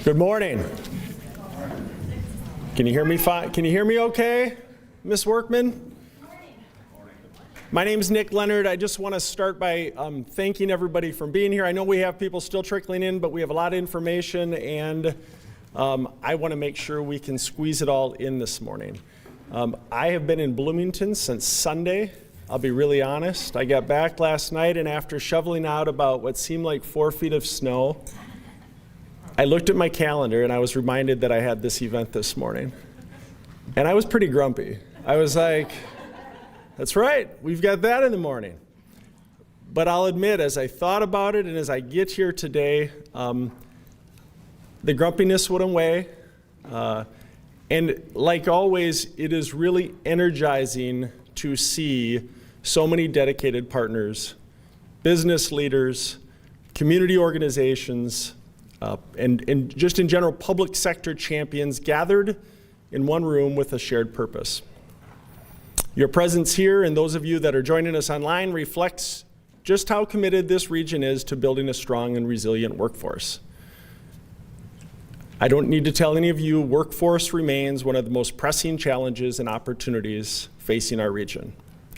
Good morning. Can you hear me fine? Can you hear me okay, Miss Workman? My name's Nick Leonard. I just want to start by thanking everybody for being here. I know we have people still trickling in, but we have a lot of information, and I want to make sure we can squeeze it all in this morning. I have been in Bloomington since Sunday. I'll be really honest. I got back last night, and after shoveling out about what seemed like 4 feet of snow, I looked at my calendar and I was reminded that I had this event this morning. And I was pretty grumpy. I was like, that's right, we've got that in the morning. But I'll admit, as I thought about it and as I get here today, the grumpiness went away. And like always, it is really energizing to see so many dedicated partners, business leaders, community organizations, and just in general public sector champions gathered in one room with a shared purpose. Your presence here and those of you that are joining us online reflects just how committed this region is to building a strong and resilient workforce. I don't need to tell any of you, workforce remains one of the most pressing challenges and opportunities facing our region.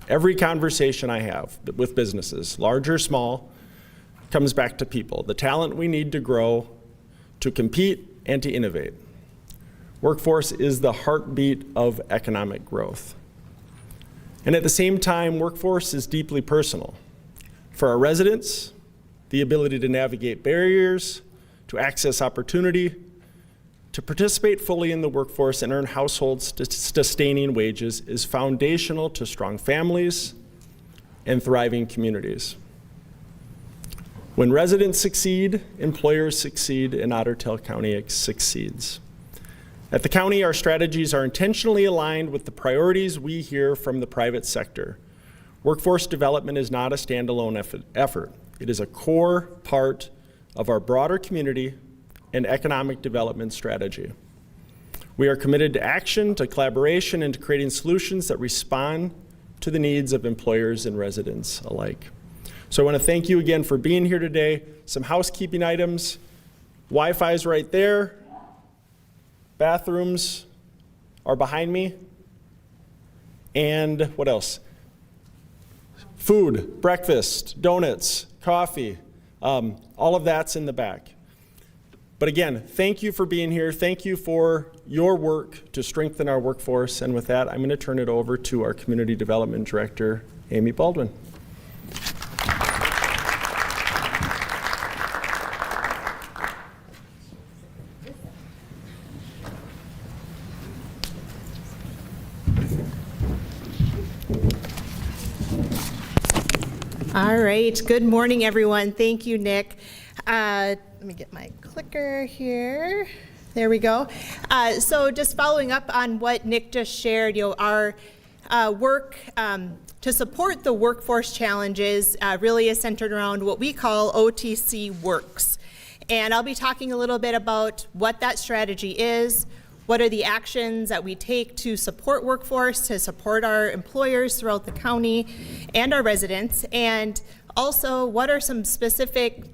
Every conversation I have with businesses, large or small, comes back to people, the talent we need to grow, to compete, and to innovate. Workforce is the heartbeat of economic growth. And at the same time, workforce is deeply personal. For our residents, the ability to navigate barriers, to access opportunity, to participate fully in the workforce and earn household-sustaining wages is foundational to strong families and thriving communities. When residents succeed, employers succeed, and Otter Tail County succeeds. At the county, our strategies are intentionally aligned with the priorities we hear from the private sector. Workforce development is not a standalone effort. It is a core part of our broader community and economic development strategy. We are committed to action, to collaboration, and to creating solutions that respond to the needs of employers and residents alike. So I want to thank you again for being here today. Some housekeeping items. Wi-Fi is right there. Bathrooms are behind me. And what else? Food, breakfast, donuts, coffee, all of that's in the back. But again, thank you for being here. Thank you for your work to strengthen our workforce. And with that, I'm going to turn it over to our Community Development Director, Amy Baldwin. All right, good morning, everyone. Thank you, Nick. Let me get my clicker here. There we go. So just following up on what Nick just shared, our work to support the workforce challenges really is centered around what we call OTC Works. And I'll be talking a little bit about what that strategy is, what are the actions that we take to support workforce, to support our employers throughout the county and our residents, and also what are some specific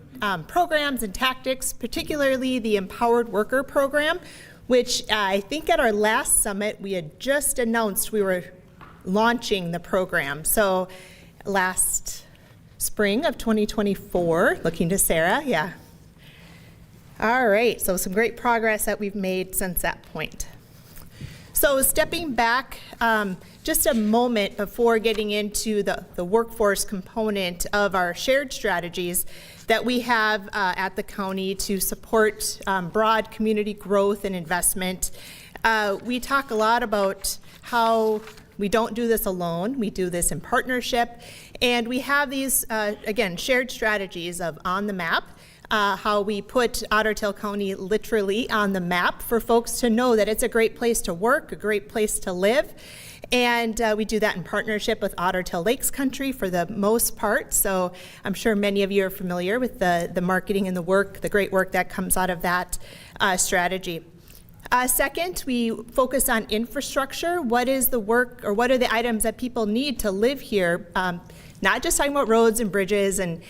programs and tactics, particularly the Empowered Worker Program, which I think at our last summit we had just announced we were launching the program. So last spring of 2024, looking to Sarah, yeah. All right, so some great progress that we've made since that point. So stepping back just a moment before getting into the workforce component of our shared strategies that we have at the county to support broad community growth and investment. We talk a lot about how we don't do this alone, we do this in partnership, and we have these, again, shared strategies of on the map, how we put Otter Tail County literally on the map for folks to know that it's a great place to work, a great place to live. And we do that in partnership with Otter Tail Lakes Country for the most part. So I'm sure many of you are familiar with the marketing and the great work that comes out of that strategy. Second, we focus on infrastructure. What is the work, or what are the items that people need to live here? not just talking about roads and bridges and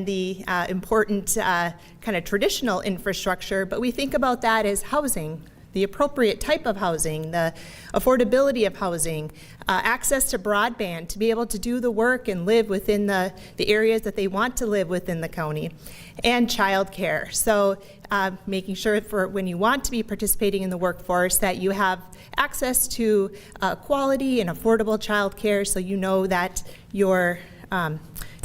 the important kind of traditional infrastructure, but we think about that as housing, the appropriate type of housing, the affordability of housing, access to broadband to be able to do the work and live within the areas that they want to live within the county, and childcare. So making sure for when you want to be participating in the workforce that you have access to quality and affordable childcare, so you know that your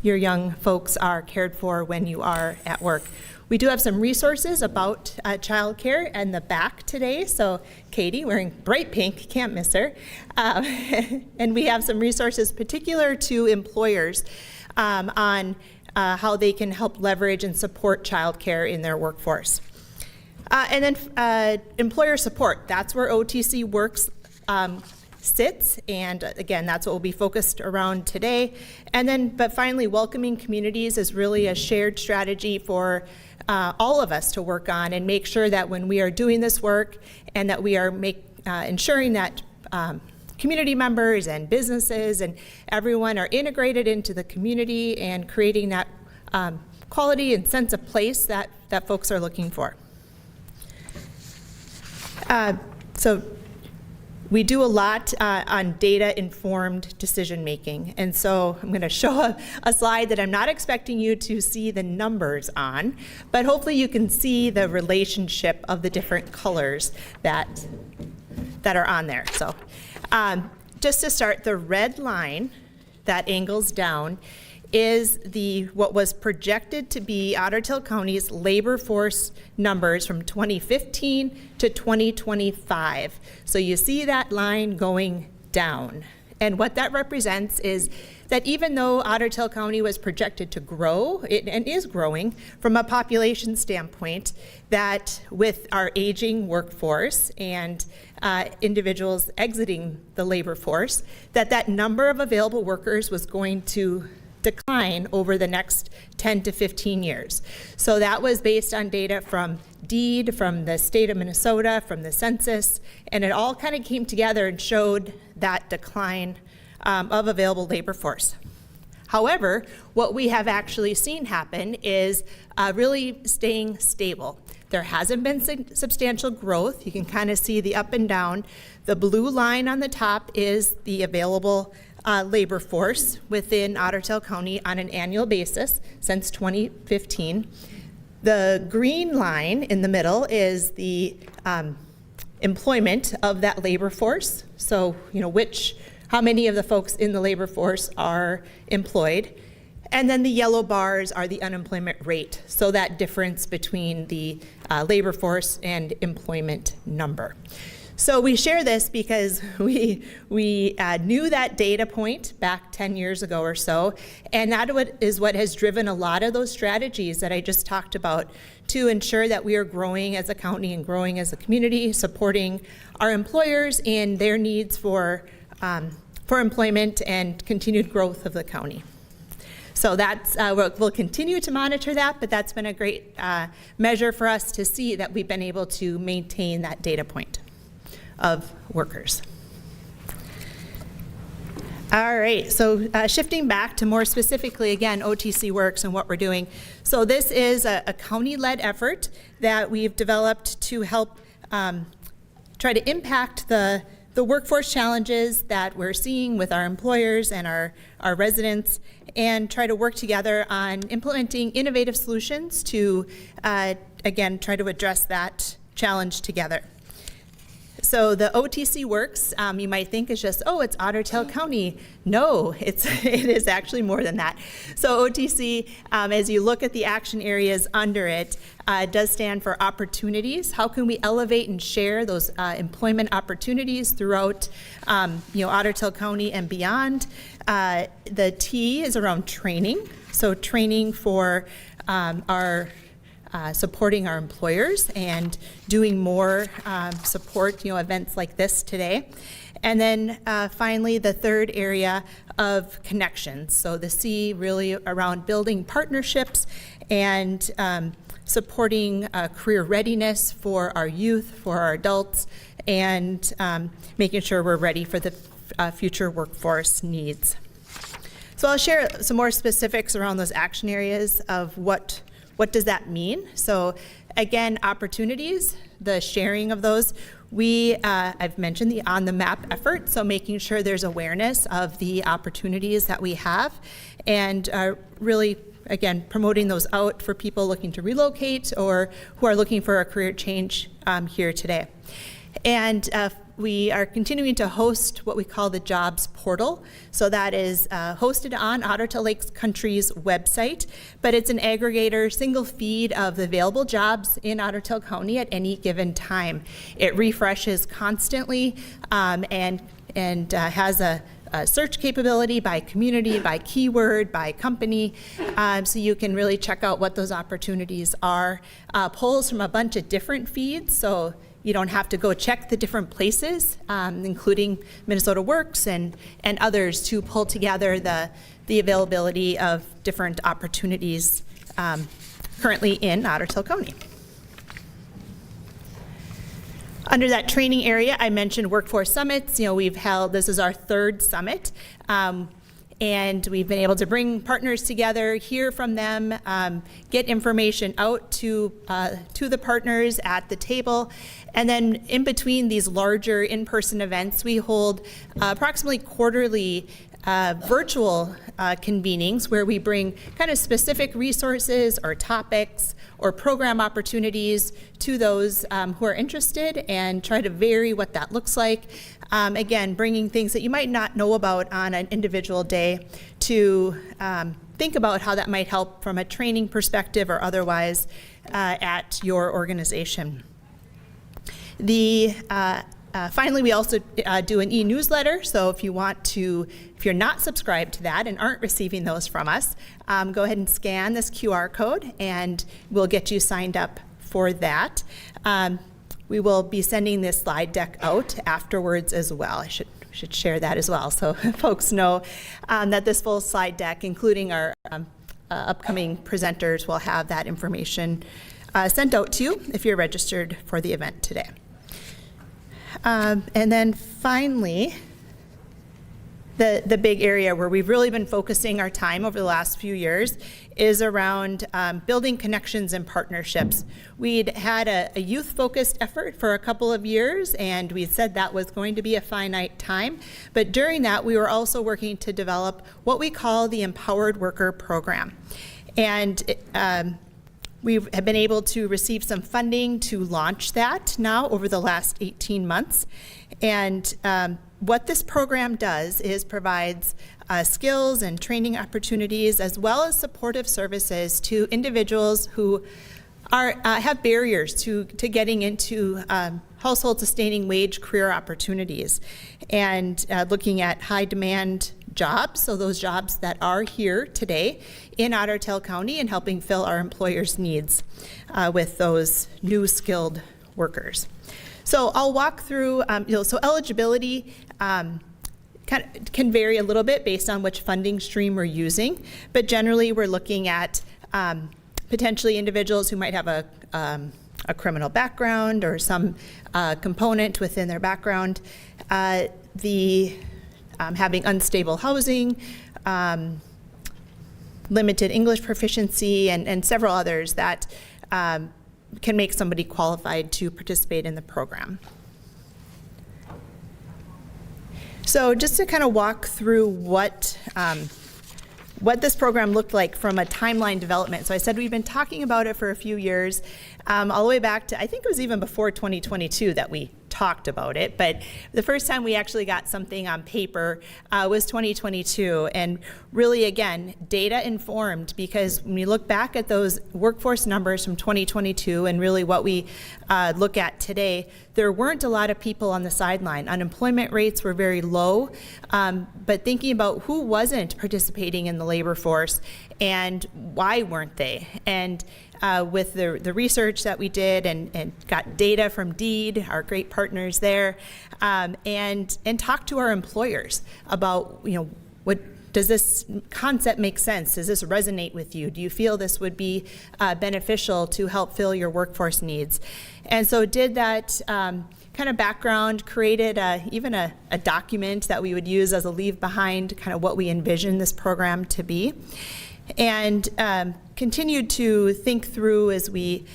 young folks are cared for when you are at work. We do have some resources about childcare in the back today. So Katie, wearing bright pink, can't miss her. And we have some resources particular to employers on how they can help leverage and support childcare in their workforce. And then employer support, that's where OTC Works sits, and again, that's what will be focused around today. And then, but finally, welcoming communities is really a shared strategy for all of us to work on and make sure that when we are doing this work and that we are ensuring that community members and businesses and everyone are integrated into the community and creating that quality and sense of place that folks are looking for. So we do a lot on data-informed decision-making, and so I'm going to show a slide that I'm not expecting you to see the numbers on, but hopefully you can see the relationship of the different colors that are on there. So just to start, the red line that angles down is what was projected to be Otter Tail County's labor force numbers from 2015 to 2025. So you see that line going down. And what that represents is that even though Otter Tail County was projected to grow, and is growing from a population standpoint, that with our aging workforce and individuals exiting the labor force, that number of available workers was going to decline over the next 10 to 15 years. So that was based on data from DEED, from the state of Minnesota, from the census, and it all kind of came together and showed that decline of available labor force. However, what we have actually seen happen is really staying stable. There hasn't been substantial growth. You can kind of see the up and down. The blue line on the top is the available labor force within Otter Tail County on an annual basis since 2015. The green line in the middle is the employment of that labor force. So, how many of the folks in the labor force are employed. And then the yellow bars are the unemployment rate. So that difference between the labor force and employment number. So we share this because we knew that data point back 10 years ago or so, and that is what has driven a lot of those strategies that I just talked about to ensure that we are growing as a county and growing as a community, supporting our employers in their needs for employment and continued growth of the county. So that's, we'll continue to monitor that, but that's been a great measure for us to see that we've been able to maintain that data point of workers. All right, so shifting back to more specifically, again, OTC Works and what we're doing. So this is a county-led effort that we've developed to help try to impact the workforce challenges that we're seeing with our employers and our residents, and try to work together on implementing innovative solutions to, again, try to address that challenge together. So the OTC Works, you might think is just, oh, it's Otter Tail County. No, it is actually more than that. So OTC, as you look at the action areas under it, does stand for opportunities. How can we elevate and share those employment opportunities throughout Otter Tail County and beyond? The T is around training. So training for our supporting our employers and doing more support, events like this today. And then finally, the third area of connections. So the C really around building partnerships and supporting career readiness for our youth, for our adults, and making sure we're ready for the future workforce needs. So So I'll share some more specifics around those action areas of what does that mean. So again, opportunities, the sharing of those. I've mentioned the on the map effort, so making sure there's awareness of the opportunities that we have, and really, again, promoting those out for people looking to relocate or who are looking for a career change here today. And we are continuing to host what we call the Jobs Portal. So that is hosted on Otter Tail Country's website, but it's an aggregator, single feed of the available jobs in Otter Tail County at any given time. It refreshes constantly and has a search capability by community, by keyword, by company, so you can really check out what those opportunities are. Polls from a bunch of different feeds, so you don't have to go check the different places, including Minnesota Works and others, to pull together the availability of different opportunities currently in Otter Tail County. Under that training area, I mentioned workforce summits. We've held, this is our third summit, and we've been able to bring partners together, hear from them, get information out to the partners at the table. And then in between these larger in-person events, we hold approximately quarterly virtual convenings where we bring kind of specific resources or topics or program opportunities to those who are interested and try to vary what that looks like. Again, bringing things that you might not know about on an individual day to think about how that might help from a training perspective or otherwise at your organization. Finally, we also do an e-newsletter, so if you're not subscribed to that and aren't receiving those from us, go ahead and scan this QR code and we'll get you signed up for that. We will be sending this slide deck out afterwards as well. I should share that as well, so folks know that this full slide deck, including our upcoming presenters, will have that information sent out to you if you're registered for the event today. And then finally, the big area where we've really been focusing our time over the last few years is around building connections and partnerships. We'd had a youth-focused effort for a couple of years, and we said that was going to be a finite time. But during that, we were also working to develop what we call the Empowered Worker Program. And we have been able to receive some funding to launch that now over the last 18 months. And what this program does is provides skills and training opportunities as well as supportive services to individuals who have barriers to getting into household sustaining wage career opportunities, and looking at high demand jobs, so those jobs that are here today in Otter Tail County, and helping fill our employers' needs with those new skilled workers. So I'll walk through, so eligibility can vary a little bit based on which funding stream we're using, but generally we're looking at potentially individuals who might have a criminal background or some component within their background, having unstable housing, limited English proficiency, and several others that can make somebody qualified to participate in the program. So just to kind of walk through what this program looked like from a timeline development. So I said we've been talking about it for a few years, all the way back to, I think it was even before 2022 that we talked about it, but the first time we actually got something on paper was 2022, and really, again, data informed, because when you look back at those workforce numbers from 2022 and really what we look at today, there weren't a lot of people on the sideline. Unemployment rates were very low, but thinking about who wasn't participating in the labor force and why weren't they, and with the research that we did and got data from DEED, our great partners there, and talked to our employers about, what does this concept make sense? Does this resonate with you? Do you feel this would be beneficial to help fill your workforce needs? And so did that kind of background, created even a document that we would use as a leave behind, kind of what we envisioned this program to be, and continued to think through as we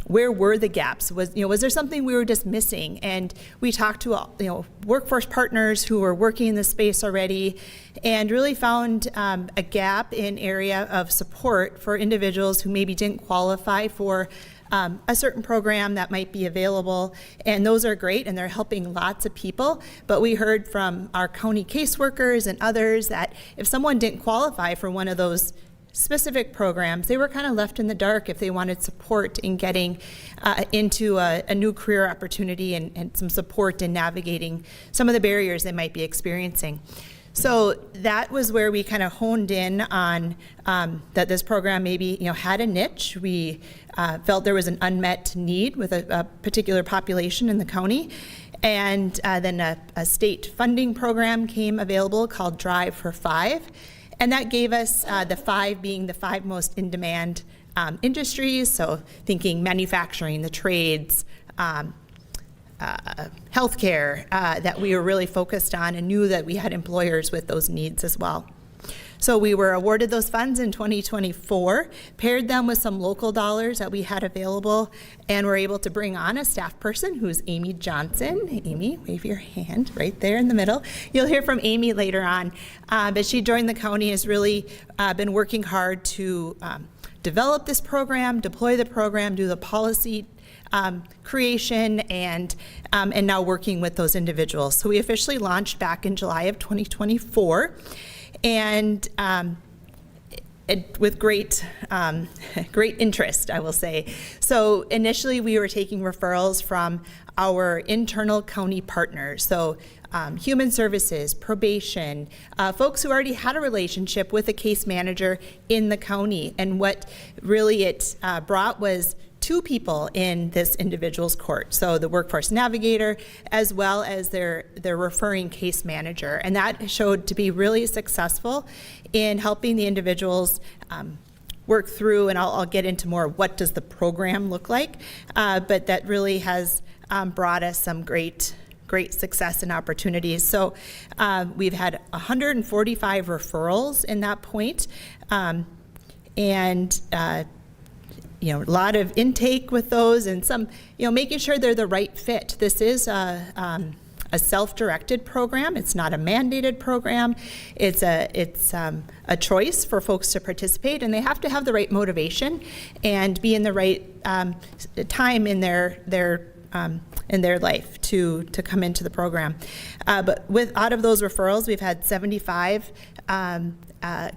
where were the gaps? Was there something we were just missing? And we talked to workforce partners who were working in this space already, and really found a gap in area of support for individuals who maybe didn't qualify for a certain program that might be available. And those are great, and they're helping lots of people. But we heard from our county caseworkers and others that if someone didn't qualify for one of those specific programs, they were kind of left in the dark if they wanted support in getting into a new career opportunity and some support in navigating some of the barriers they might be experiencing. So that was where we kind of honed in on that this program maybe had a niche. We felt there was an unmet need with a particular population in the county. And then a state funding program came available called Drive for 5. And that gave us the 5 being the 5 most in-demand industries, so thinking manufacturing, the trades, healthcare, that we were really focused on and knew that we had employers with those needs as well. So we were awarded those funds in 2024, paired them with some local dollars that we had available, and were able to bring on a staff person who's Amy Johnson. Amy, wave your hand right there in the middle. You'll hear from Amy later on, but she joined the county, has really been working hard to develop this program, deploy the program, do the policy creation, and now working with those individuals. So we officially launched back in July of 2024. And with great interest, I will say. So initially we were taking referrals from our internal county partners, so human services, probation, folks who already had a relationship with a case manager in the county. And what really it brought was 2 people in this individual's court, so the workforce navigator as well as their referring case manager, and that showed to be really successful in helping the individuals work through, and I'll get into more what does the program look like, but that really has brought us some great success and opportunities. So we've had 145 referrals in that point, and a lot of intake with those, and some, making sure they're the right fit. This is a self-directed program. It's not a mandated program. It's a choice for folks to participate, and they have to have the right motivation and be in the right time in their life to come into the program. But out of those referrals, we've had 75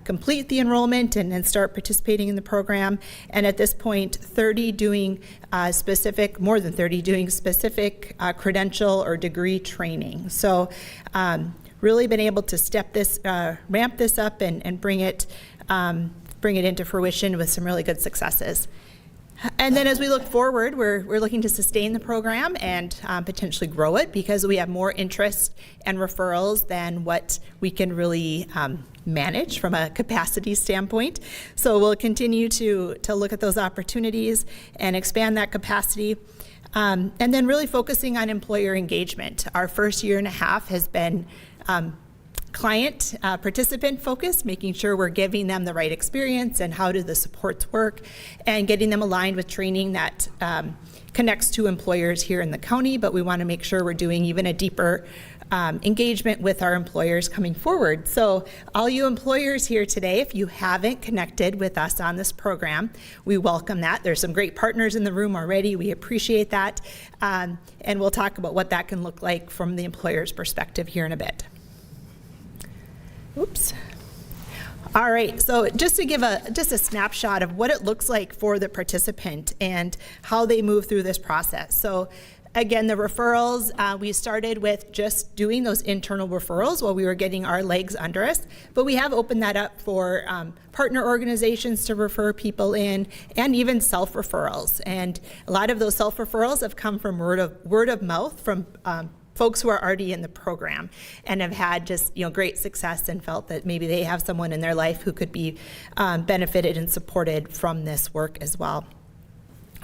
complete the enrollment and start participating in the program, and at this point 30 doing more than 30 doing specific credential or degree training. So really been able to ramp this up and bring it into fruition with some really good successes. And then as we look forward, we're looking to sustain the program and potentially grow it, because we have more interest and referrals than what we can really manage from a capacity standpoint. So we'll continue to look at those opportunities and expand that capacity. And then really focusing on employer engagement. Our first year and a half has been client participant focused, making sure we're giving them the right experience and how do the supports work, and getting them aligned with training that connects to employers here in the county, but we want to make sure we're doing even a deeper engagement with our employers coming forward. So all you employers here today, if you haven't connected with us on this program, we welcome that. There's some great partners in the room already. We appreciate that. And we'll talk about what that can look like from the employer's perspective here in a bit. Oops. All right, so just to give a snapshot of what it looks like for the participant and how they move through this process. So again, the referrals, we started with just doing those internal referrals while we were getting our legs under us, but we have opened that up for partner organizations to refer people in, and even self-referrals. And a lot of those self-referrals have come from word of mouth from folks who are already in the program and have had just great success and felt that maybe they have someone in their life who could be benefited and supported from this work as well.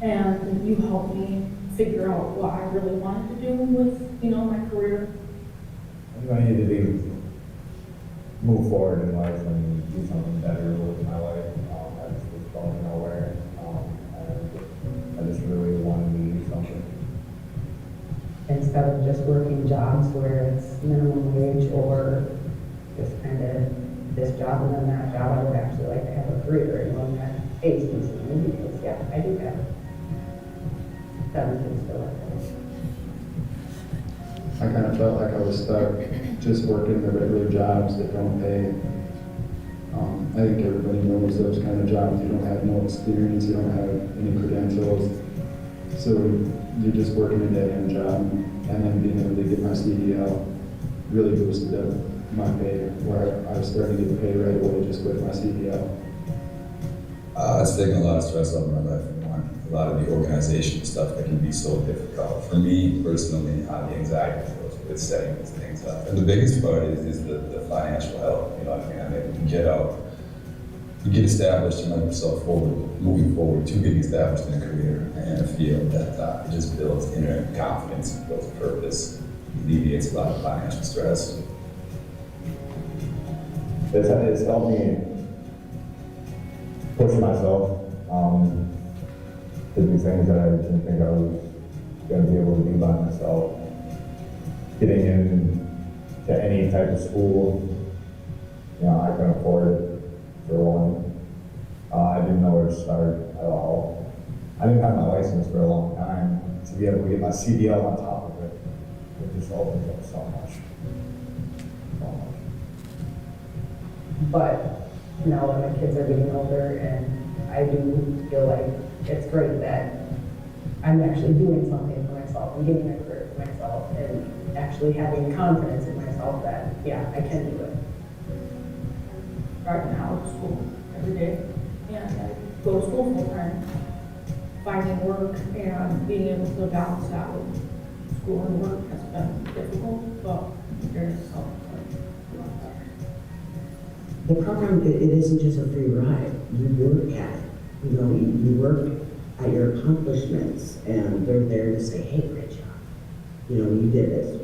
And you helped me figure out what I really wanted to do with, my career. I needed to move forward in life and do something better with my life. I just was going nowhere. And I just really wanted to do something. Instead of just working jobs where it's minimum wage or just kind of this job and then that job, I would actually like to have a career in one that pays decently because, yeah, I do have 7 kids still like that. I kind of felt like I was stuck just working the regular jobs that don't pay. I think everybody knows those kind of jobs. You don't have no experience, you don't have any credentials. So you're just working a dead-end job, and then being able to get my CDL really boosted up my pay, where I was starting to get paid right away just with my CDL. It's taken a lot of stress out of my life. A lot of the organization stuff that can be so difficult. For me personally, the anxiety that goes with setting these things up. And the biggest part is the financial help. You know what I mean? You get out, you get established and let yourself forward, moving forward to getting established in a career. And I feel that it just builds inner confidence, builds purpose, alleviates a lot of financial stress. It's helped me push myself to do things that I didn't think I was going to be able to do by myself. Getting into any type of school, I couldn't afford it for one. I didn't know where to start at all. I didn't have my license for a long time. To be able to get my CDL on top of it just opens up so much. But now that my kids are getting older, and I do feel like it's great that I'm actually doing something for myself and getting a career for myself and actually having confidence in myself that, yeah, I can do it. Driving out to school every day, and I go to school full time, finding work and being able to balance that with school and work has been difficult, but there's something. The program, it isn't just a free ride. You work at it. You work at your accomplishments, and they're there to say, hey, great job. You did this.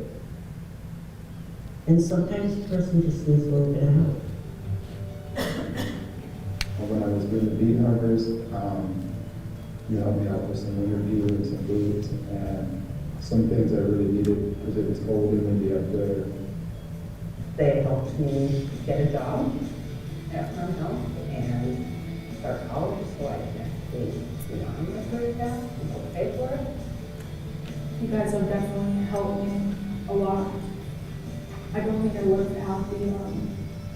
And sometimes the person just needs a little bit of help. When I was doing the beat numbers, helped me out with some interviews and boots and some things I really needed because it was cold and windy up there. They helped me get a job at my house and start college so I can actually, I'm going to career path and pay for it. You guys have definitely helped me a lot. I don't think I would have had the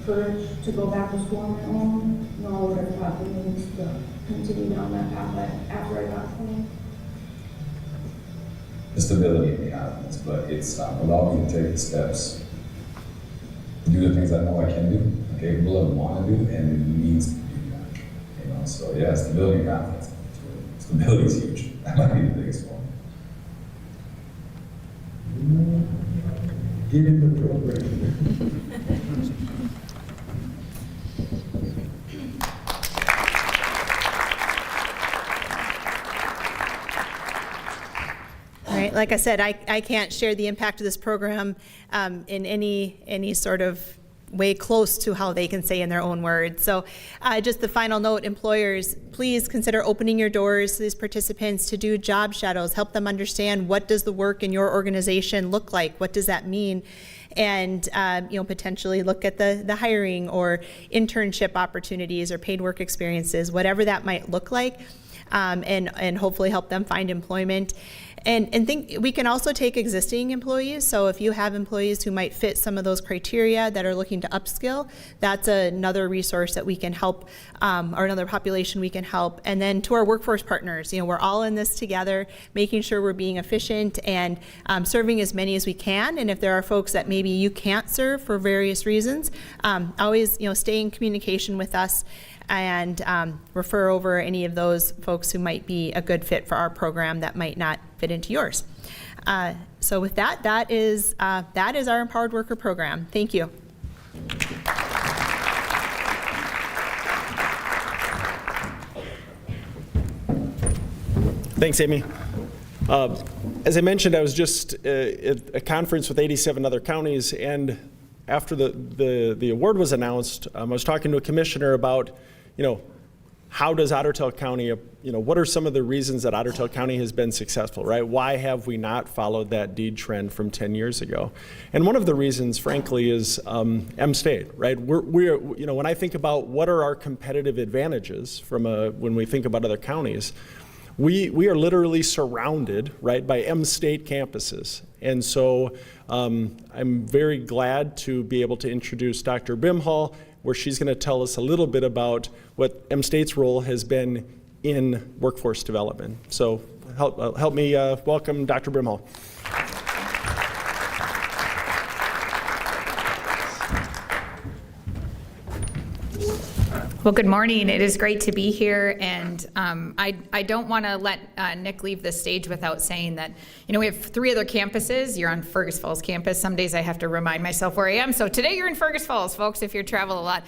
courage to go back to school on my own, nor would I have had the means to continue down that path after I got home. The stability and the confidence, but it's allowed me to take the steps to do the things I know I can do, I'm capable of, want to do, and it means to do that. So yeah, stability and confidence. Stability is huge. That might be the biggest one. Get in the program. Right, like I said, I can't share the impact of this program in any sort of way close to how they can say in their own words. So just the final note, employers, please consider opening your doors to these participants to do job shadows, help them understand what does the work in your organization look like, what does that mean, and potentially look at the hiring or internship opportunities or paid work experiences, whatever that might look like, and hopefully help them find employment. And think we can also take existing employees. So if you have employees who might fit some of those criteria that are looking to upskill, that's another resource that we can help, or another population we can help. And then to our workforce partners, we're all in this together, making sure we're being efficient and serving as many as we can. And if there are folks that maybe you can't serve for various reasons, always stay in communication with us and refer over any of those folks who might be a good fit for our program that might not fit into yours. So with that, that is our Empowered Worker program. Thank you. Thanks, Amy. As I mentioned, I was just at a conference with 87 other counties, and after the award was announced, I was talking to a commissioner about, how does Otter Tail County, what are some of the reasons that Otter Tail County has been successful, right? Why have we not followed that deed trend from 10 years ago? And one of the reasons, frankly, is M-State, right? We're when I think about what are our competitive advantages when we think about other counties, we are literally surrounded, right, by M-State campuses. And so I'm very glad to be able to introduce Dr. Brimhall, where she's going to tell us a little bit about what M-State's role has been in workforce development. So help me welcome Dr. Brimhall. Well, good morning. It is great to be here, and I don't want to let Nick leave the stage without saying that, we have 3 other campuses. You're on Fergus Falls campus. Some days I have to remind myself where I am. So today you're in Fergus Falls, folks, if you travel a lot.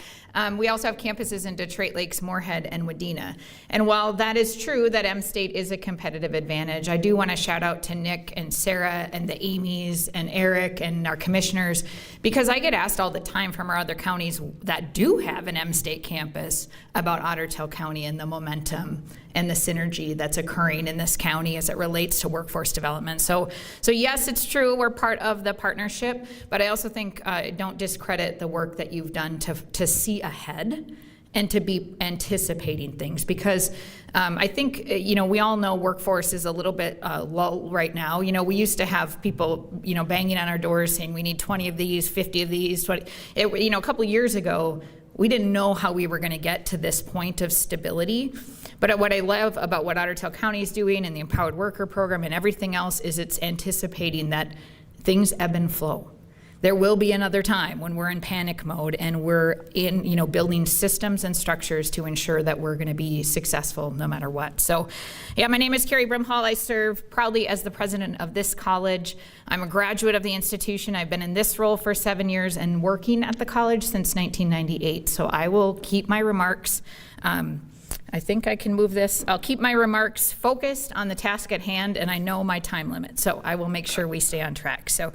We also have campuses in Detroit Lakes, Moorhead, and Wadena. And while that is true that M-State is a competitive advantage, I do want to shout out to Nick and Sarah and the Amy's and Eric and our commissioners, because I get asked all the time from our other counties that do have an M-State campus about Otter Tail County and the momentum and the synergy that's occurring in this county as it relates to workforce development. So yes, it's true, we're part of the partnership, but I also think don't discredit the work that you've done to see ahead and to be anticipating things, because I think, we all know workforce is a little bit lull right now. We used to have people, banging on our doors saying we need 20 of these, 50 of these, 20. A couple years ago, we didn't know how we were going to get to this point of stability. But what I love about what Otter Tail County is doing and the Empowered Worker Program and everything else is it's anticipating that things ebb and flow. There will be another time when we're in panic mode and we're in, building systems and structures to ensure that we're going to be successful no matter what. So, my name is Carrie Brimhall. I serve proudly as the president of this college. I'm a graduate of the institution. I've been in this role for 7 years and working at the college since 1998. So I will keep my remarks I think I can move this. I'll keep my remarks focused on the task at hand, and I know my time limit, so I will make sure we stay on track. So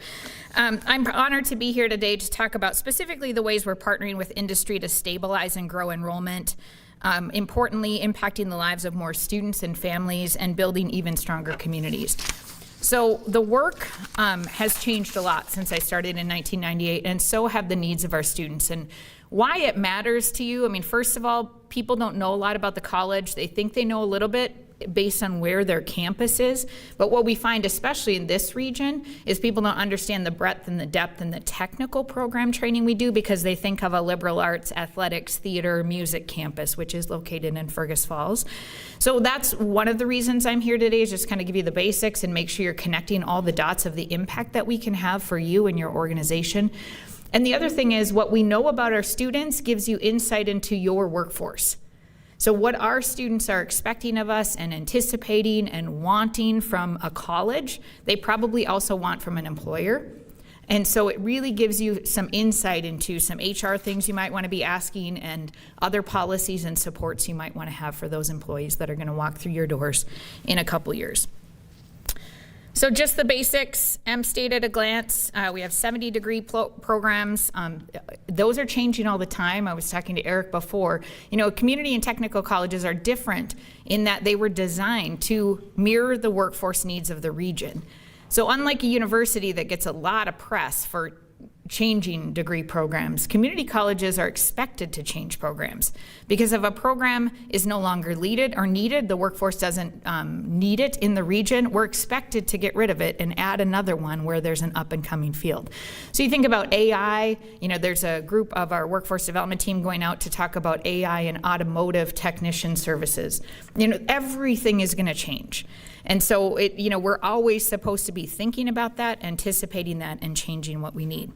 I'm honored to be here today to talk about specifically the ways we're partnering with industry to stabilize and grow enrollment, importantly impacting the lives of more students and families, and building even stronger communities. So the work has changed a lot since I started in 1998, and so have the needs of our students. And why it matters to you, first of all, people don't know a lot about the college. They think they know a little bit based on where their campus is. But what we find, especially in this region, is people don't understand the breadth and the depth and the technical program training we do because they think of a liberal arts, athletics, theater, music campus, which is located in Fergus Falls. So that's one of the reasons I'm here today, is just kind of give you the basics and make sure you're connecting all the dots of the impact that we can have for you and your organization. And the other thing is, what we know about our students gives you insight into your workforce. So what our students are expecting of us and anticipating and wanting from a college, they probably also want from an employer. And so it really gives you some insight into some HR things you might want to be asking and other policies and supports you might want to have for those employees that are going to walk through your doors in a couple years. So just the basics, M-State at a glance. We have 70-degree programs. Those are changing all the time. I was talking to Eric before. Community and technical colleges are different in that they were designed to mirror the workforce needs of the region. So unlike a university that gets a lot of press for changing degree programs, community colleges are expected to change programs, because if a program is no longer needed, the workforce doesn't need it in the region, we're expected to get rid of it and add another one where there's an up and coming field. So you think about AI, there's a group of our workforce development team going out to talk about AI and automotive technician services. Everything is going to change. And so we're always supposed to be thinking about that, anticipating that, and changing what we need.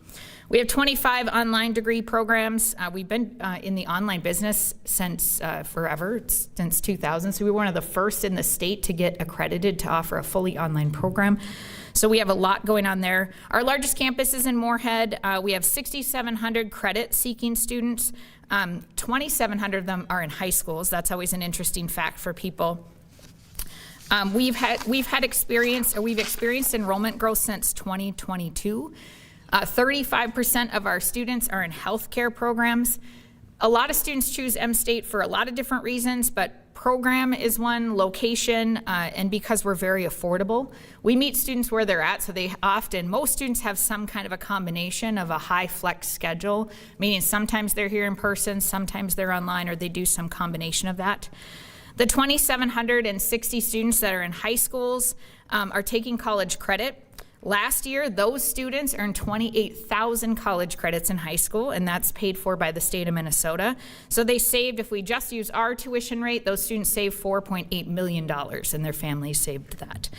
We have 25 online degree programs. We've been in the online business since forever, since 2000. So we were one of the first in the state to get accredited to offer a fully online program. So we have a lot going on there. Our largest campus is in Moorhead. We have 6,700 credit-seeking students. 2,700 of them are in high schools. That's always an interesting fact for people. We've experienced enrollment growth since 2022. 35% of our students are in healthcare programs. A lot of students choose M-State for a lot of different reasons, but program is one, location, and because we're very affordable. We meet students where they're at, so most students have some kind of a combination of a high flex schedule, meaning sometimes they're here in person, sometimes they're online, or they do some combination of that. The 2,760 students that are in high schools are taking college credit. Last year, those students earned 28,000 college credits in high school, and that's paid for by the state of Minnesota. So they saved, if we just use our tuition rate, those students saved $4.8 million, and their families saved that.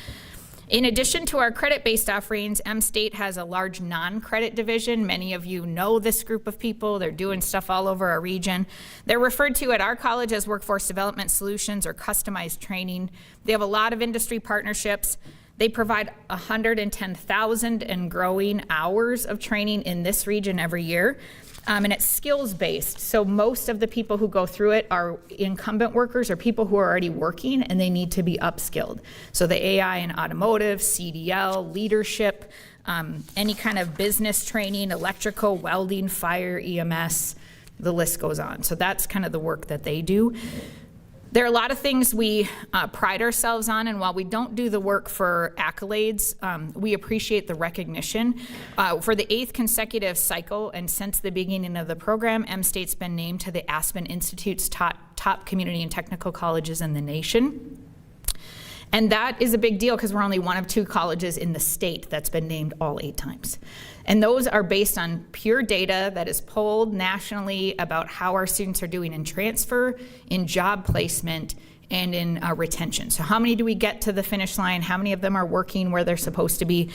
In addition to our credit-based offerings, M-State has a large non-credit division. Many of you know this group of people. They're doing stuff all over our region. They're referred to at our college as Workforce Development Solutions or Customized Training. They have a lot of industry partnerships. They provide 110,000 and growing hours of training in this region every year. And it's skills-based. So most of the people who go through it are incumbent workers or people who are already working and they need to be upskilled. So the AI in automotive, CDL, leadership, any kind of business training, electrical, welding, fire, EMS, the list goes on. So that's kind of the work that they do. There are a lot of things we pride ourselves on, and while we don't do the work for accolades, we appreciate the recognition. For the 8th consecutive cycle, and since the beginning of the program, M-State's been named to the Aspen Institute's top community and technical colleges in the nation. And that is a big deal because we're only one of 2 colleges in the state that's been named all 8 times. And those are based on pure data that is polled nationally about how our students are doing in transfer, in job placement, and in retention. So how many do we get to the finish line? How many of them are working where they're supposed to be?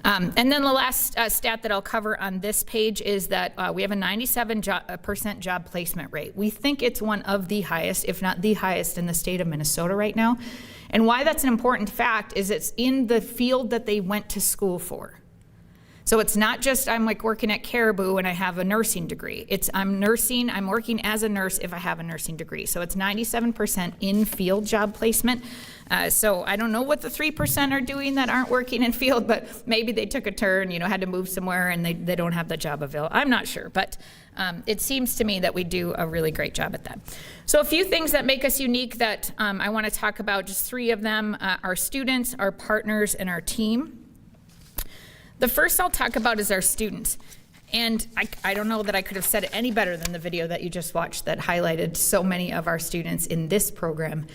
And then the last stat that I'll cover on this page is that we have a 97% job placement rate. We think it's one of the highest, if not the highest, in the state of Minnesota right now. And why that's an important fact is it's in the field that they went to school for. So it's not just I'm like working at Caribou and I have a nursing degree. It's I'm working as a nurse if I have a nursing degree. So it's 97% in-field job placement. So I don't know what the 3% are doing that aren't working in field, but maybe they took a turn, had to move somewhere and they don't have the job available. I'm not sure, but it seems to me that we do a really great job at that. So a few things that make us unique that I want to talk about, just 3 of them, our students, our partners, and our team. The first I'll talk about is our students. And I don't know that I could have said it any better than the video that you just watched that highlighted so many of our students in this program.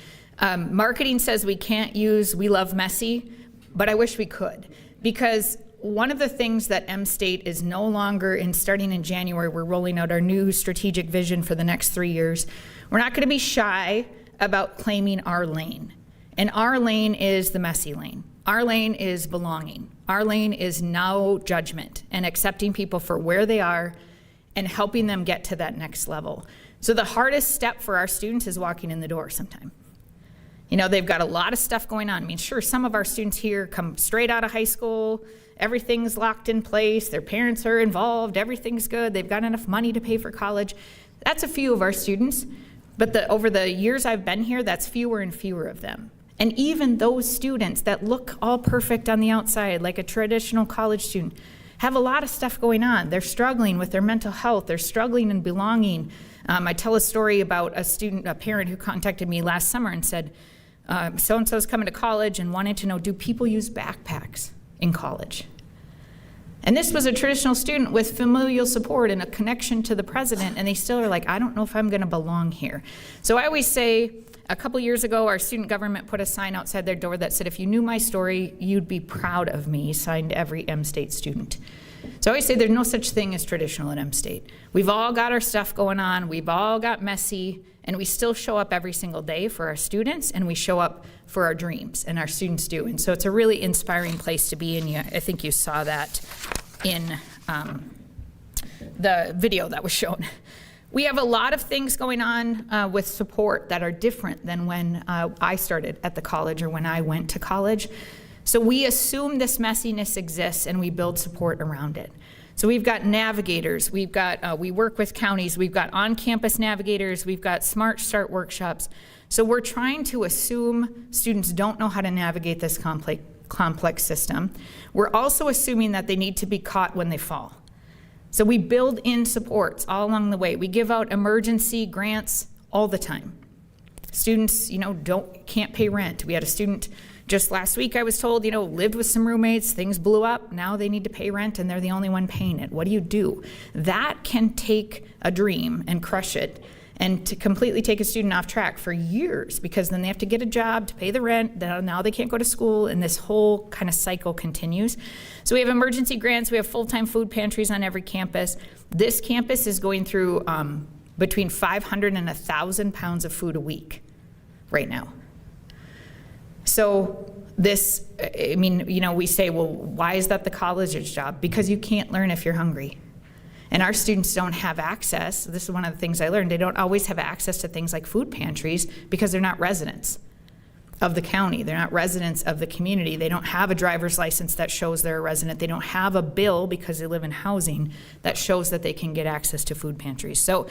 Marketing says we can't use "we love messy," but I wish we could. Because one of the things that M-State is no longer starting in January, we're rolling out our new strategic vision for the next 3 years. We're not going to be shy about claiming our lane. And our lane is the messy lane. Our lane is belonging. Our lane is no judgment and accepting people for where they are and helping them get to that next level. So the hardest step for our students is walking in the door sometime. They've got a lot of stuff going on. I mean, sure, some of our students here come straight out of high school. Everything's locked in place. Their parents are involved. Everything's good. They've got enough money to pay for college. That's a few of our students. But over the years I've been here, that's fewer and fewer of them. And even those students that look all perfect on the outside, like a traditional college student, have a lot of stuff going on. They're struggling with their mental health. They're struggling in belonging. I tell a story about a parent who contacted me last summer and said, so-and-so's coming to college and wanted to know, do people use backpacks in college? And this was a traditional student with familial support and a connection to the president, and they still are like, I don't know if I'm going to belong here. So I always say, a couple years ago, our student government put a sign outside their door that said, if you knew my story, you'd be proud of me, signed every M-State student. So I always say there's no such thing as traditional at M-State. We've all got our stuff going on, we've all got messy, and we still show up every single day for our students, and we show up for our dreams, and our students do. And so it's a really inspiring place to be, and I think you saw that in the video that was shown. We have a lot of things going on with support that are different than when I started at the college or when I went to college. So we assume this messiness exists and we build support around it. So we've got navigators, we work with counties, we've got on-campus navigators, we've got Smart Start workshops. So we're trying to assume students don't know how to navigate this complex system. We're also assuming that they need to be caught when they fall. So we build in supports all along the way. We give out emergency grants all the time. Students, can't pay rent. We had a student just last week, I was told, lived with some roommates, things blew up, now they need to pay rent and they're the only one paying it. What do you do? That can take a dream and crush it, and to completely take a student off track for years, because then they have to get a job to pay the rent, now they can't go to school, and this whole kind of cycle continues. So we have emergency grants, we have full-time food pantries on every campus. This campus is going through between 500 and 1,000 pounds of food a week right now. So this, we say, well, why is that the college's job? Because you can't learn if you're hungry. And our students don't have access. This is one of the things I learned. They don't always have access to things like food pantries because they're not residents of the county. They're not residents of the community. They don't have a driver's license that shows they're a resident. They don't have a bill because they live in housing that shows that they can get access to food pantries. So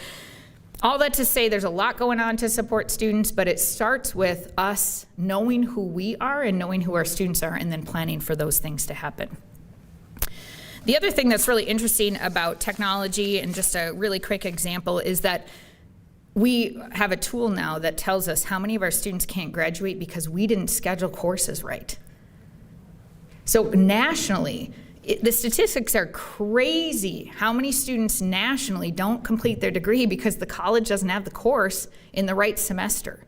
all that to say, there's a lot going on to support students, but it starts with us knowing who we are and knowing who our students are, and then planning for those things to happen. The other thing that's really interesting about technology, and just a really quick example, is that we have a tool now that tells us how many of our students can't graduate because we didn't schedule courses right. So nationally, the statistics are crazy. How many students nationally don't complete their degree because the college doesn't have the course in the right semester?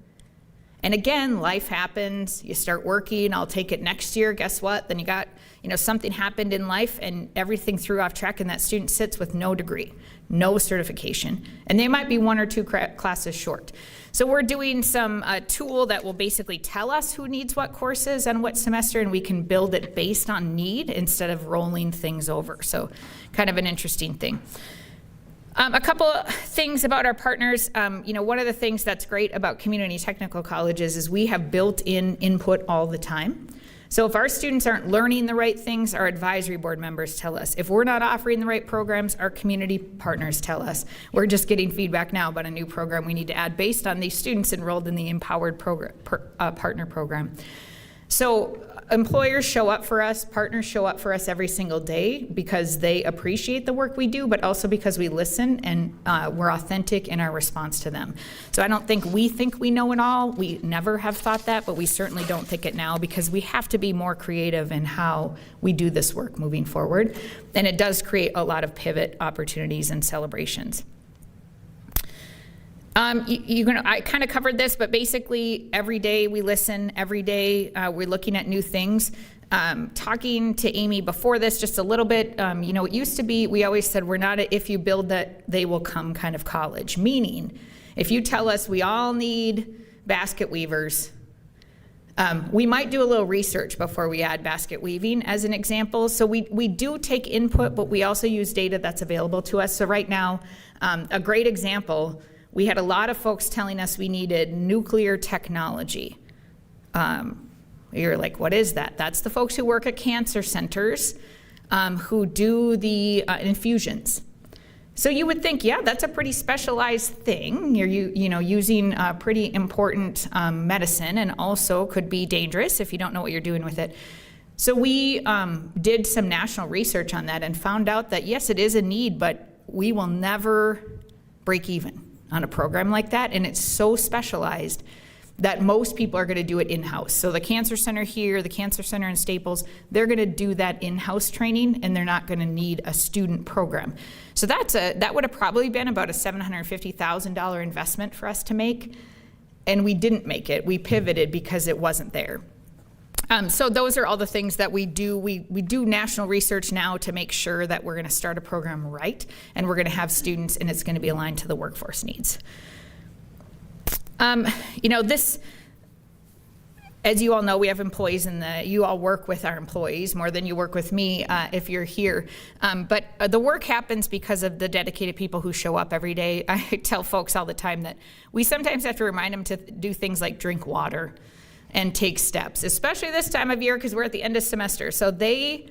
And again, life happens, you start working, I'll take it next year, guess what? Then you got, something happened in life and everything threw off track, and that student sits with no degree, no certification, and they might be 1 or 2 classes short. So we're doing some tool that will basically tell us who needs what courses and what semester, and we can build it based on need instead of rolling things over. So kind of an interesting thing. A couple of things about our partners. One of the things that's great about community technical colleges is we have built-in input all the time. So if our students aren't learning the right things, our advisory board members tell us. If we're not offering the right programs, our community partners tell us. We're just getting feedback now about a new program we need to add based on these students enrolled in the Empowered Partner Program. So employers show up for us, partners show up for us every single day because they appreciate the work we do, but also because we listen and we're authentic in our response to them. So I don't think we know it all. We never have thought that, but we certainly don't think it now, because we have to be more creative in how we do this work moving forward. And it does create a lot of pivot opportunities and celebrations. I kind of covered this, but basically every day we listen, every day we're looking at new things. Talking to Amy before this just a little bit, it used to be, we always said we're not a if you build that they will come kind of college, meaning if you tell us we all need basket weavers, we might do a little research before we add basket weaving as an example. So we do take input, but we also use data that's available to us. So right now, a great example, we had a lot of folks telling us we needed nuclear technology. You're like, what is that? That's the folks who work at cancer centers who do the infusions. So you would think, yeah, that's a pretty specialized thing. You're using pretty important medicine, and also could be dangerous if you don't know what you're doing with it. So we did some national research on that and found out that yes, it is a need, but we will never break even on a program like that, and it's so specialized that most people are going to do it in-house. So the cancer center here, the cancer center in Staples, they're going to do that in-house training, and they're not going to need a student program. So that would have probably been about a $750,000 investment for us to make, and we didn't make it. We pivoted because it wasn't there. So those are all the things that we do. We do national research now to make sure that we're going to start a program right, and we're going to have students, and it's going to be aligned to the workforce needs. This, as you all know, we have employees you all work with our employees more than you work with me if you're here. But the work happens because of the dedicated people who show up every day. I tell folks all the time that we sometimes have to remind them to do things like drink water and take steps, especially this time of year because we're at the end of semester. So they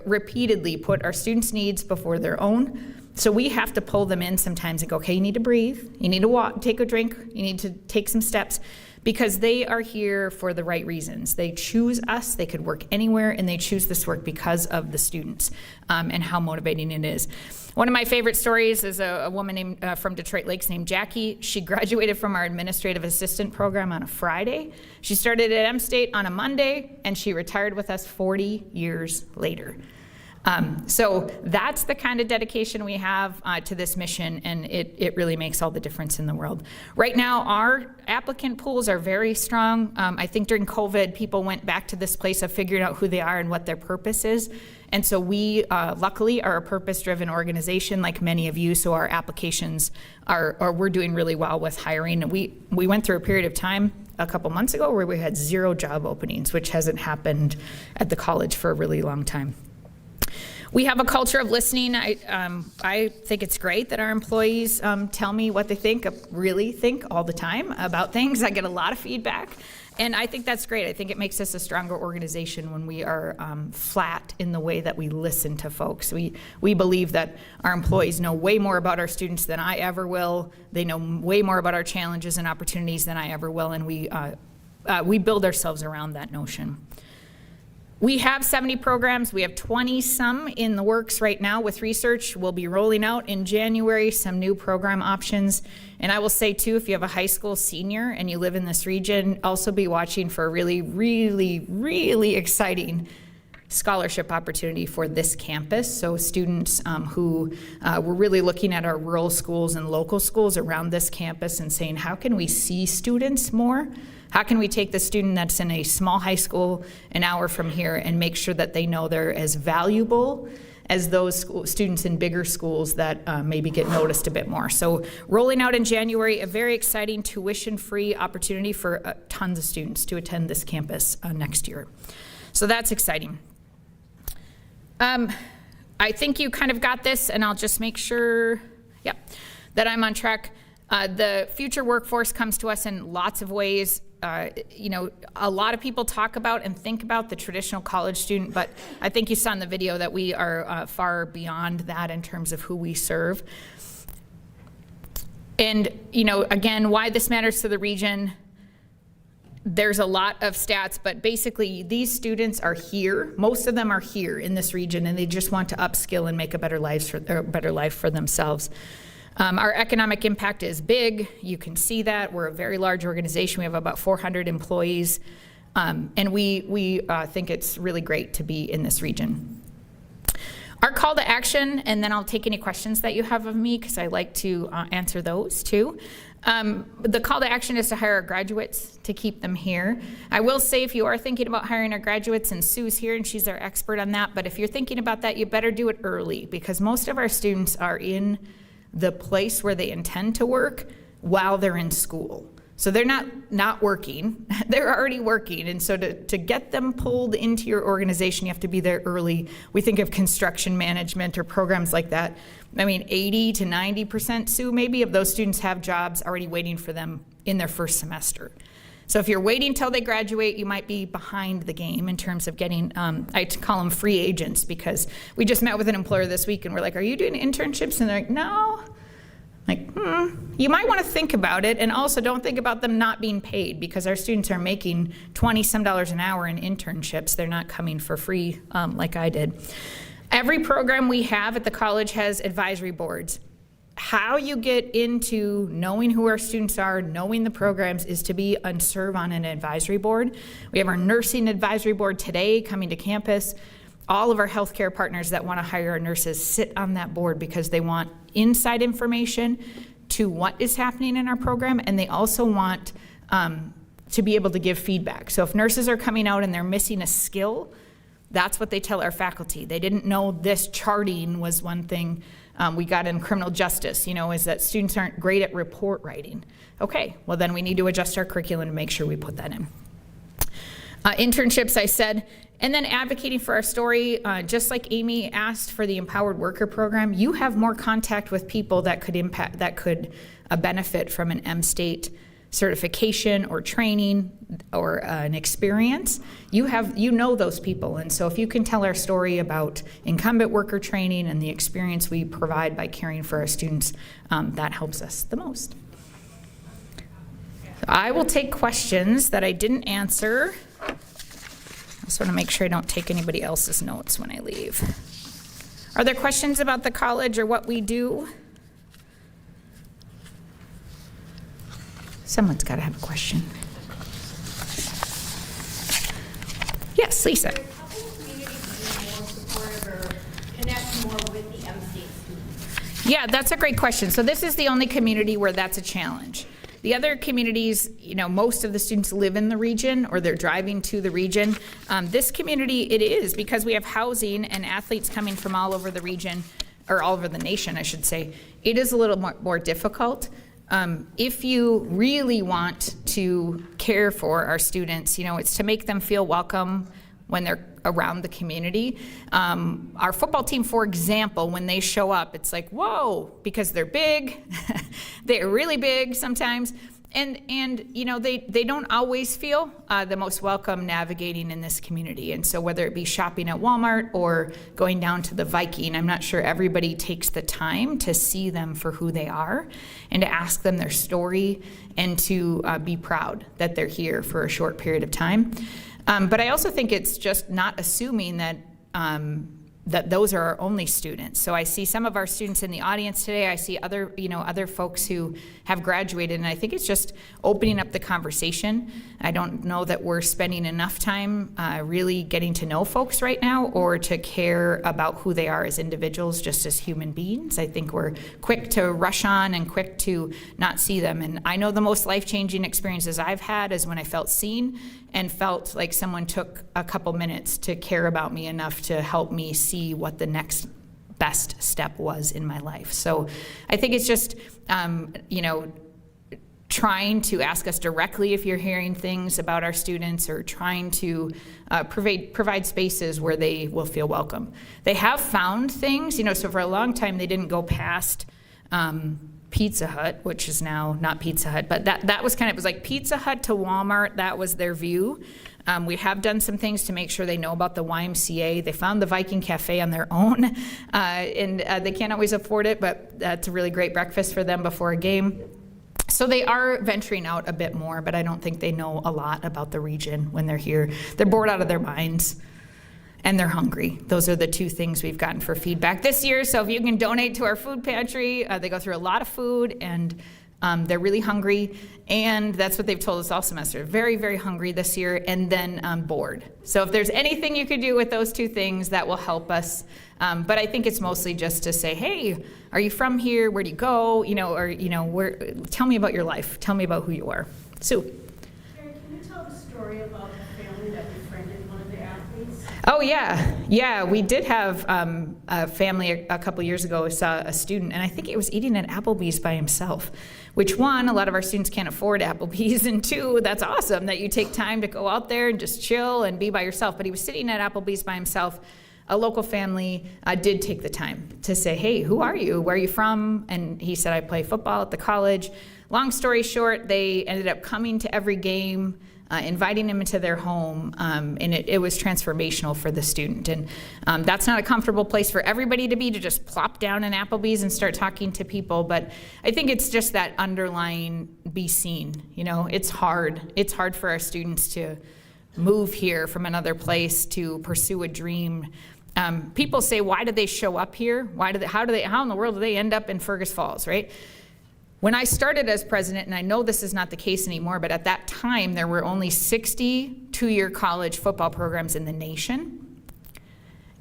repeatedly put our students' needs before their own. So we have to pull them in sometimes and go, okay, you need to breathe, you need to walk, take a drink, you need to take some steps, because they are here for the right reasons. They choose us, they could work anywhere, and they choose this work because of the students and how motivating it is. One of my favorite stories is a woman named, from Detroit Lakes named Jackie. She graduated from our administrative assistant program on a Friday. She started at M-State on a Monday, and she retired with us 40 years later. So that's the kind of dedication we have to this mission, and it really makes all the difference in the world. Right now, our applicant pools are very strong. I think during COVID, people went back to this place of figuring out who they are and what their purpose is. And so we, luckily, are a purpose-driven organization like many of you, so our applications we're doing really well with hiring. And we went through a period of time a couple months ago where we had 0 job openings, which hasn't happened at the college for a really long time. We have a culture of listening. I think it's great that our employees tell me what they think, really think all the time about things. I get a lot of feedback, and I think that's great. I think it makes us a stronger organization when we are flat in the way that we listen to folks. We believe that our employees know way more about our students than I ever will. They know way more about our challenges and opportunities than I ever will, and we build ourselves around that notion. We have 70 programs. We have 20-some in the works right now with research. We'll be rolling out in January some new program options. And I will say, too, if you have a high school senior and you live in this region, also be watching for a really, really, really exciting scholarship opportunity for this campus. So students who we're really looking at our rural schools and local schools around this campus and saying, how can we see students more? How can we take the student that's in a small high school an hour from here and make sure that they know they're as valuable as those students in bigger schools that maybe get noticed a bit more. So rolling out in January, a very exciting tuition-free opportunity for tons of students to attend this campus next year. So that's exciting. I think you kind of got this, and I'll just make sure, that I'm on track. The future workforce comes to us in lots of ways. A lot of people talk about and think about the traditional college student, but I think you saw in the video that we are far beyond that in terms of who we serve. And, again, why this matters to the region, there's a lot of stats, but basically these students are here. Most of them are here in this region, and they just want to upskill and make a better life for themselves. Our economic impact is big. You can see that. We're a very large organization. We have about 400 employees, and we think it's really great to be in this region. Our call to action, and then I'll take any questions that you have of me because I like to answer those too. The call to action is to hire our graduates, to keep them here. I will say if you are thinking about hiring our graduates, and Sue's here and she's our expert on that, but if you're thinking about that, you better do it early because most of our students are in the place where they intend to work while they're in school. So they're not working, they're already working. And so to get them pulled into your organization, you have to be there early. We think of construction management or programs like that. 80 to 90%, Sue, maybe, of those students have jobs already waiting for them in their first semester. So if you're waiting till they graduate, you might be behind the game in terms of getting, I call them free agents, because we just met with an employer this week and we're like, are you doing internships? And they're like, no. You might want to think about it, and also don't think about them not being paid, because our students are making $20-some an hour in internships. They're not coming for free like I did. Every program we have at the college has advisory boards. How you get into knowing who our students are, knowing the programs, is to be and serve on an advisory board. We have our nursing advisory board today coming to campus. All of our healthcare partners that want to hire our nurses sit on that board because they want inside information to what is happening in our program, and they also want to be able to give feedback. So if nurses are coming out and they're missing a skill, that's what they tell our faculty. They didn't know this charting was one thing we got in criminal justice, is that students aren't great at report writing. Okay, well then we need to adjust our curriculum to make sure we put that in. Internships, I said, and then advocating for our story, just like Amy asked for the Empowered Worker Program, you have more contact with people that could benefit from an M-State certification or training or an experience, you know those people. And so if you can tell our story about incumbent worker training and the experience we provide by caring for our students, that helps us the most. So I will take questions that I didn't answer. I just want to make sure I don't take anybody else's notes when I leave. Are there questions about the college or what we do? Someone's got to have a question. Yes, Lisa. Are a couple of communities being more supportive or connect more with the M-State students? Yeah, that's a great question. So this is the only community where that's a challenge. The other communities, most of the students live in the region or they're driving to the region. This community, it is because we have housing and athletes coming from all over the region, or all over the nation, I should say. It is a little more difficult. If you really want to care for our students, it's to make them feel welcome when they're around the community. Our football team, for example, when they show up, it's like, whoa, because they're big. They're really big sometimes. And they don't always feel the most welcome navigating in this community. And so whether it be shopping at Walmart or going down to the Viking, I'm not sure everybody takes the time to see them for who they are and to ask them their story and to be proud that they're here for a short period of time. But I also think it's just not assuming that those are our only students. So I see some of our students in the audience today. I see other folks who have graduated, and I think it's just opening up the conversation. I don't know that we're spending enough time really getting to know folks right now or to care about who they are as individuals, just as human beings. I think we're quick to rush on and quick to not see them. And I know the most life-changing experiences I've had is when I felt seen and felt like someone took a couple minutes to care about me enough to help me see what the next best step was in my life. So I think it's just, trying to ask us directly if you're hearing things about our students or trying to provide spaces where they will feel welcome. They have found things, so for a long time they didn't go past Pizza Hut, which is now not Pizza Hut, but that was it was like Pizza Hut to Walmart. That was their view. We have done some things to make sure they know about the YMCA. They found the Viking Cafe on their own, and they can't always afford it, but that's a really great breakfast for them before a game. So they are venturing out a bit more, but I don't think they know a lot about the region when they're here. They're bored out of their minds. And they're hungry. Those are the two things we've gotten for feedback this year. So if you can donate to our food pantry, they go through a lot of food and they're really hungry. And that's what they've told us all semester. Very, very hungry this year and then bored. So if there's anything you could do with those two things, that will help us. But I think it's mostly just to say, hey, are you from here? Where do you go? Tell me about your life. Tell me about who you are. Sue. Carrie, can you tell the story about the family that befriended one of the athletes? Oh, yeah. We did have a family a couple years ago saw a student, and I think it was eating at Applebee's by himself, which one, a lot of our students can't afford Applebee's, and two, that's awesome that you take time to go out there and just chill and be by yourself. But he was sitting at Applebee's by himself. A local family did take the time to say, hey, who are you? Where are you from? And he said, I play football at the college. Long story short, they ended up coming to every game, inviting him into their home, and it was transformational for the student. And that's not a comfortable place for everybody to be, to just plop down in Applebee's and start talking to people. But I think it's just that underlying be seen. It's hard. It's hard for our students to move here from another place to pursue a dream. People say, why did they show up here? How in the world do they end up in Fergus Falls, right? When I started as president, and I know this is not the case anymore, but at that time there were only 60 two-year college football programs in the nation.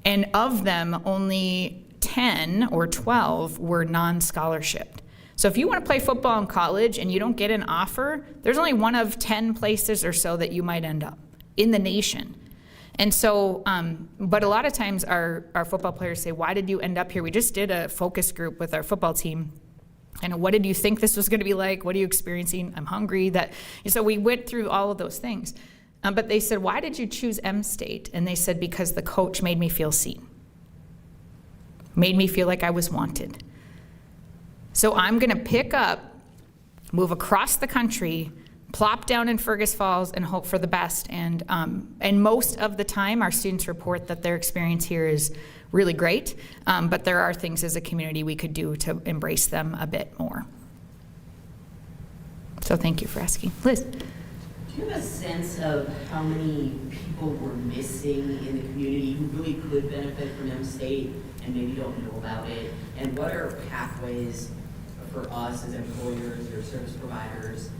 And of them, only 10 or 12 were non-scholarshiped. So if you want to play football in college and you don't get an offer, there's only one of 10 places or so that you might end up in the nation. And so, but a lot of times our football players say, why did you end up here? We just did a focus group with our football team. And what did you think this was going to be like? What are you experiencing? I'm hungry. And so we went through all of those things. But they said, why did you choose M-State? And they said, because the coach made me feel seen. Made me feel like I was wanted. So I'm going to pick up, move across the country, plop down in Fergus Falls and hope for the best. And most of the time, our students report that their experience here is really great, but there are things as a community we could do to embrace them a bit more. So thank you for asking. Liz? Do you have a sense of how many people we're missing in the community who really could benefit from M-State and maybe don't know about it? And what are pathways for us as employers or service providers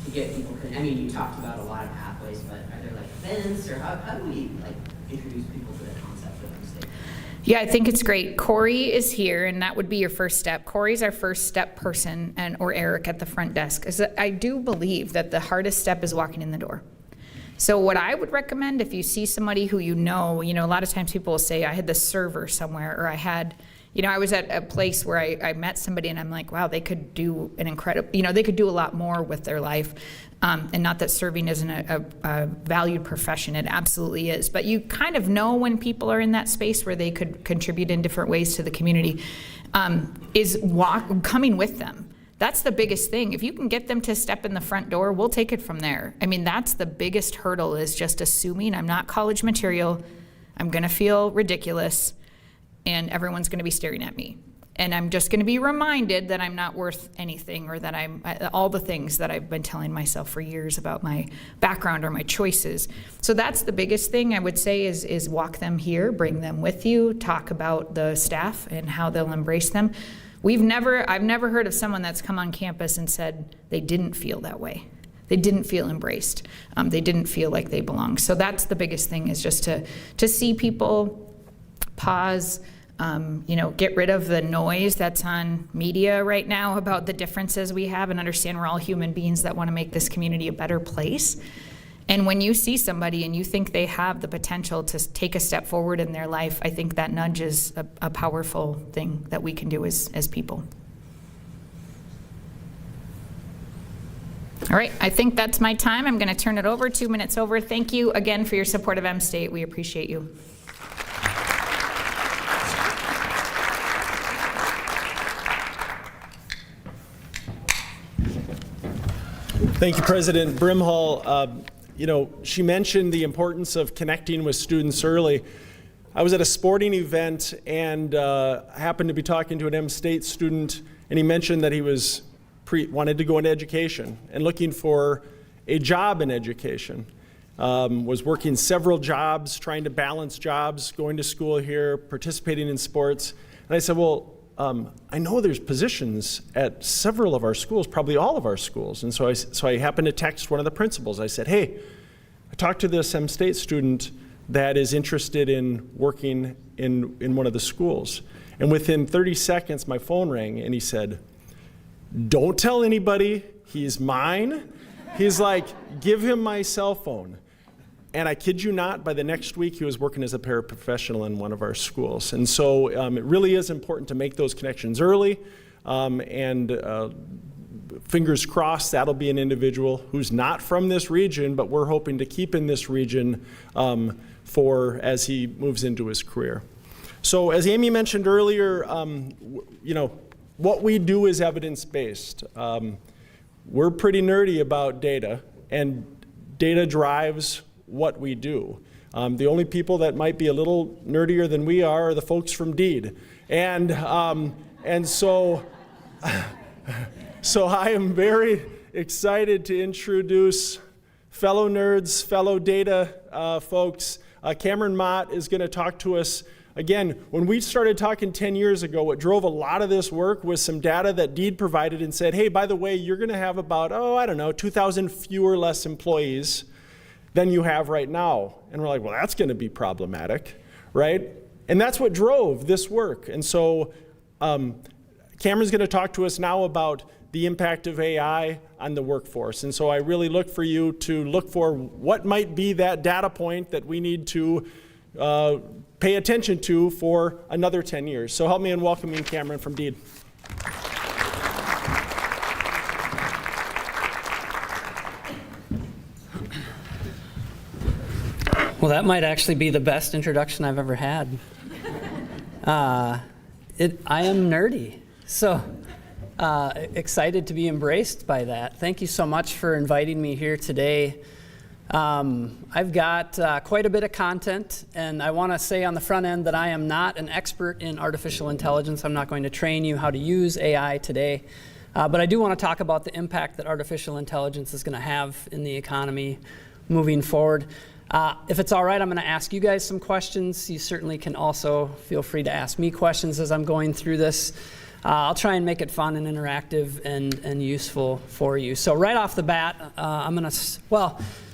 to get people? I mean, you talked about a lot of pathways, but are there like events, or how do we like introduce people to the concept of M-State? Yeah, I think it's great. Corey is here, and that would be your first step. Corey's our first step person, or Eric at the front desk. I do believe that the hardest step is walking in the door. So what I would recommend, if you see somebody who you know, a lot of times people will say, I had the server somewhere, or I had, I was at a place where I met somebody and I'm like, wow, they could do an incredible, they could do a lot more with their life. And not that serving isn't a valued profession, it absolutely is. But you kind of know when people are in that space where they could contribute in different ways to the community, coming with them. That's the biggest thing. If you can get them to step in the front door, we'll take it from there. I mean, that's the biggest hurdle, is just assuming I'm not college material, I'm gonna feel ridiculous, and everyone's gonna be staring at me. And I'm just gonna be reminded that I'm not worth anything, or that I'm all the things that I've been telling myself for years about my background or my choices. So that's the biggest thing I would say is walk them here, bring them with you, talk about the staff and how they'll embrace them. I've never heard of someone that's come on campus and said they didn't feel that way. They didn't feel embraced. They didn't feel like they belonged. So that's the biggest thing, is just to see people, pause, get rid of the noise that's on media right now about the differences we have, and understand we're all human beings that want to make this community a better place. And when you see somebody and you think they have the potential to take a step forward in their life, I think that nudge is a powerful thing that we can do as people. All right, I think that's my time. I'm going to turn it over, 2 minutes over. Thank you again for your support of M-State. We appreciate you. Thank you, President Brimhall. She mentioned the importance of connecting with students early. I was at a sporting event and happened to be talking to an M-State student, and he mentioned that he was wanted to go into education and looking for a job in education. Was working several jobs, trying to balance jobs, going to school here, participating in sports. And I said, well, I know there's positions at several of our schools, probably all of our schools. And so I happened to text one of the principals. I said, hey, I talked to this M-State student that is interested in working in one of the schools. And within 30 seconds, my phone rang, and he said, don't tell anybody, he's mine. He's like, give him my cell phone. And I kid you not, by the next week, he was working as a paraprofessional in one of our schools. And so it really is important to make those connections early. Fingers crossed, that'll be an individual who's not from this region, but we're hoping to keep in this region as he moves into his career. So as Amy mentioned earlier, what we do is evidence-based. We're pretty nerdy about data, and data drives what we do. The only people that might be a little nerdier than we are the folks from DEED. And so I am very excited to introduce fellow nerds, fellow data folks. Cameron Macht is going to talk to us. Again, when we started talking 10 years ago, what drove a lot of this work was some data that DEED provided and said, hey, by the way, you're going to have about, 2,000 fewer less employees than you have right now. And we're like, well, that's going to be problematic, right? And that's what drove this work. And so Cameron's going to talk to us now about the impact of AI on the workforce. And so I really look for you to look for what might be that data point that we need to pay attention to for another 10 years. So help me in welcoming Cameron from DEED. Well, that might actually be the best introduction I've ever had. I am nerdy. So Excited to be embraced by that. Thank you so much for inviting me here today. I've got quite a bit of content, and I want to say on the front end that I am not an expert in artificial intelligence. I'm not going to train you how to use AI today, but I do want to talk about the impact that artificial intelligence is going to have in the economy moving forward. If it's all right, I'm going to ask you guys some questions. You certainly can also feel free to ask me questions as I'm going through this. I'll try and make it fun and interactive and useful for you. So right off the bat,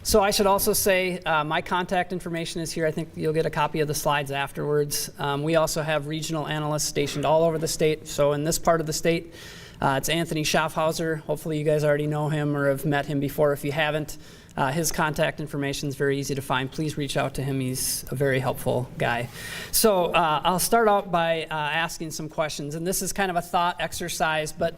so I should also say my contact information is here. I think you'll get a copy of the slides afterwards. We also have regional analysts stationed all over the state. So in this part of the state, it's Anthony Schaffhauser. Hopefully you guys already know him or have met him before. If you haven't, his contact information is very easy to find. Please reach out to him. He's a very helpful guy. So I'll start out by asking some questions. And this is kind of a thought exercise, but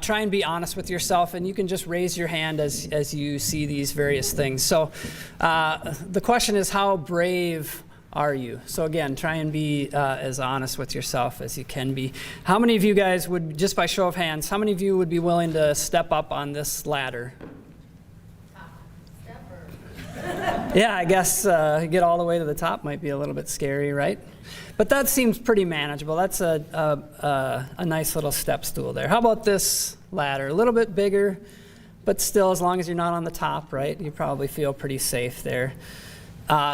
try and be honest with yourself. And you can just raise your hand as you see these various things. So the question is, how brave are you? So again, try and be as honest with yourself as you can be. How many of you guys would, just by show of hands, how many of you would be willing to step up on this ladder? Yeah, I guess get all the way to the top might be a little bit scary, right? But that seems pretty manageable. That's a nice little step stool there. How about this ladder? A little bit bigger, but still, as long as you're not on the top, right? You probably feel pretty safe there.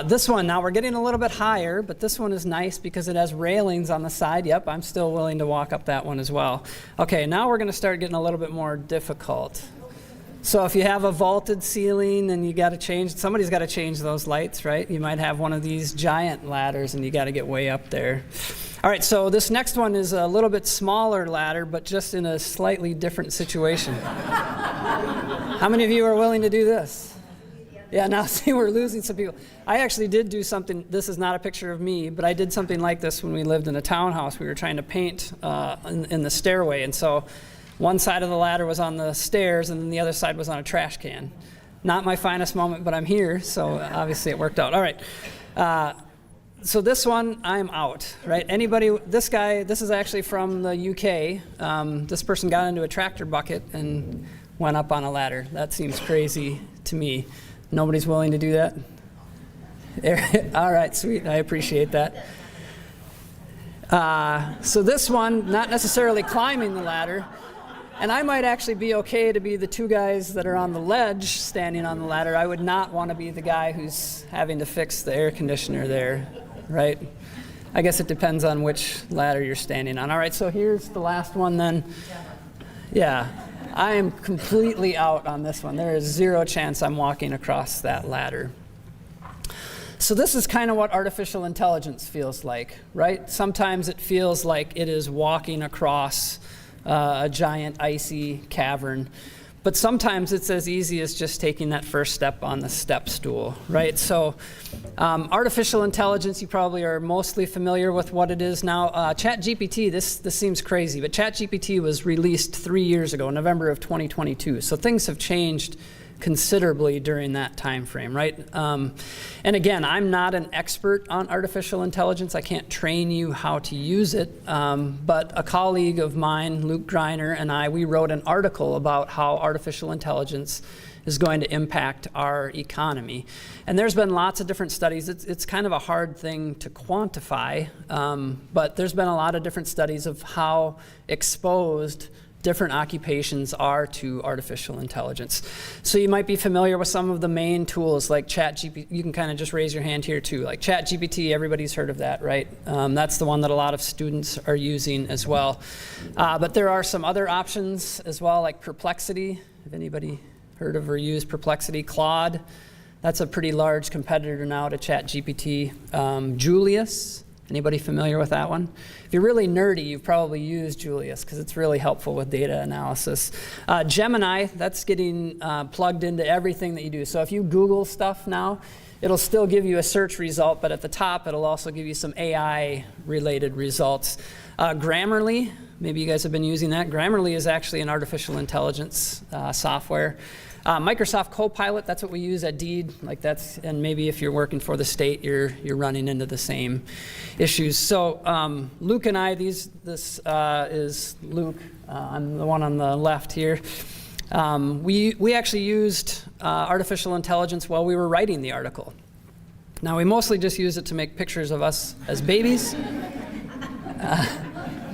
This one, now we're getting a little bit higher, but this one is nice because it has railings on the side. Yep, I'm still willing to walk up that one as well. Okay, now we're going to start getting a little bit more difficult. So if you have a vaulted ceiling and you got to change, somebody's got to change those lights, right? You might have one of these giant ladders and you got to get way up there. All right, so this next one is a little bit smaller ladder, but just in a slightly different situation. How many of you are willing to do this? Yeah, now see, we're losing some people. I actually did do something, this is not a picture of me, but I did something like this when we lived in a townhouse. We were trying to paint in the stairway, and so one side of the ladder was on the stairs, and then the other side was on a trash can. Not my finest moment, but I'm here, so obviously it worked out. All right. So this one, I'm out, right? Anybody, this guy, this is actually from the UK. This person got into a tractor bucket and went up on a ladder. That seems crazy to me. Nobody's willing to do that? All right, sweet. I appreciate that. So this one, not necessarily climbing the ladder, and I might actually be okay to be the two guys that are on the ledge standing on the ladder. I would not want to be the guy who's having to fix the air conditioner there, right? I guess it depends on which ladder you're standing on. All right, so here's the last one then. Yeah, I am completely out on this one. There is zero chance I'm walking across that ladder. So this is kind of what artificial intelligence feels like, right? Sometimes it feels like it is walking across a giant icy cavern. But sometimes it's as easy as just taking that first step on the step stool, right? So artificial intelligence, you probably are mostly familiar with what it is now. ChatGPT, this seems crazy, but ChatGPT was released 3 years ago, November of 2022. So things have changed considerably during that time frame, right? And again, I'm not an expert on artificial intelligence. I can't train you how to use it, but a colleague of mine, Luke Greiner, and we wrote an article about how artificial intelligence is going to impact our economy. And there's been lots of different studies. It's kind of a hard thing to quantify, but there's been a lot of different studies of how exposed different occupations are to artificial intelligence. So you might be familiar with some of the main tools like ChatGPT. You can kind of just raise your hand here too. Like ChatGPT, everybody's heard of that, right? That's the one that a lot of students are using as well. But there are some other options as well, like Perplexity. Have anybody heard of or used Perplexity? Claude, that's a pretty large competitor now to ChatGPT. Julius, anybody familiar with that one? If you're really nerdy, you've probably used Julius because it's really helpful with data analysis. Gemini, that's getting plugged into everything that you do. So if you Google stuff now, it'll still give you a search result, but at the top, it'll also give you some AI-related results. Grammarly, maybe you guys have been using that. Grammarly is actually an artificial intelligence software. Microsoft Copilot, that's what we use at Deed. Like that's, and maybe if you're working for the state, you're running into the same issues. So Luke and I, this is Luke. I'm the one on the left here. We actually used artificial intelligence while we were writing the article. Now, we mostly just used it to make pictures of us as babies.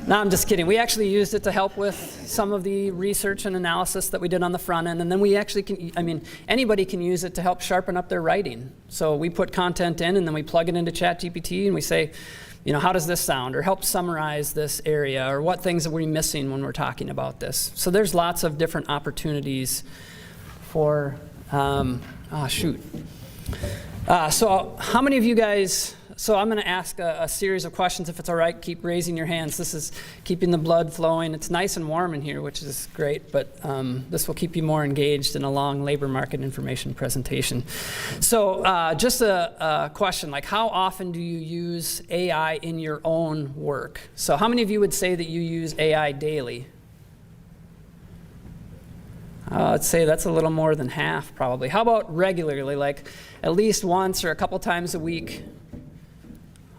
No, I'm just kidding. We actually used it to help with some of the research and analysis that we did on the front end. And then we actually anybody can use it to help sharpen up their writing. So we put content in and then we plug it into ChatGPT and we say, how does this sound? Or help summarize this area, or what things are we missing when we're talking about this? So there's lots of different opportunities for, so how many of you guys, so I'm going to ask a series of questions, if it's all right. Keep raising your hands. This is keeping the blood flowing. It's nice and warm in here, which is great, but this will keep you more engaged in a long labor market information presentation. So just a question, like how often do you use AI in your own work? So how many of you would say that you use AI daily? I'd say that's a little more than half, probably. How about regularly, like at least once or a couple times a week?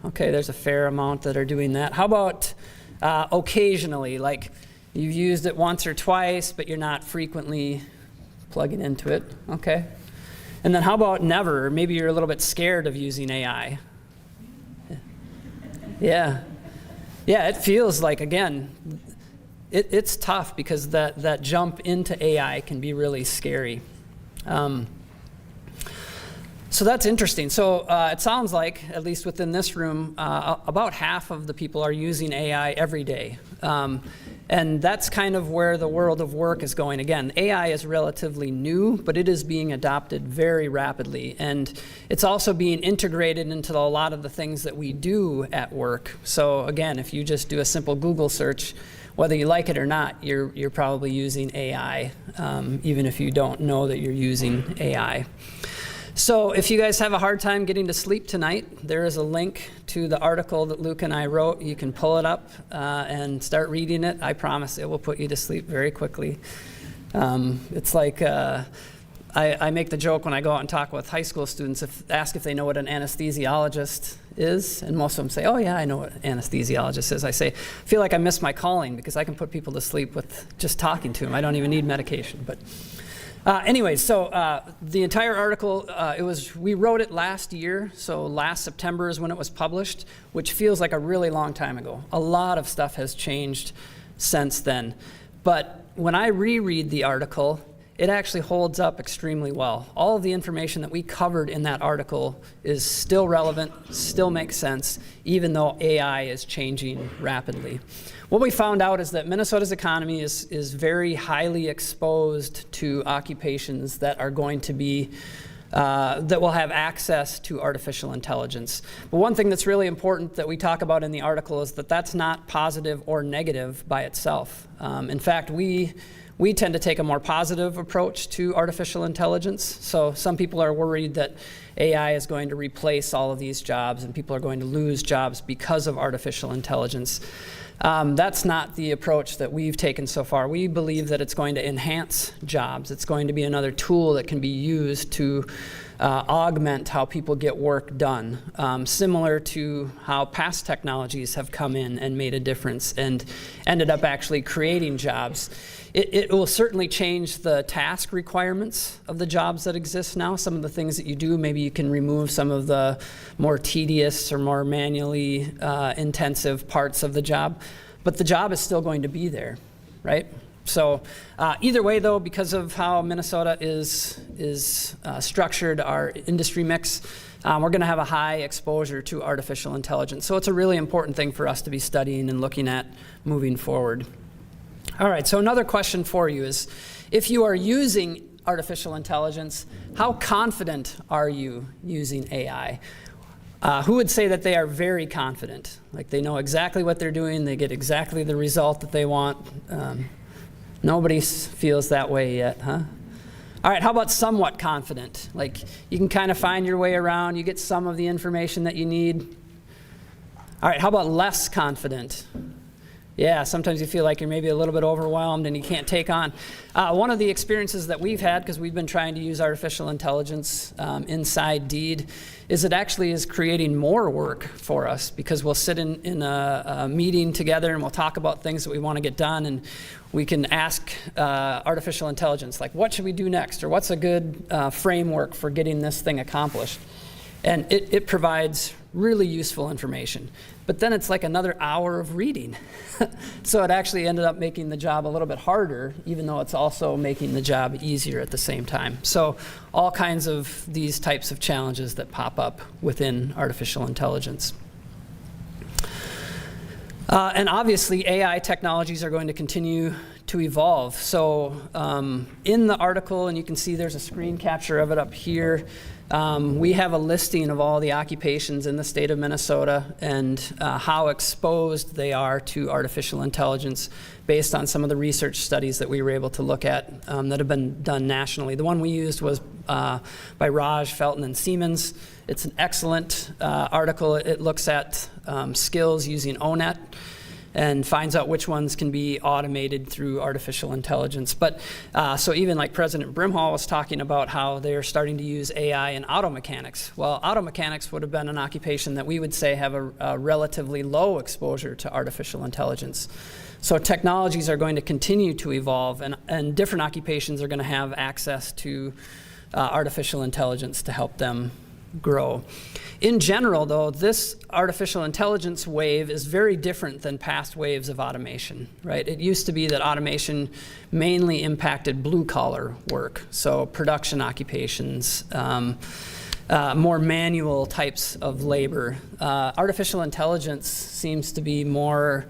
Okay, there's a fair amount that are doing that. How about occasionally, like you've used it once or twice, but you're not frequently plugging into it? Okay. And then how about never? Maybe you're a little bit scared of using AI. Yeah. Yeah, it feels like, again, it's tough because that jump into AI can be really scary. So that's interesting. So it sounds like, at least within this room, about half of the people are using AI every day. And that's kind of where the world of work is going. Again, AI is relatively new, but it is being adopted very rapidly. And it's also being integrated into a lot of the things that we do at work. So again, if you just do a simple Google search, whether you like it or not, you're probably using AI, even if you don't know that you're using AI. So if you guys have a hard time getting to sleep tonight, there is a link to the article that Luke and I wrote. You can pull it up and start reading it. I promise it will put you to sleep very quickly. It's like, I make the joke when I go out and talk with high school students, ask if they know what an anesthesiologist is, and most of them say, oh yeah, I know what an anesthesiologist is. I say, I feel like I miss my calling because I can put people to sleep with just talking to them. I don't even need medication. But anyway, so the entire article, we wrote it last year, so last September is when it was published, which feels like a really long time ago. A lot of stuff has changed since then. But when I reread the article, it actually holds up extremely well. All of the information that we covered in that article is still relevant, still makes sense, even though AI is changing rapidly. What we found out is that Minnesota's economy is very highly exposed to occupations that are going to be, that will have access to artificial intelligence. But one thing that's really important that we talk about in the article is that that's not positive or negative by itself. In fact, we tend to take a more positive approach to artificial intelligence. So some people are worried that AI is going to replace all of these jobs and people are going to lose jobs because of artificial intelligence. That's not the approach that we've taken so far. We believe that it's going to enhance jobs. It's going to be another tool that can be used to augment how people get work done, similar to how past technologies have come in and made a difference and ended up actually creating jobs. It will certainly change the task requirements of the jobs that exist now. Some of the things that you do, maybe you can remove some of the more tedious or more manually intensive parts of the job, but the job is still going to be there, right? So either way, though, because of how Minnesota is structured, our industry mix, we're going to have a high exposure to artificial intelligence. So it's a really important thing for us to be studying and looking at moving forward. All right, so another question for you is, if you are using artificial intelligence, how confident are you using AI? Who would say that they are very confident? Like they know exactly what they're doing, they get exactly the result that they want. Nobody feels that way yet, huh? All right, how about somewhat confident? Like you can kind of find your way around, you get some of the information that you need. All right, how about less confident? Yeah, sometimes you feel like you're maybe a little bit overwhelmed and you can't take on. One of the experiences that we've had, because we've been trying to use artificial intelligence inside Deed, is it actually is creating more work for us, because we'll sit in a meeting together and we'll talk about things that we want to get done, and we can ask artificial intelligence, like, what should we do next? Or what's a good framework for getting this thing accomplished? And it provides really useful information. But then it's like another hour of reading. So it actually ended up making the job a little bit harder, even though it's also making the job easier at the same time. So all kinds of these types of challenges that pop up within artificial intelligence. And obviously, AI technologies are going to continue to evolve. So in the article, and you can see there's a screen capture of it up here, we have a listing of all the occupations in the state of Minnesota and how exposed they are to artificial intelligence based on some of the research studies that we were able to look at that have been done nationally. The one we used was by Raj, Felton, and Siemens. It's an excellent article. It looks at skills using ONET and finds out which ones can be automated through artificial intelligence. But so even like President Brimhall was talking about how they're starting to use AI in auto mechanics. Well, auto mechanics would have been an occupation that we would say have a relatively low exposure to artificial intelligence. So technologies are going to continue to evolve, and different occupations are going to have access to artificial intelligence to help them grow. In general, though, this artificial intelligence wave is very different than past waves of automation, right? It used to be that automation mainly impacted blue-collar work, so production occupations, more manual types of labor. Artificial intelligence seems to be more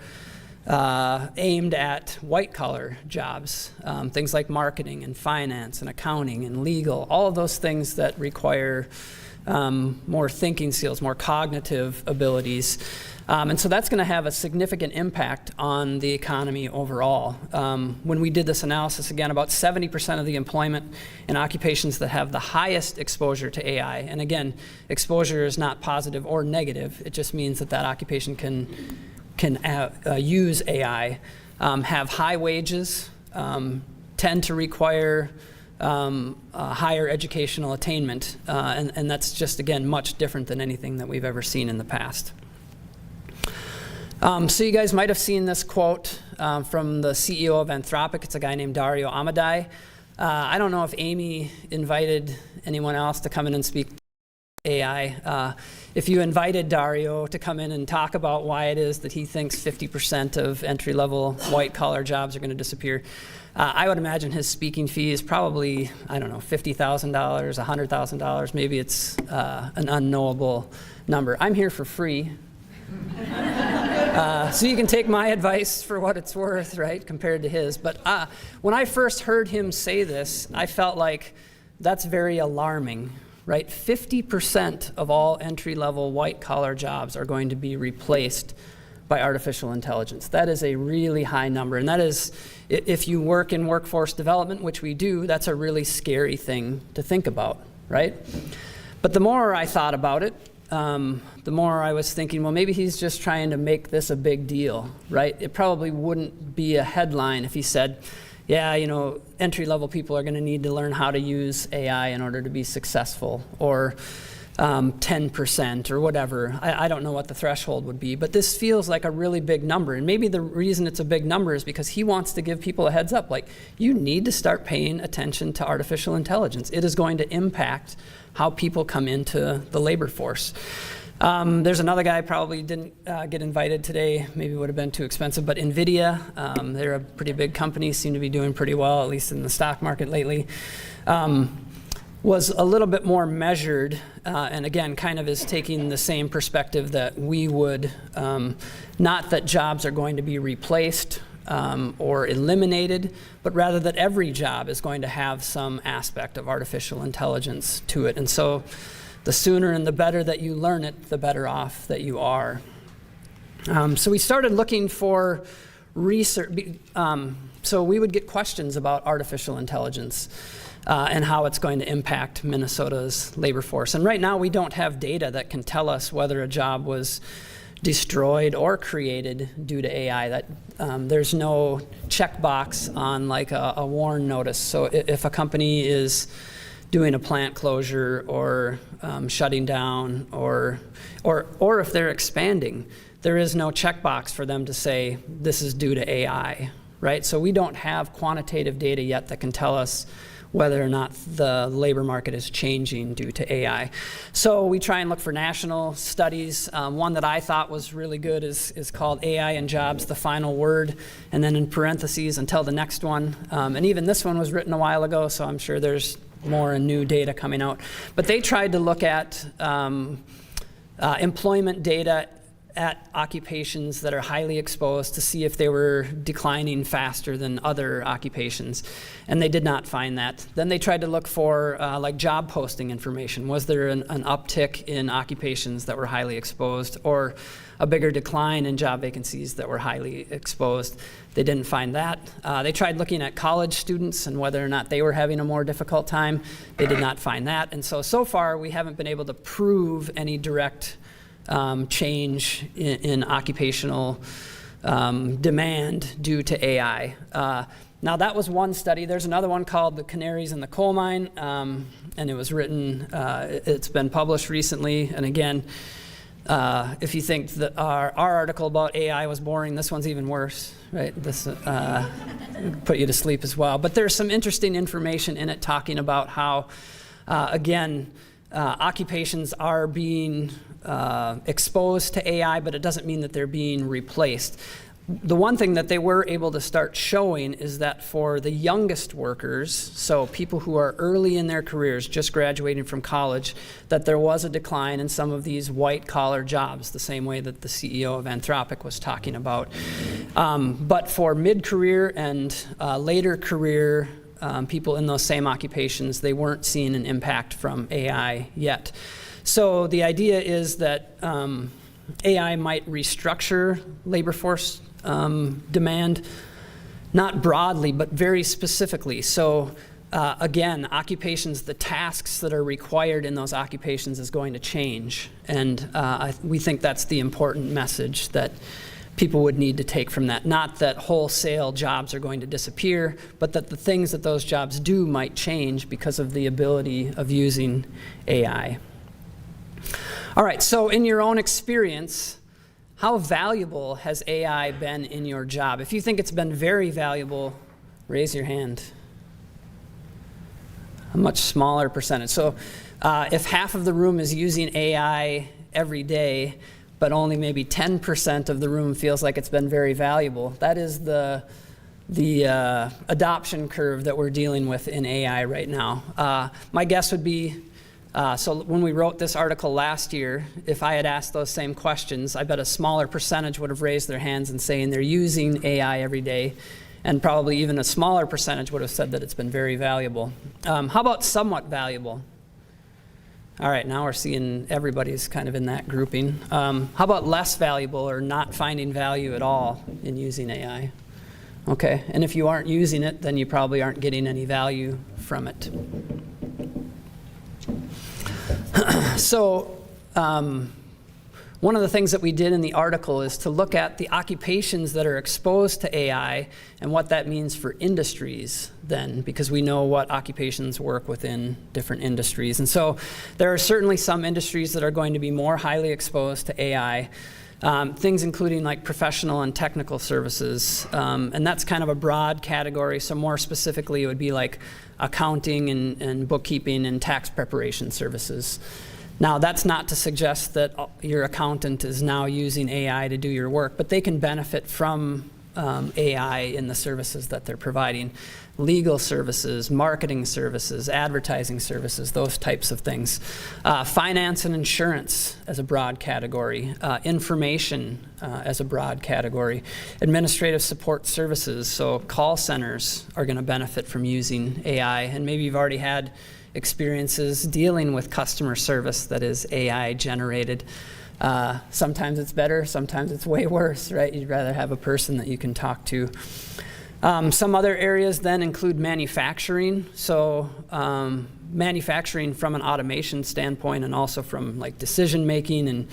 aimed at white-collar jobs, things like marketing and finance and accounting and legal, all of those things that require more thinking skills, more cognitive abilities. And so that's going to have a significant impact on the economy overall. When we did this analysis, again, about 70% of the employment in occupations that have the highest exposure to AI, and again, exposure is not positive or negative, it just means that that occupation can use AI, have high wages, tend to require higher educational attainment, and that's just, again, much different than anything that we've ever seen in the past. So you guys might have seen this quote from the CEO of Anthropic. It's a guy named Dario Amodei. I don't know if Amy invited anyone else to come in and speak AI. If you invited Dario to come in and talk about why it is that he thinks 50% of entry-level white-collar jobs are going to disappear, I would imagine his speaking fee is probably, I don't know, $50,000, $100,000. Maybe it's an unknowable number. I'm here for free. So you can take my advice for what it's worth, right, compared to his. But when I first heard him say this, I felt like that's very alarming, right? 50% of all entry-level white-collar jobs are going to be replaced by artificial intelligence. That is a really high number, and that is, if you work in workforce development, which we do, that's a really scary thing to think about, right? But the more I thought about it, the more I was thinking, well, maybe he's just trying to make this a big deal, right? It probably wouldn't be a headline if he said, yeah, you know, entry-level people are going to need to learn how to use AI in order to be successful, or 10% or whatever. I don't know what the threshold would be, but this feels like a really big number. And maybe the reason it's a big number is because he wants to give people a heads up, like, you need to start paying attention to artificial intelligence. It is going to impact how people come into the labor force. There's another guy, probably didn't get invited today, maybe would have been too expensive, but NVIDIA, they're a pretty big company, seem to be doing pretty well, at least in the stock market lately, was a little bit more measured, and again, kind of is taking the same perspective that we would, not that jobs are going to be replaced or eliminated, but rather that every job is going to have some aspect of artificial intelligence to it. And so the sooner and the better that you learn it, the better off that you are. So we started looking for research. So we would get questions about artificial intelligence and how it's going to impact Minnesota's labor force. And right now we don't have data that can tell us whether a job was destroyed or created due to AI. That there's no checkbox on like a warn notice. So if a company is doing a plant closure or shutting down or if they're expanding, there is no checkbox for them to say this is due to AI, right? So we don't have quantitative data yet that can tell us whether or not the labor market is changing due to AI. So we try and look for national studies. One that I thought was really good is called AI and Jobs, the Final Word, and then in parentheses until the next one. And even this one was written a while ago, so I'm sure there's more and new data coming out. But they tried to look at employment data at occupations that are highly exposed to see if they were declining faster than other occupations, and they did not find that. Then they tried to look for like job posting information. Was there an uptick in occupations that were highly exposed or a bigger decline in job vacancies that were highly exposed? They didn't find that. They tried looking at college students and whether or not they were having a more difficult time. They did not find that. And so far we haven't been able to prove any direct change in occupational demand due to AI. Now that was one study. There's another one called The Canaries in the Coal Mine, and it was written, it's been published recently. And again, if you think that our article about AI was boring, this one's even worse, right? This put you to sleep as well. But there's some interesting information in it talking about how, again, occupations are being exposed to AI, but it doesn't mean that they're being replaced. The one thing that they were able to start showing is that for the youngest workers, so people who are early in their careers, just graduating from college, that there was a decline in some of these white-collar jobs, the same way that the CEO of Anthropic was talking about. But for mid-career and later career people in those same occupations, they weren't seeing an impact from AI yet. So the idea is that AI might restructure labor force demand, not broadly, but very specifically. So again, occupations, the tasks that are required in those occupations is going to change. And we think that's the important message that people would need to take from that. Not that wholesale jobs are going to disappear, but that the things that those jobs do might change because of the ability of using AI. All right, so in your own experience, how valuable has AI been in your job? If you think it's been very valuable, raise your hand. A much smaller percentage. So if half of the room is using AI every day, but only maybe 10% of the room feels like it's been very valuable, that is the adoption curve that we're dealing with in AI right now. My guess would be, so when we wrote this article last year, if I had asked those same questions, I bet a smaller percentage would have raised their hands and saying they're using AI every day, and probably even a smaller percentage would have said that it's been very valuable. How about somewhat valuable? All right, now we're seeing everybody's kind of in that grouping. How about less valuable or not finding value at all in using AI? Okay, and if you aren't using it, then you probably aren't getting any value from it. So one of the things that we did in the article is to look at the occupations that are exposed to AI and what that means for industries then, because we know what occupations work within different industries. And so there are certainly some industries that are going to be more highly exposed to AI, things including like professional and technical services. And that's kind of a broad category. So more specifically, it would be like accounting and bookkeeping and tax preparation services. Now, that's not to suggest that your accountant is now using AI to do your work, but they can benefit from AI in the services that they're providing. Legal services, marketing services, advertising services, those types of things. Finance and insurance as a broad category. Information as a broad category. Administrative support services, so call centers are going to benefit from using AI. And maybe you've already had experiences dealing with customer service that is AI generated. Sometimes it's better, sometimes it's way worse, right? You'd rather have a person that you can talk to. Some other areas then include manufacturing. So manufacturing from an automation standpoint and also from like decision making and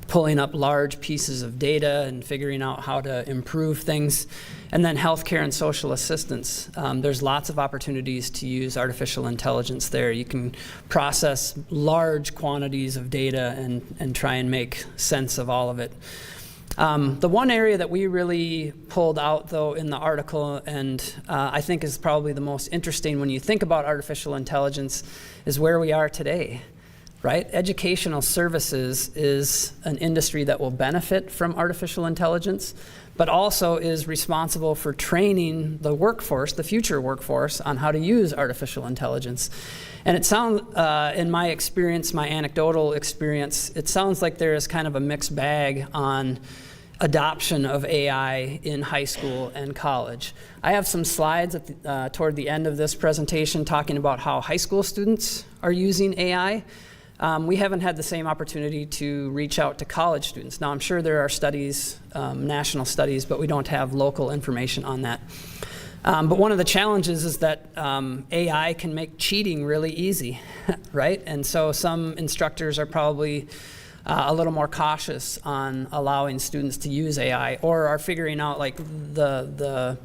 pulling up large pieces of data and figuring out how to improve things. And then healthcare and social assistance. There's lots of opportunities to use artificial intelligence there. You can process large quantities of data and try and make sense of all of it. The one area that we really pulled out, though, in the article, and I think is probably the most interesting when you think about artificial intelligence, is where we are today, right? Educational services is an industry that will benefit from artificial intelligence, but also is responsible for training the workforce, the future workforce, on how to use artificial intelligence. And it sounds, in my experience, my anecdotal experience, it sounds like there is kind of a mixed bag on adoption of AI in high school and college. I have some slides toward the end of this presentation talking about how high school students are using AI. We haven't had the same opportunity to reach out to college students. Now, I'm sure there are studies, national studies, but we don't have local information on that. But one of the challenges is that AI can make cheating really easy, right? And so some instructors are probably a little more cautious on allowing students to use AI, or are figuring out like the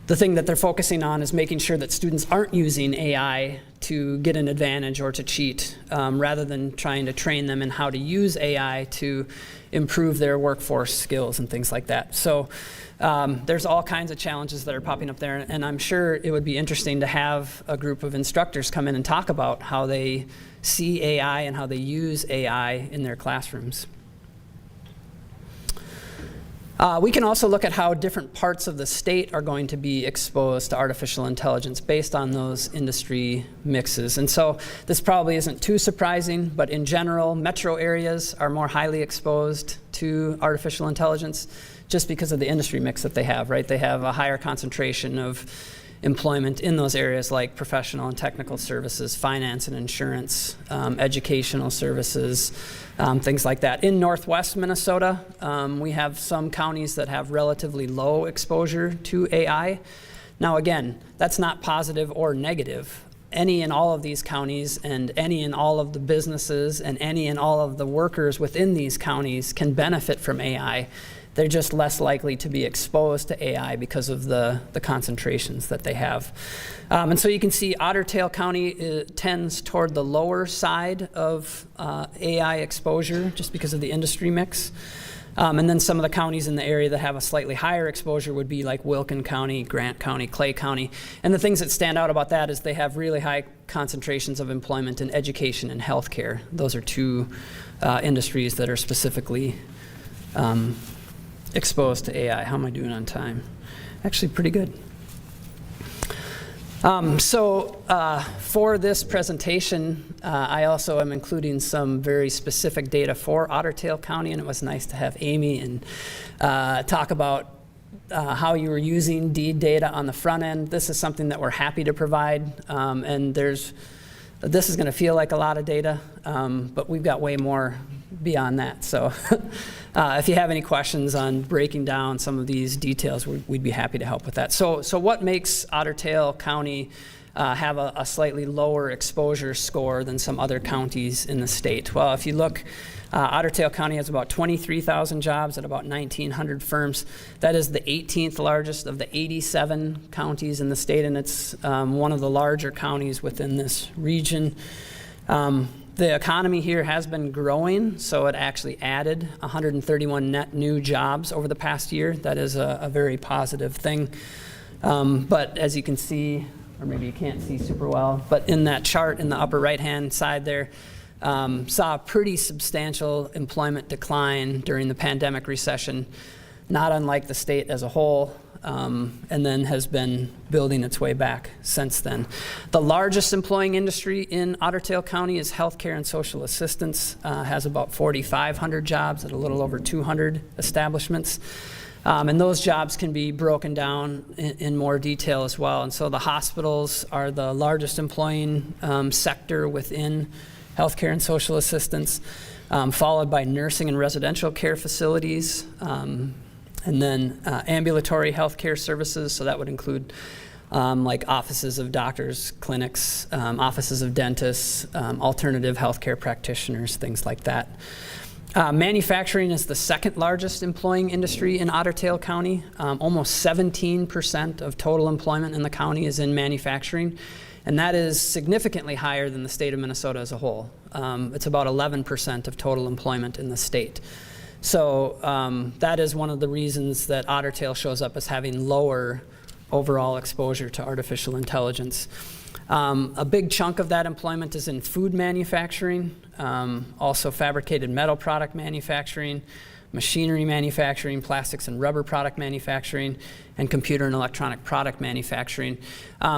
thing that they're focusing on is making sure that students aren't using AI to get an advantage or to cheat, rather than trying to train them in how to use AI to improve their workforce skills and things like that. So there's all kinds of challenges that are popping up there, and I'm sure it would be interesting to have a group of instructors come in and talk about how they see AI and how they use AI in their classrooms. We can also look at how different parts of the state are going to be exposed to artificial intelligence based on those industry mixes. And so this probably isn't too surprising, but in general, metro areas are more highly exposed to artificial intelligence just because of the industry mix that they have, right? They have a higher concentration of employment in those areas like professional and technical services, finance and insurance, educational services, things like that. In Northwest Minnesota, we have some counties that have relatively low exposure to AI. Now again, that's not positive or negative. Any and all of these counties and any and all of the businesses and any and all of the workers within these counties can benefit from AI. They're just less likely to be exposed to AI because of the concentrations that they have. And so you can see Otter Tail County tends toward the lower side of AI exposure just because of the industry mix. And then some of the counties in the area that have a slightly higher exposure would be like Wilkin County, Grant County, Clay County. And the things that stand out about that is they have really high concentrations of employment in education and healthcare. Those are two industries that are specifically exposed to AI. How am I doing on time? Actually pretty good. For this presentation, I also am including some very specific data for Otter Tail County, and it was nice to have Amy and talk about how you were using deed data on the front end. This is something that we're happy to provide, and this is going to feel like a lot of data, but we've got way more beyond that. So if you have any questions on breaking down some of these details, we'd be happy to help with that. So what makes Otter Tail County have a slightly lower exposure score than some other counties in the state? Well, if you look, Otter Tail County has about 23,000 jobs at about 1,900 firms. That is the 18th largest of the 87 counties in the state, and it's one of the larger counties within this region. The economy here has been growing, so it actually added 131 net new jobs over the past year. That is a very positive thing. But as you can see, or maybe you can't see super well, but in that chart in the upper right-hand side there, saw a pretty substantial employment decline during the pandemic recession, not unlike the state as a whole, and then has been building its way back since then. The largest employing industry in Otter Tail County is healthcare and social assistance, has about 4,500 jobs at a little over 200 establishments. And those jobs can be broken down in more detail as well. And so the hospitals are the largest employing sector within healthcare and social assistance, followed by nursing and residential care facilities, and then ambulatory healthcare services. So that would include like offices of doctors, clinics, offices of dentists, alternative healthcare practitioners, things like that. Manufacturing is the second largest employing industry in Otter Tail County. Almost 17% of total employment in the county is in manufacturing, and that is significantly higher than the state of Minnesota as a whole. It's about 11% of total employment in the state. So that is one of the reasons that Otter Tail shows up as having lower overall exposure to artificial intelligence. A big chunk of that employment is in food manufacturing, also fabricated metal product manufacturing, machinery manufacturing, plastics and rubber product manufacturing, and computer and electronic product manufacturing.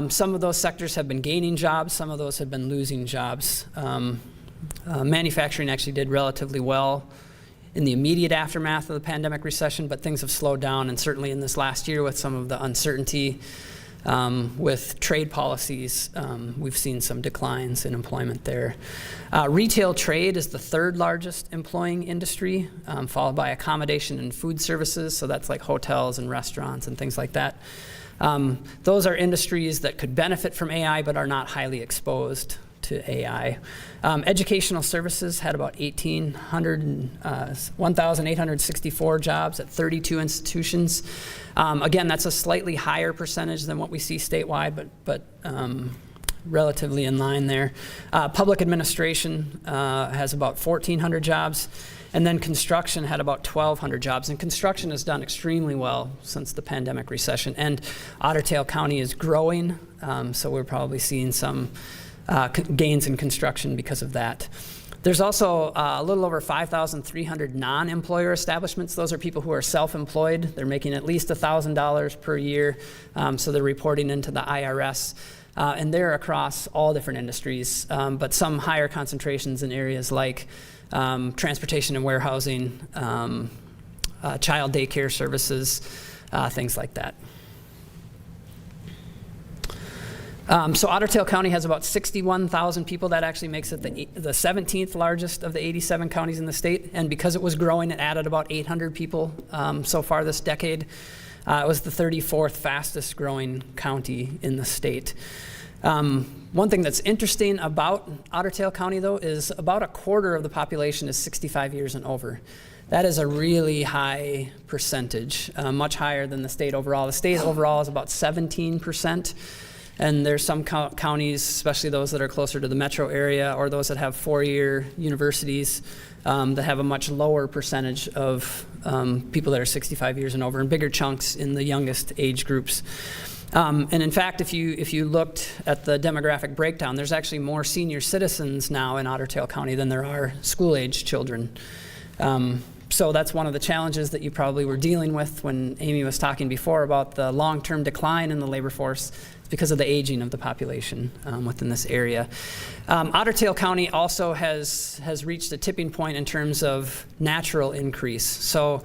Some of those sectors have been gaining jobs, some of those have been losing jobs. Manufacturing actually did relatively well in the immediate aftermath of the pandemic recession, but things have slowed down, and certainly in this last year with some of the uncertainty with trade policies, we've seen some declines in employment there. Retail trade is the third largest employing industry, followed by accommodation and food services, so that's like hotels and restaurants and things like that. Those are industries that could benefit from AI but are not highly exposed to AI. Educational services had about 1,864 jobs at 32 institutions. Again, that's a slightly higher percentage than what we see statewide, but relatively in line there. Public administration has about 1,400 jobs, and then construction had about 1,200 jobs. And construction has done extremely well since the pandemic recession. And Otter Tail County is growing, so we're probably seeing some gains in construction because of that. There's also a little over 5,300 non-employer establishments. Those are people who are self-employed. They're making at least $1,000 per year, so they're reporting into the IRS. And they're across all different industries, but some higher concentrations in areas like transportation and warehousing, child daycare services, things like that. So Otter Tail County has about 61,000 people. That actually makes it the 17th largest of the 87 counties in the state. And because it was growing, it added about 800 people so far this decade. It was the 34th fastest growing county in the state. One thing that's interesting about Otter Tail County, though, is about a quarter of the population is 65 years and over. That is a really high percentage, much higher than the state overall. The state overall is about 17%. And there's some counties, especially those that are closer to the metro area or those that have four-year universities, that have a much lower percentage of people that are 65 years and over, and bigger chunks in the youngest age groups. And in fact, if you looked at the demographic breakdown, there's actually more senior citizens now in Otter Tail County than there are school-age children. So that's one of the challenges that you probably were dealing with when Amy was talking before about the long-term decline in the labor force. It's because of the aging of the population within this area. Otter Tail County also has reached a tipping point in terms of natural increase. So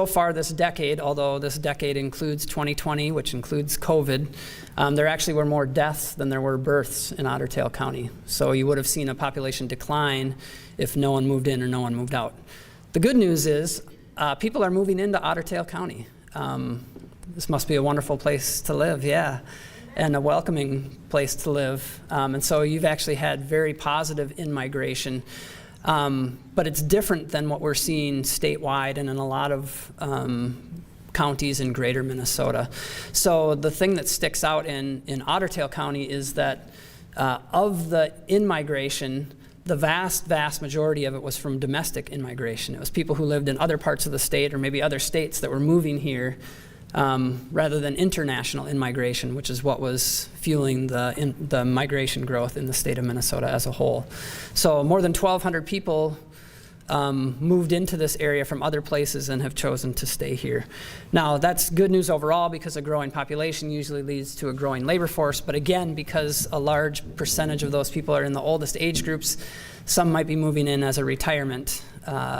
far this decade, although this decade includes 2020, which includes COVID, there actually were more deaths than there were births in Otter Tail County. So you would have seen a population decline if no one moved in or no one moved out. The good news is people are moving into Otter Tail County. This must be a wonderful place to live, yeah, and a welcoming place to live. And so you've actually had very positive in-migration. But it's different than what we're seeing statewide and in a lot of counties in greater Minnesota. So the thing that sticks out in Otter Tail County is that of the in-migration, the vast majority of it was from domestic immigration. It was people who lived in other parts of the state or maybe other states that were moving here rather than international immigration, which is what was fueling the migration growth in the state of Minnesota as a whole. So more than 1,200 people moved into this area from other places and have chosen to stay here. Now, that's good news overall because a growing population usually leads to a growing labor force, but again, because a large percentage of those people are in the oldest age groups, some might be moving in as a retirement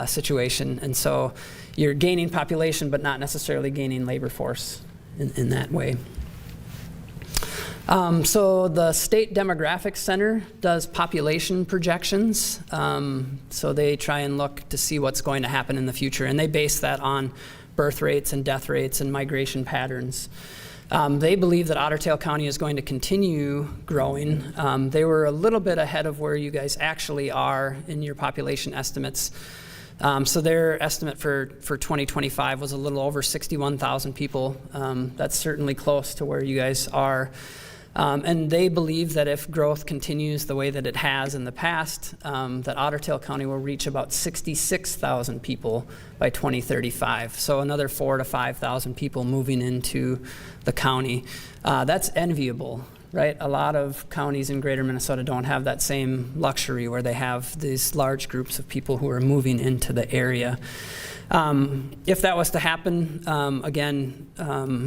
situation, and so you're gaining population but not necessarily gaining labor force in that way. So the State Demographic Center does population projections. So they try and look to see what's going to happen in the future, and they base that on birth rates and death rates and migration patterns. They believe that Otter Tail County is going to continue growing. They were a little bit ahead of where you guys actually are in your population estimates. So their estimate for 2025 was a little over 61,000 people. That's certainly close to where you guys are. And they believe that if growth continues the way that it has in the past, that Otter Tail County will reach about 66,000 people by 2035. So another 4,000 to 5,000 people moving into the county. That's enviable, right? A lot of counties in greater Minnesota don't have that same luxury where they have these large groups of people who are moving into the area. If that was to happen, again,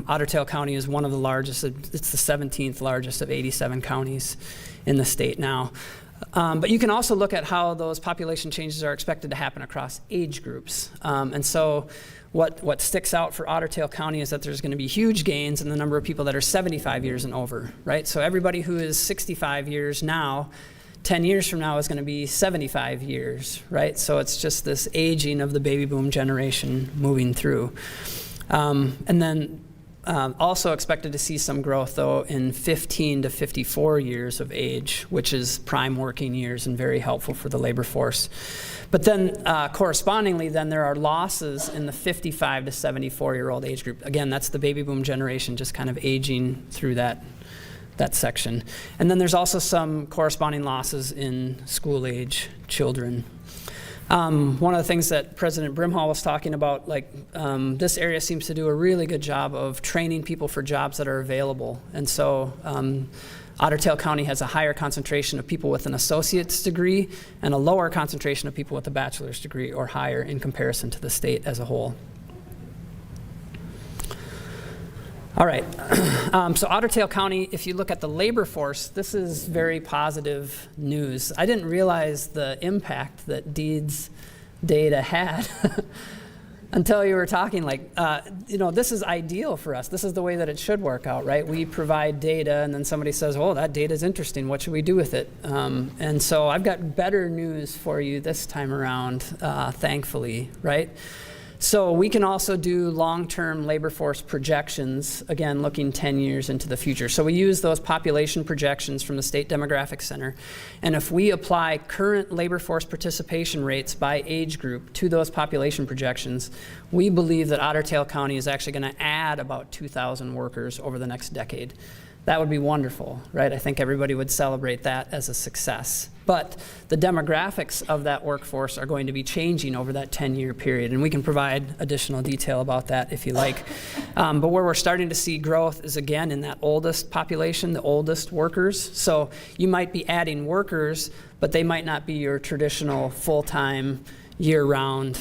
Otter Tail County is one of the largest. It's the 17th largest of 87 counties in the state now. But you can also look at how those population changes are expected to happen across age groups. And so what sticks out for Otter Tail County is that there's going to be huge gains in the number of people that are 75 years and over, right? So everybody who is 65 years now, 10 years from now is going to be 75 years, right? So it's just this aging of the baby boom generation moving through. And then also expected to see some growth, though, in 15 to 54 years of age, which is prime working years and very helpful for the labor force. But then correspondingly, then there are losses in the 55 to 74-year-old age group. Again, that's the baby boom generation just kind of aging through that section. And then there's also some corresponding losses in school-age children. One of the things that President Brimhall was talking about, this area seems to do a really good job of training people for jobs that are available. And so Otter Tail County has a higher concentration of people with an associate's degree and a lower concentration of people with a bachelor's degree or higher in comparison to the state as a whole. All right, so Otter Tail County, if you look at the labor force, this is very positive news. I didn't realize the impact that Deed's data had until you were talking this is ideal for us. This is the way that it should work out, right? We provide data and then somebody says, oh, that data is interesting. What should we do with it? And so I've got better news for you this time around, thankfully, right? So we can also do long-term labor force projections, again, looking 10 years into the future. So we use those population projections from the State Demographic Center. And if we apply current labor force participation rates by age group to those population projections, we believe that Otter Tail County is actually going to add about 2,000 workers over the next decade. That would be wonderful, right? I think everybody would celebrate that as a success. But the demographics of that workforce are going to be changing over that 10-year period, and we can provide additional detail about that if you like. But where we're starting to see growth is, again, in that oldest population, the oldest workers. So you might be adding workers, but they might not be your traditional full-time, year-round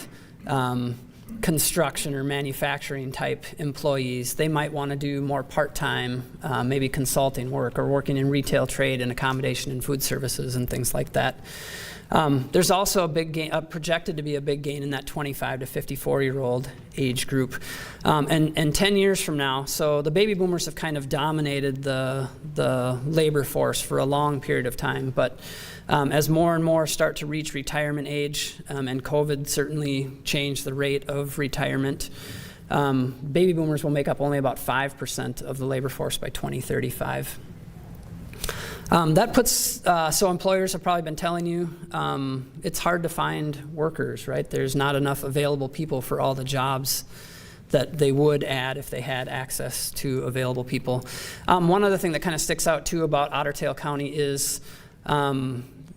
construction or manufacturing type employees. They might want to do more part-time, maybe consulting work or working in retail trade and accommodation and food services and things like that. There's also a big gain, projected to be a big gain in that 25 to 54-year-old age group. And 10 years from now, so the baby boomers have kind of dominated the labor force for a long period of time, but as more and more start to reach retirement age, and COVID certainly changed the rate of retirement, baby boomers will make up only about 5% of the labor force by 2035. That puts, so employers have probably been telling you, it's hard to find workers, right? There's not enough available people for all the jobs that they would add if they had access to available people. One other thing that kind of sticks out too about Otter Tail County is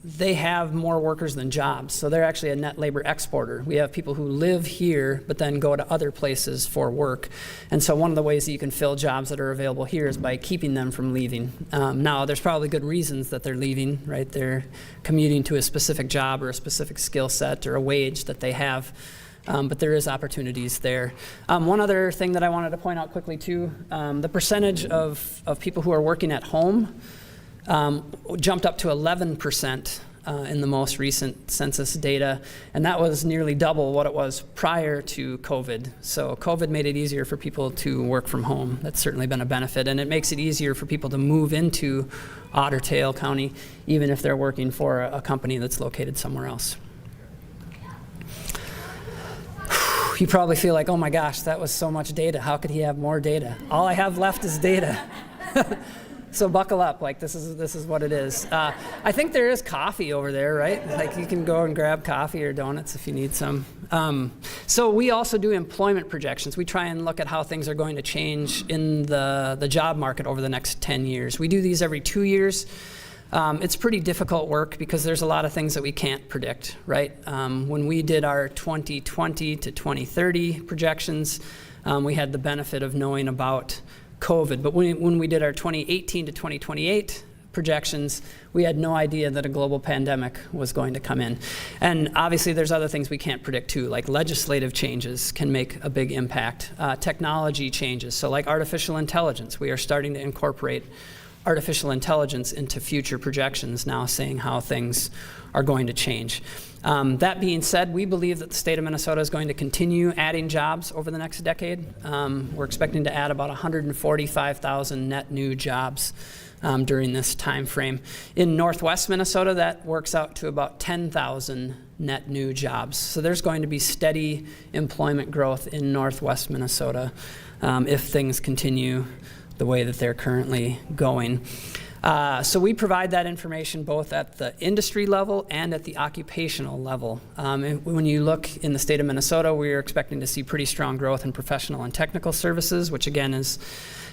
they have more workers than jobs, so they're actually a net labor exporter. We have people who live here but then go to other places for work. And so one of the ways that you can fill jobs that are available here is by keeping them from leaving. Now, there's probably good reasons that they're leaving, right? They're commuting to a specific job or a specific skill set or a wage that they have. But there is opportunities there. One other thing that I wanted to point out quickly too, the percentage of people who are working at home jumped up to 11% in the most recent census data, and that was nearly double what it was prior to COVID. So COVID made it easier for people to work from home. That's certainly been a benefit, and it makes it easier for people to move into Otter Tail County, even if they're working for a company that's located somewhere else. You probably feel like, oh my gosh, that was so much data. How could he have more data? All I have left is data. So buckle up, like this is what it is. I think there is coffee over there, right? Like you can go and grab coffee or donuts if you need some. So we also do employment projections. We try and look at how things are going to change in the job market over the next 10 years. We do these every 2 years. It's pretty difficult work because there's a lot of things that we can't predict, right? When we did our 2020 to 2030 projections, we had the benefit of knowing about COVID. But when we did our 2018 to 2028 projections, we had no idea that a global pandemic was going to come in. And obviously there's other things we can't predict too, like legislative changes can make a big impact. Technology changes, so like artificial intelligence. We are starting to incorporate artificial intelligence into future projections now, saying how things are going to change. That being said, we believe that the state of Minnesota is going to continue adding jobs over the next decade. We're expecting to add about 145,000 net new jobs during this time frame. In Northwest Minnesota, that works out to about 10,000 net new jobs. So there's going to be steady employment growth in Northwest Minnesota if things continue the way that they're currently going. So we provide that information both at the industry level and at the occupational level. When you look in the state of Minnesota, we're expecting to see pretty strong growth in professional and technical services, which again is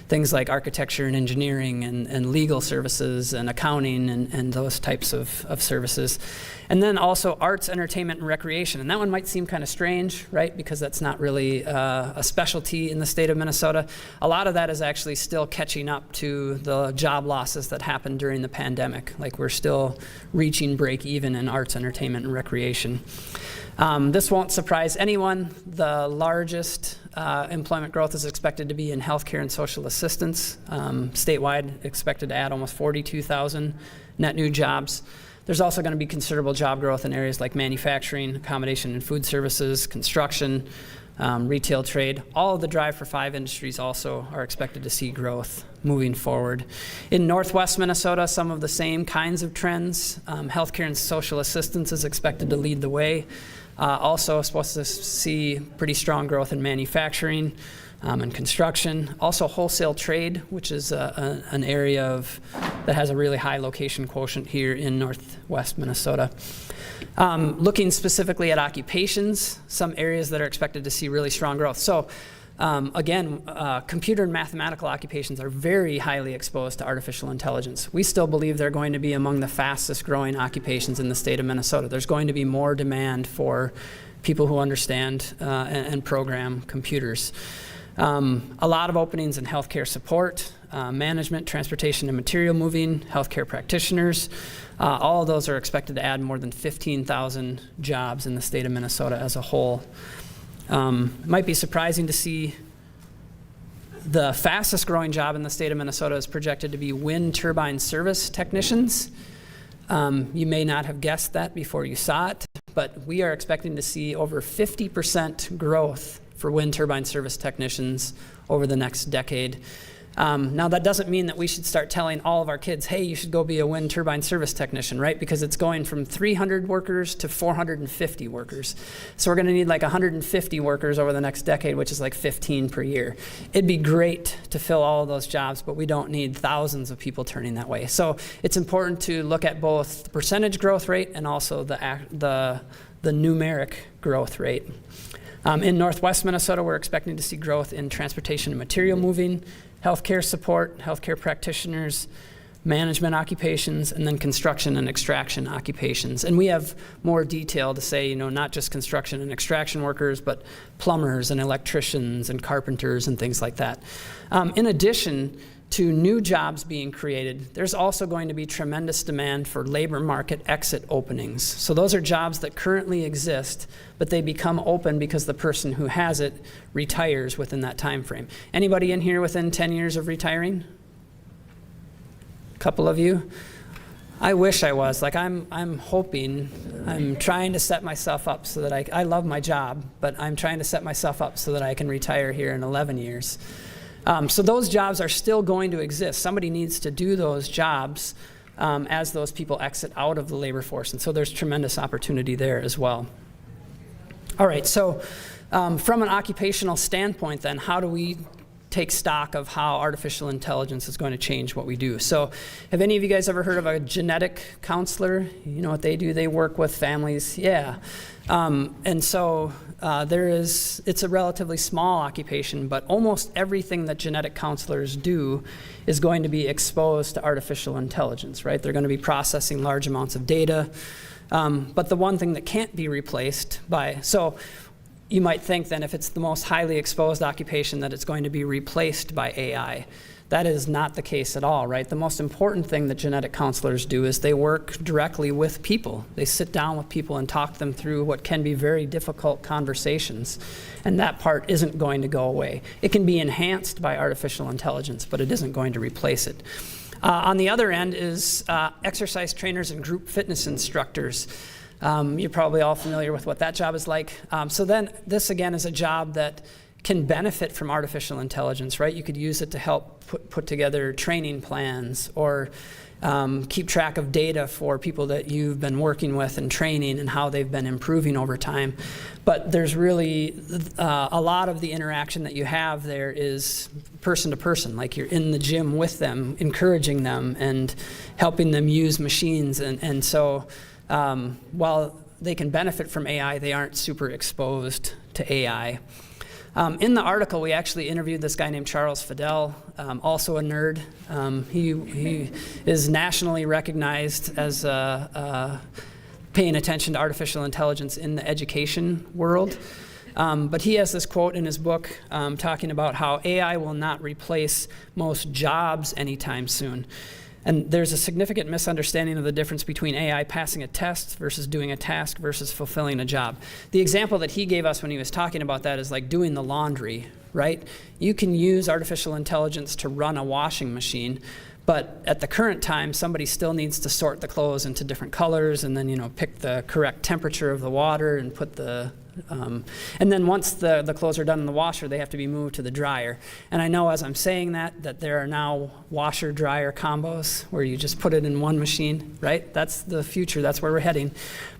things like architecture and engineering and legal services and accounting and those types of services. And then also arts, entertainment, and recreation. And that one might seem kind of strange, right? Because that's not really a specialty in the state of Minnesota. A lot of that is actually still catching up to the job losses that happened during the pandemic. Like we're still reaching break even in arts, entertainment, and recreation. This won't surprise anyone. The largest employment growth is expected to be in healthcare and social assistance. Statewide, expected to add almost 42,000 net new jobs. There's also going to be considerable job growth in areas like manufacturing, accommodation and food services, construction, retail trade. All of the Drive for 5 industries also are expected to see growth moving forward. In Northwest Minnesota, some of the same kinds of trends. Healthcare and social assistance is expected to lead the way. Also supposed to see pretty strong growth in manufacturing and construction. Also wholesale trade, which is an area that has a really high location quotient here in Northwest Minnesota. Looking specifically at occupations, some areas that are expected to see really strong growth. So again, computer and mathematical occupations are very highly exposed to artificial intelligence. We still believe they're going to be among the fastest growing occupations in the state of Minnesota. There's going to be more demand for people who understand and program computers. A lot of openings in healthcare support, management, transportation and material moving, healthcare practitioners. All of those are expected to add more than 15,000 jobs in the state of Minnesota as a whole. It might be surprising to see the fastest growing job in the state of Minnesota is projected to be wind turbine service technicians. You may not have guessed that before you saw it, but we are expecting to see over 50% growth for wind turbine service technicians over the next decade. Now that doesn't mean that we should start telling all of our kids, hey, you should go be a wind turbine service technician, right? Because it's going from 300 workers to 450 workers. So we're gonna need like 150 workers over the next decade, which is like 15 per year. It'd be great to fill all of those jobs, but we don't need thousands of people turning that way. So it's important to look at both the percentage growth rate and also the numeric growth rate. In Northwest Minnesota, we're expecting to see growth in transportation and material moving, healthcare support, healthcare practitioners, management occupations, and then construction and extraction occupations. And we have more detail to say, not just construction and extraction workers, but plumbers and electricians and carpenters and things like that. In addition to new jobs being created, there's also going to be tremendous demand for labor market exit openings. So those are jobs that currently exist, but they become open because the person who has it retires within that time frame. Anybody in here within 10 years of retiring? A couple of you? I wish I was. Like I'm hoping, I'm trying to set myself up so that I love my job, but I'm trying to set myself up so that I can retire here in 11 years. So those jobs are still going to exist. Somebody needs to do those jobs as those people exit out of the labor force. And so there's tremendous opportunity there as well. All right, so from an occupational standpoint then, how do we take stock of how artificial intelligence is going to change what we do. So have any of you guys ever heard of a genetic counselor? You know what they do? They work with families. Yeah. And so it's a relatively small occupation, but almost everything that genetic counselors do is going to be exposed to artificial intelligence, right? They're going to be processing large amounts of data. But the one thing that can't be replaced by, so you might think then if it's the most highly exposed occupation that it's going to be replaced by AI. That is not the case at all, right? The most important thing that genetic counselors do is they work directly with people. They sit down with people and talk them through what can be very difficult conversations. And that part isn't going to go away. It can be enhanced by artificial intelligence, but it isn't going to replace it. On the other end is exercise trainers and group fitness instructors. You're probably all familiar with what that job is like. So then this again is a job that can benefit from artificial intelligence, right? You could use it to help put together training plans or keep track of data for people that you've been working with and training and how they've been improving over time. But there's really a lot of the interaction that you have there is person to person, like you're in the gym with them, encouraging them and helping them use machines. And so while they can benefit from AI, they aren't super exposed to AI. In the article, we actually interviewed this guy named Charles Fidel, also a nerd. He is nationally recognized as paying attention to artificial intelligence in the education world. But he has this quote in his book talking about how AI will not replace most jobs anytime soon. And there's a significant misunderstanding of the difference between AI passing a test versus doing a task versus fulfilling a job. The example that he gave us when he was talking about that is like doing the laundry, right? You can use artificial intelligence to run a washing machine, but at the current time, somebody still needs to sort the clothes into different colors and then, pick the correct temperature of the water and put the and then once the clothes are done in the washer, they have to be moved to the dryer. And I know as I'm saying that there are now washer-dryer combos where you just put it in one machine, right? That's the future. That's where we're heading.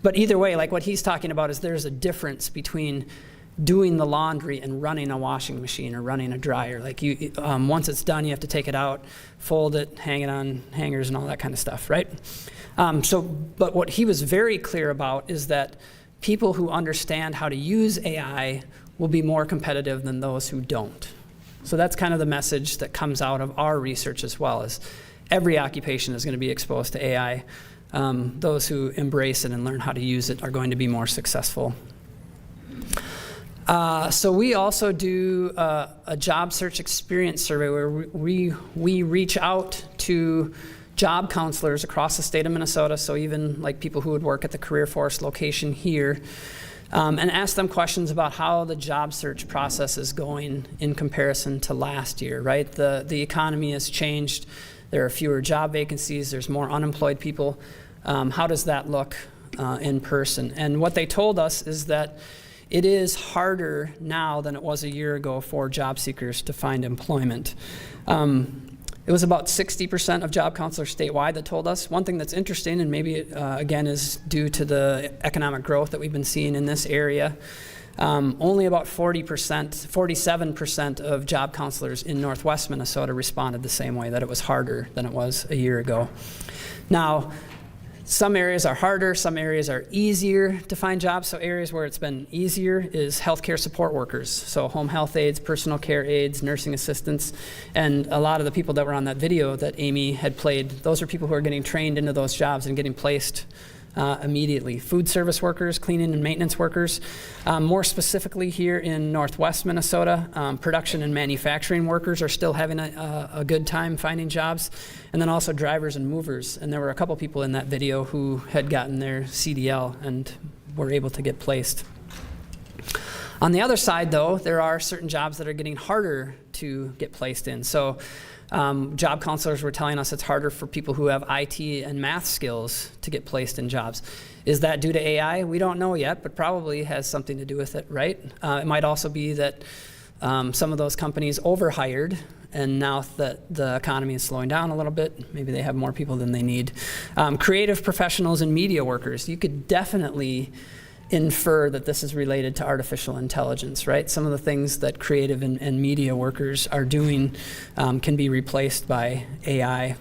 But either way, like what he's talking about is there's a difference between doing the laundry and running a washing machine or running a dryer. Like once it's done, you have to take it out, fold it, hang it on hangers and all that kind of stuff, right? But what he was very clear about is that people who understand how to use AI will be more competitive than those who don't. So that's kind of the message that comes out of our research as well, is every occupation is going to be exposed to AI. Those who embrace it and learn how to use it are going to be more successful. So we also do a job search experience survey where we reach out to job counselors across the state of Minnesota, so even like people who would work at the Career Force location here, and ask them questions about how the job search process is going in comparison to last year, right? The economy has changed. There are fewer job vacancies. There's more unemployed people. How does that look in person? And what they told us is that it is harder now than it was a year ago for job seekers to find employment. It was about 60% of job counselors statewide that told us. One thing that's interesting, and maybe again is due to the economic growth that we've been seeing in this area, only about 47% of job counselors in Northwest Minnesota responded the same way, that it was harder than it was a year ago. Now, some areas are harder, some areas are easier to find jobs. So areas where it's been easier is healthcare support workers. So home health aides, personal care aides, nursing assistants, and a lot of the people that were on that video that Amy had played, those are people who are getting trained into those jobs and getting placed immediately. Food service workers, cleaning and maintenance workers. More specifically here in Northwest Minnesota, production and manufacturing workers are still having a good time finding jobs. And then also drivers and movers. And there were a couple people in that video who had gotten their CDL and were able to get placed. On the other side, though, there are certain jobs that are getting harder to get placed in. So job counselors were telling us it's harder for people who have IT and math skills to get placed in jobs. Is that due to AI? We don't know yet, but probably has something to do with it, right? It might also be that some of those companies overhired, and now that the economy is slowing down a little bit, maybe they have more people than they need. Creative professionals and media workers. You could definitely infer that this is related to artificial intelligence, right? Some of the things that creative and media workers are doing can be replaced by AI.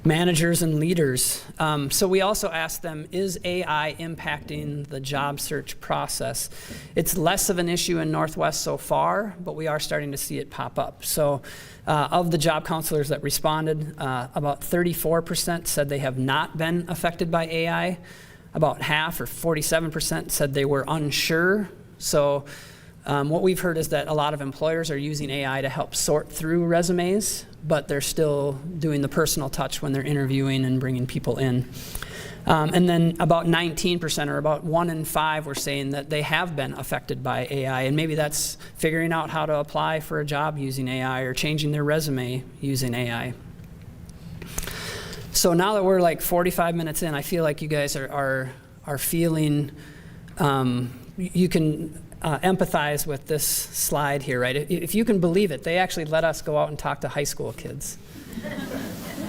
Managers and leaders. So we also asked them, is AI impacting the job search process? It's less of an issue in Northwest so far, but we are starting to see it pop up. So of the job counselors that responded, about 34% said they have not been affected by AI. About half, or 47%, said they were unsure. So what we've heard is that a lot of employers are using AI to help sort through resumes, but they're still doing the personal touch when they're interviewing and bringing people in. And then about 19%, or about 1 in 5, were saying that they have been affected by AI, and maybe that's figuring out how to apply for a job using AI or changing their resume using AI. So now that we're like 45 minutes in, I feel like you guys are feeling, you can empathize with this slide here, right? If you can believe it, they actually let us go out and talk to high school kids.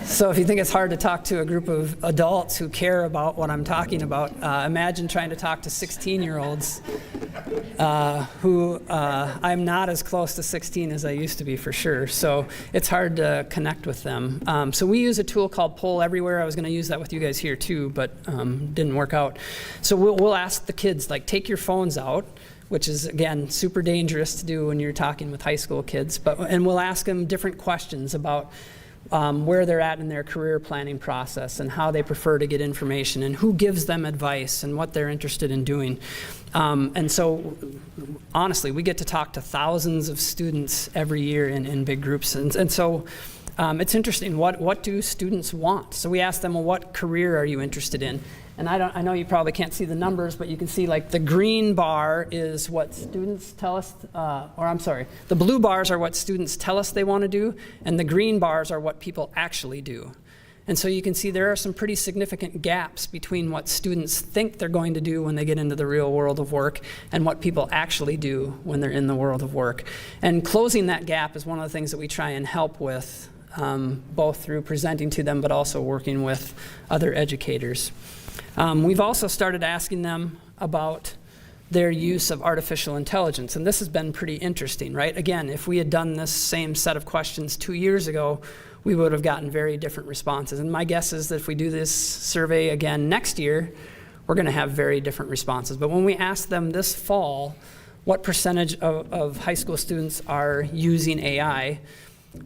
So if you think it's hard to talk to a group of adults who care about what I'm talking about, imagine trying to talk to 16-year-olds who I'm not as close to 16 as I used to be, for sure. So it's hard to connect with them. So we use a tool called Poll Everywhere. I was going to use that with you guys here too, but didn't work out. So we'll ask the kids, like, take your phones out, which is, again, super dangerous to do when you're talking with high school kids. And we'll ask them different questions about where they're at in their career planning process and how they prefer to get information and who gives them advice and what they're interested in doing. And so, honestly, we get to talk to thousands of students every year in big groups. And so it's interesting, what do students want? So we ask them, well, what career are you interested in? And I know you probably can't see the numbers, but you can see, like, the green bar is what students tell us, the blue bars are what students tell us they want to do, and the green bars are what people actually do. And so you can see there are some pretty significant gaps between what students think they're going to do when they get into the real world of work and what people actually do when they're in the world of work. And closing that gap is one of the things that we try and help with, both through presenting to them, but also working with other educators. We've also started asking them about their use of artificial intelligence, and this has been pretty interesting, right? Again, if we had done this same set of questions 2 years ago, we would have gotten very different responses. And my guess is that if we do this survey again next year, we're going to have very different responses. But when we asked them this fall, what percentage of high school students are using AI,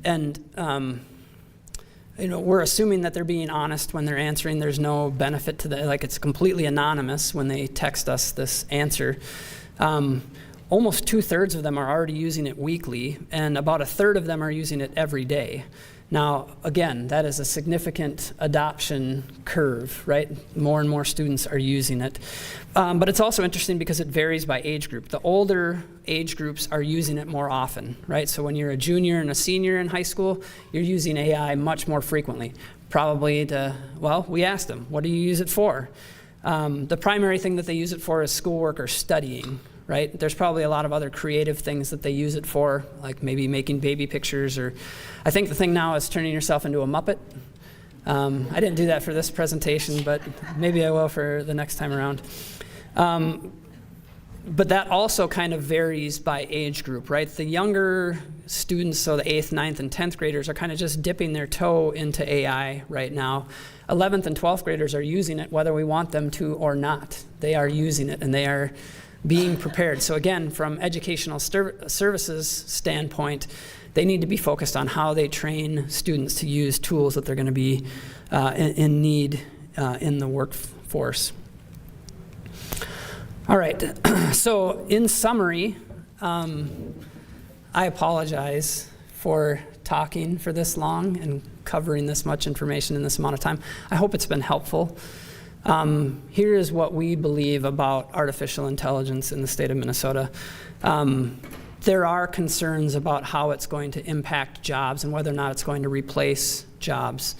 and we're assuming that they're being honest when they're answering. There's no benefit to like, it's completely anonymous when they text us this answer. Almost 2/3 of them are already using it weekly, and about 1/3 of them are using it every day. Now, again, that is a significant adoption curve, right? More and more students are using it. But it's also interesting because it varies by age group. The older age groups are using it more often, right? So when you're a junior and a senior in high school, you're using AI much more frequently. Probably we asked them, what do you use it for? The primary thing that they use it for is schoolwork or studying, right? There's probably a lot of other creative things that they use it for, like maybe making baby pictures, or I think the thing now is turning yourself into a Muppet. I didn't do that for this presentation, but maybe I will for the next time around. But that also kind of varies by age group, right? The younger students, so the 8th, 9th, and 10th graders are kind of just dipping their toe into AI right now. 11th and 12th graders are using it whether we want them to or not. They are using it, and they are being prepared. So again, from educational services standpoint, they need to be focused on how they train students to use tools that they're going to be in need in the workforce. All right, so in summary, I apologize for talking for this long and covering this much information in this amount of time. I hope it's been helpful. Here is what we believe about artificial intelligence in the state of Minnesota. There are concerns about how it's going to impact jobs and whether or not it's going to replace jobs.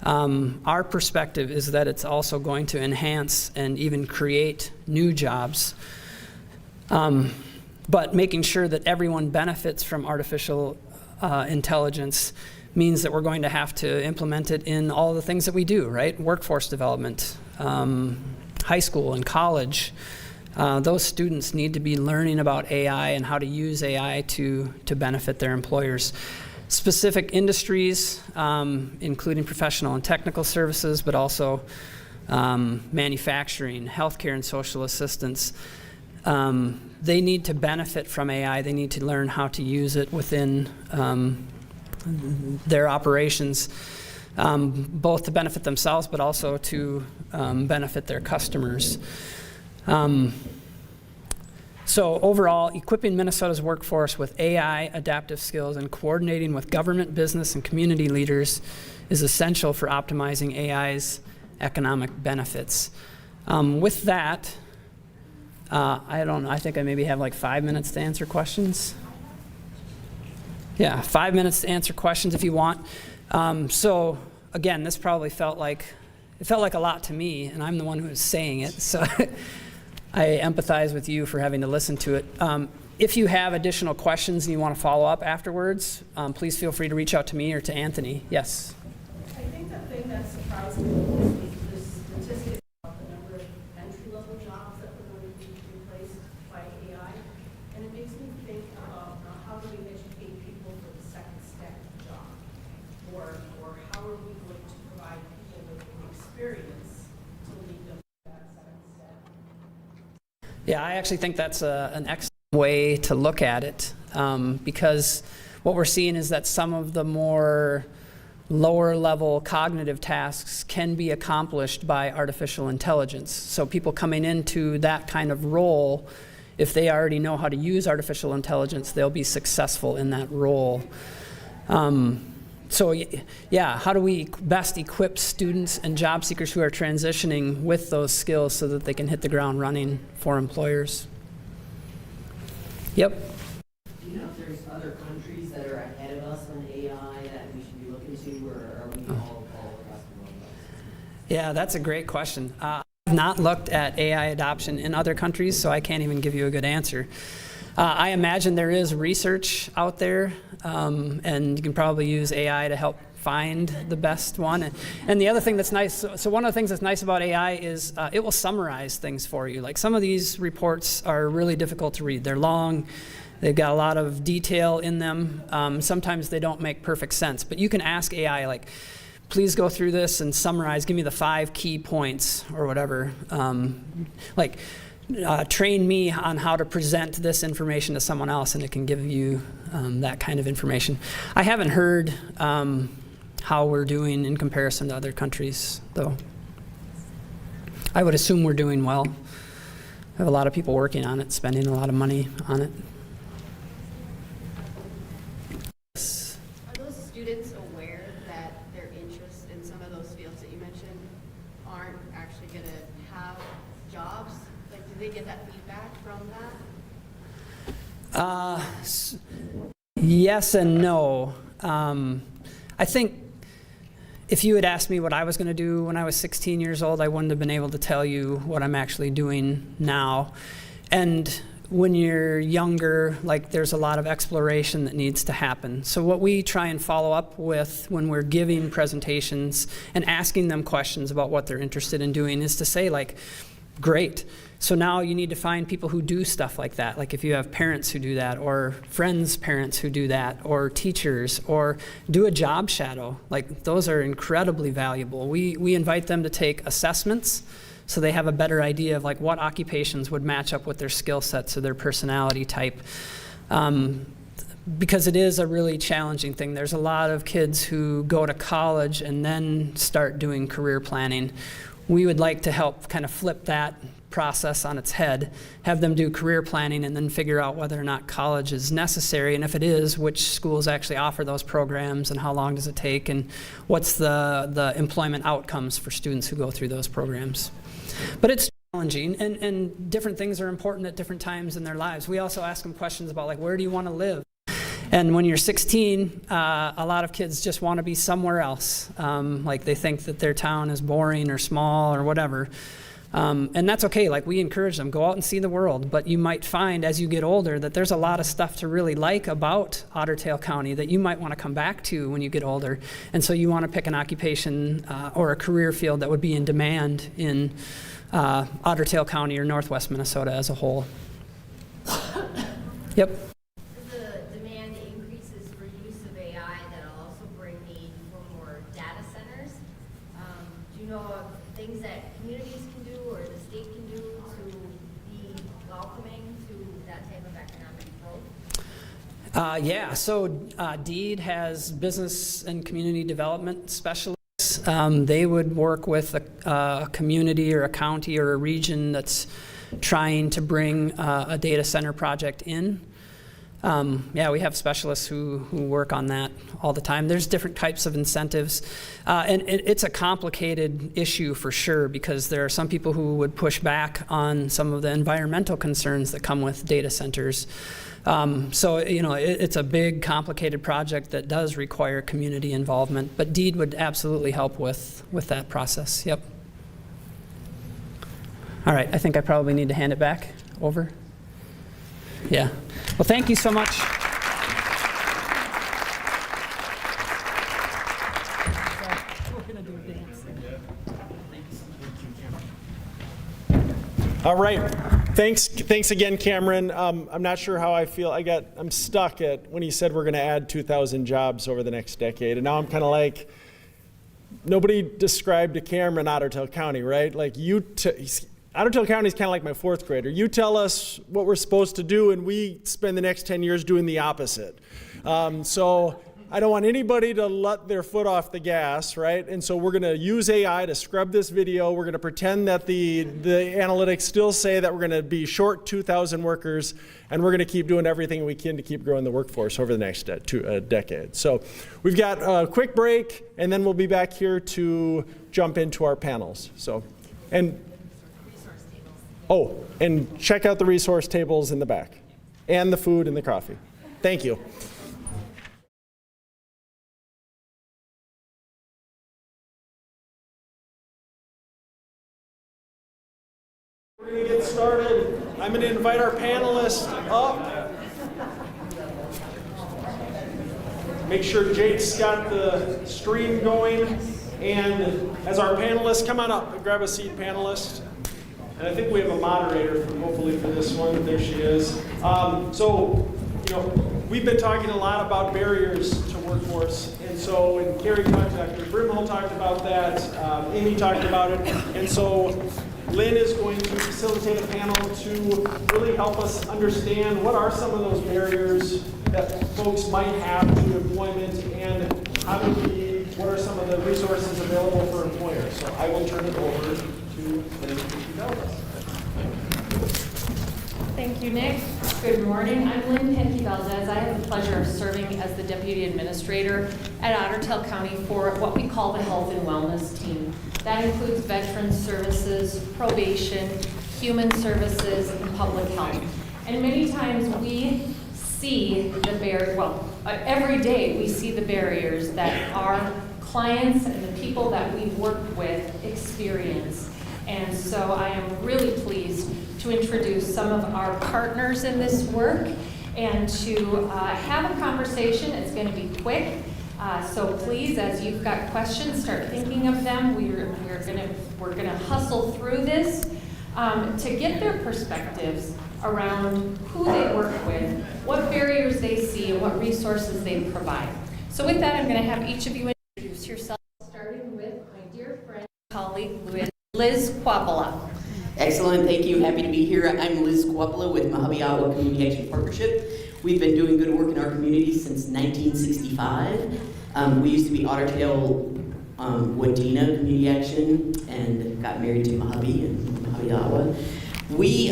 Our perspective is that it's also going to enhance and even create new jobs. But making sure that everyone benefits from artificial intelligence means that we're going to have to implement it in all the things that we do, right? Workforce development, high school and college, those students need to be learning about AI and how to use AI to benefit their employers. Specific industries, including professional and technical services, but also manufacturing, healthcare, and social assistance. They need to benefit from AI. They need to learn how to use it within their operations, both to benefit themselves, but also to benefit their customers. So overall, equipping Minnesota's workforce with AI adaptive skills and coordinating with government, business, and community leaders is essential for optimizing AI's economic benefits. With that, I think I maybe have like 5 minutes to answer questions. Yeah, 5 minutes to answer questions if you want. So again, this probably felt like a lot to me, and I'm the one who was saying it, so I empathize with you for having to listen to it. If you have additional questions and you want to follow up afterwards, please feel free to reach out to me or to Anthony. Yes? I think the thing that surprised me most was the statistics about the number of entry-level jobs that were going to be replaced by AI. And it makes me think about how do we educate people for the second step job? Or how are we going to provide people with experience to lead them to that second step? Yeah, I actually think that's an excellent way to look at it, because what we're seeing is that some of the more lower level cognitive tasks can be accomplished by artificial intelligence. So people coming into that kind of role, if they already know how to use artificial intelligence, they'll be successful in that role. So yeah, how do we best equip students and job seekers who are transitioning with those skills so that they can hit the ground running for employers? Yep. Do you know if there's other countries that are ahead of us on AI that we should be looking to, or are we all across the world? Yeah, that's a great question. I've not looked at AI adoption in other countries, so I can't even give you a good answer. I imagine there is research out there, and you can probably use AI to help find the best one. And the other thing that's nice, so one of the things that's nice about AI is it will summarize things for you. Like some of these reports are really difficult to read. They're long, they've got a lot of detail in them. Sometimes they don't make perfect sense, but you can ask AI, like, please go through this and summarize, give me the 5 key points or whatever. Train me on how to present this information to someone else, and it can give you that kind of information. I haven't heard how we're doing in comparison to other countries, though. I would assume we're doing well. I have a lot of people working on it, spending a lot of money on it. Are those students aware that their interests in some of those fields that you mentioned aren't actually going to have jobs? Like, do they get that feedback from that? Yes and no. I think if you had asked me what I was going to do when I was 16 years old, I wouldn't have been able to tell you what I'm actually doing now. And when you're younger, like, there's a lot of exploration that needs to happen. So what we try and follow up with when we're giving presentations and asking them questions about what they're interested in doing is to say, like, great. So now you need to find people who do stuff like that. Like if you have parents who do that, or friends' parents who do that, or teachers, or do a job shadow. Like those are incredibly valuable. We invite them to take assessments so they have a better idea of like what occupations would match up with their skill sets or their personality type. Because it is a really challenging thing. There's a lot of kids who go to college and then start doing career planning. We would like to help kind of flip that process on its head, have them do career planning and then figure out whether or not college is necessary, and if it is, which schools actually offer those programs and how long does it take, and what's the employment outcomes for students who go through those programs. But it's challenging, and different things are important at different times in their lives. We also ask them questions about like, where do you want to live? And when you're 16, a lot of kids just want to be somewhere else. Like they think that their town is boring or small or whatever. And that's okay. Like, we encourage them, go out and see the world. But you might find as you get older that there's a lot of stuff to really like about Otter Tail County that you might want to come back to when you get older. And so you want to pick an occupation or a career field that would be in demand in Otter Tail County or Northwest Minnesota as a whole. Yep. The demand increases for use of AI, that'll also bring need for more data centers. Do you know of things that communities can do or the state can do to be welcoming to that type of economic growth? Yeah, so DEED has business and community development specialists. They would work with a community or a county or a region that's trying to bring a data center project in. Yeah, we have specialists who work on that all the time. There's different types of incentives. And it's a complicated issue for sure, because there are some people who would push back on some of the environmental concerns that come with data centers. So, you know, it's a big, complicated project that does require community involvement, but DEED would absolutely help with that process. Yep. All right, I think I probably need to hand it back over. Yeah. Well, thank you so much. All right. Thanks again, Cameron. I'm not sure how I feel. I'm stuck at when he said we're going to add 2,000 jobs over the next decade, and now I'm kind of like, nobody described to Cameron Otter Tail County, right? Like Otter Tail County is kind of like my fourth grader. You tell us what we're supposed to do, and we spend the next 10 years doing the opposite. So I don't want anybody to let their foot off the gas, right? And so we're going to use AI to scrub this video. We're going to pretend that the analytics still say that we're going to be short 2,000 workers, and we're going to keep doing everything we can to keep growing the workforce over the next decade. So we've got a quick break, and then we'll be back here to jump into our panels. And check out the resource tables in the back, and the food and the coffee. Thank you. We're going to get started. I'm going to invite our panelists up. Make sure Jake's got the stream going. And as our panelists, come on up and grab a seat, panelists. And I think we have a moderator, hopefully, for this one. There she is. We've been talking a lot about barriers to workforce. And so, and Carrie talked, Dr. Brimhall talked about that. Amy talked about it. And so, Lynn is going to facilitate a panel to really help us understand what are some of those barriers that folks might have to employment, and what are some of the resources available for employers. So I will turn it over to Lynn to tell us. Thank you, Nick. Good morning. I'm Lynn Penke-Valdez. I have the pleasure of serving as the Deputy Administrator at Otter Tail County for what we call the Health and Wellness Team. That includes Veterans Services, Probation, Human Services, and Public Health. And many times we see the every day we see the barriers that our clients and the people that we work with experience. And so I am really pleased to introduce some of our partners in this work and to have a conversation. It's going to be quick. So please, as you've got questions, start thinking of them. We're gonna hustle through this to get their perspectives around who they work with, what barriers they see, and what resources they provide. So with that, I'm going to have each of you introduce yourself, starting with my dear friend, colleague, Liz Quapala. Excellent, thank you. Happy to be here. I'm Liz Quapala with Mahabiawa Community Action Partnership. We've been doing good work in our community since 1965. We used to be Otter Tail Wadena Community Action and got married to Mahabi and Mahabiawa. We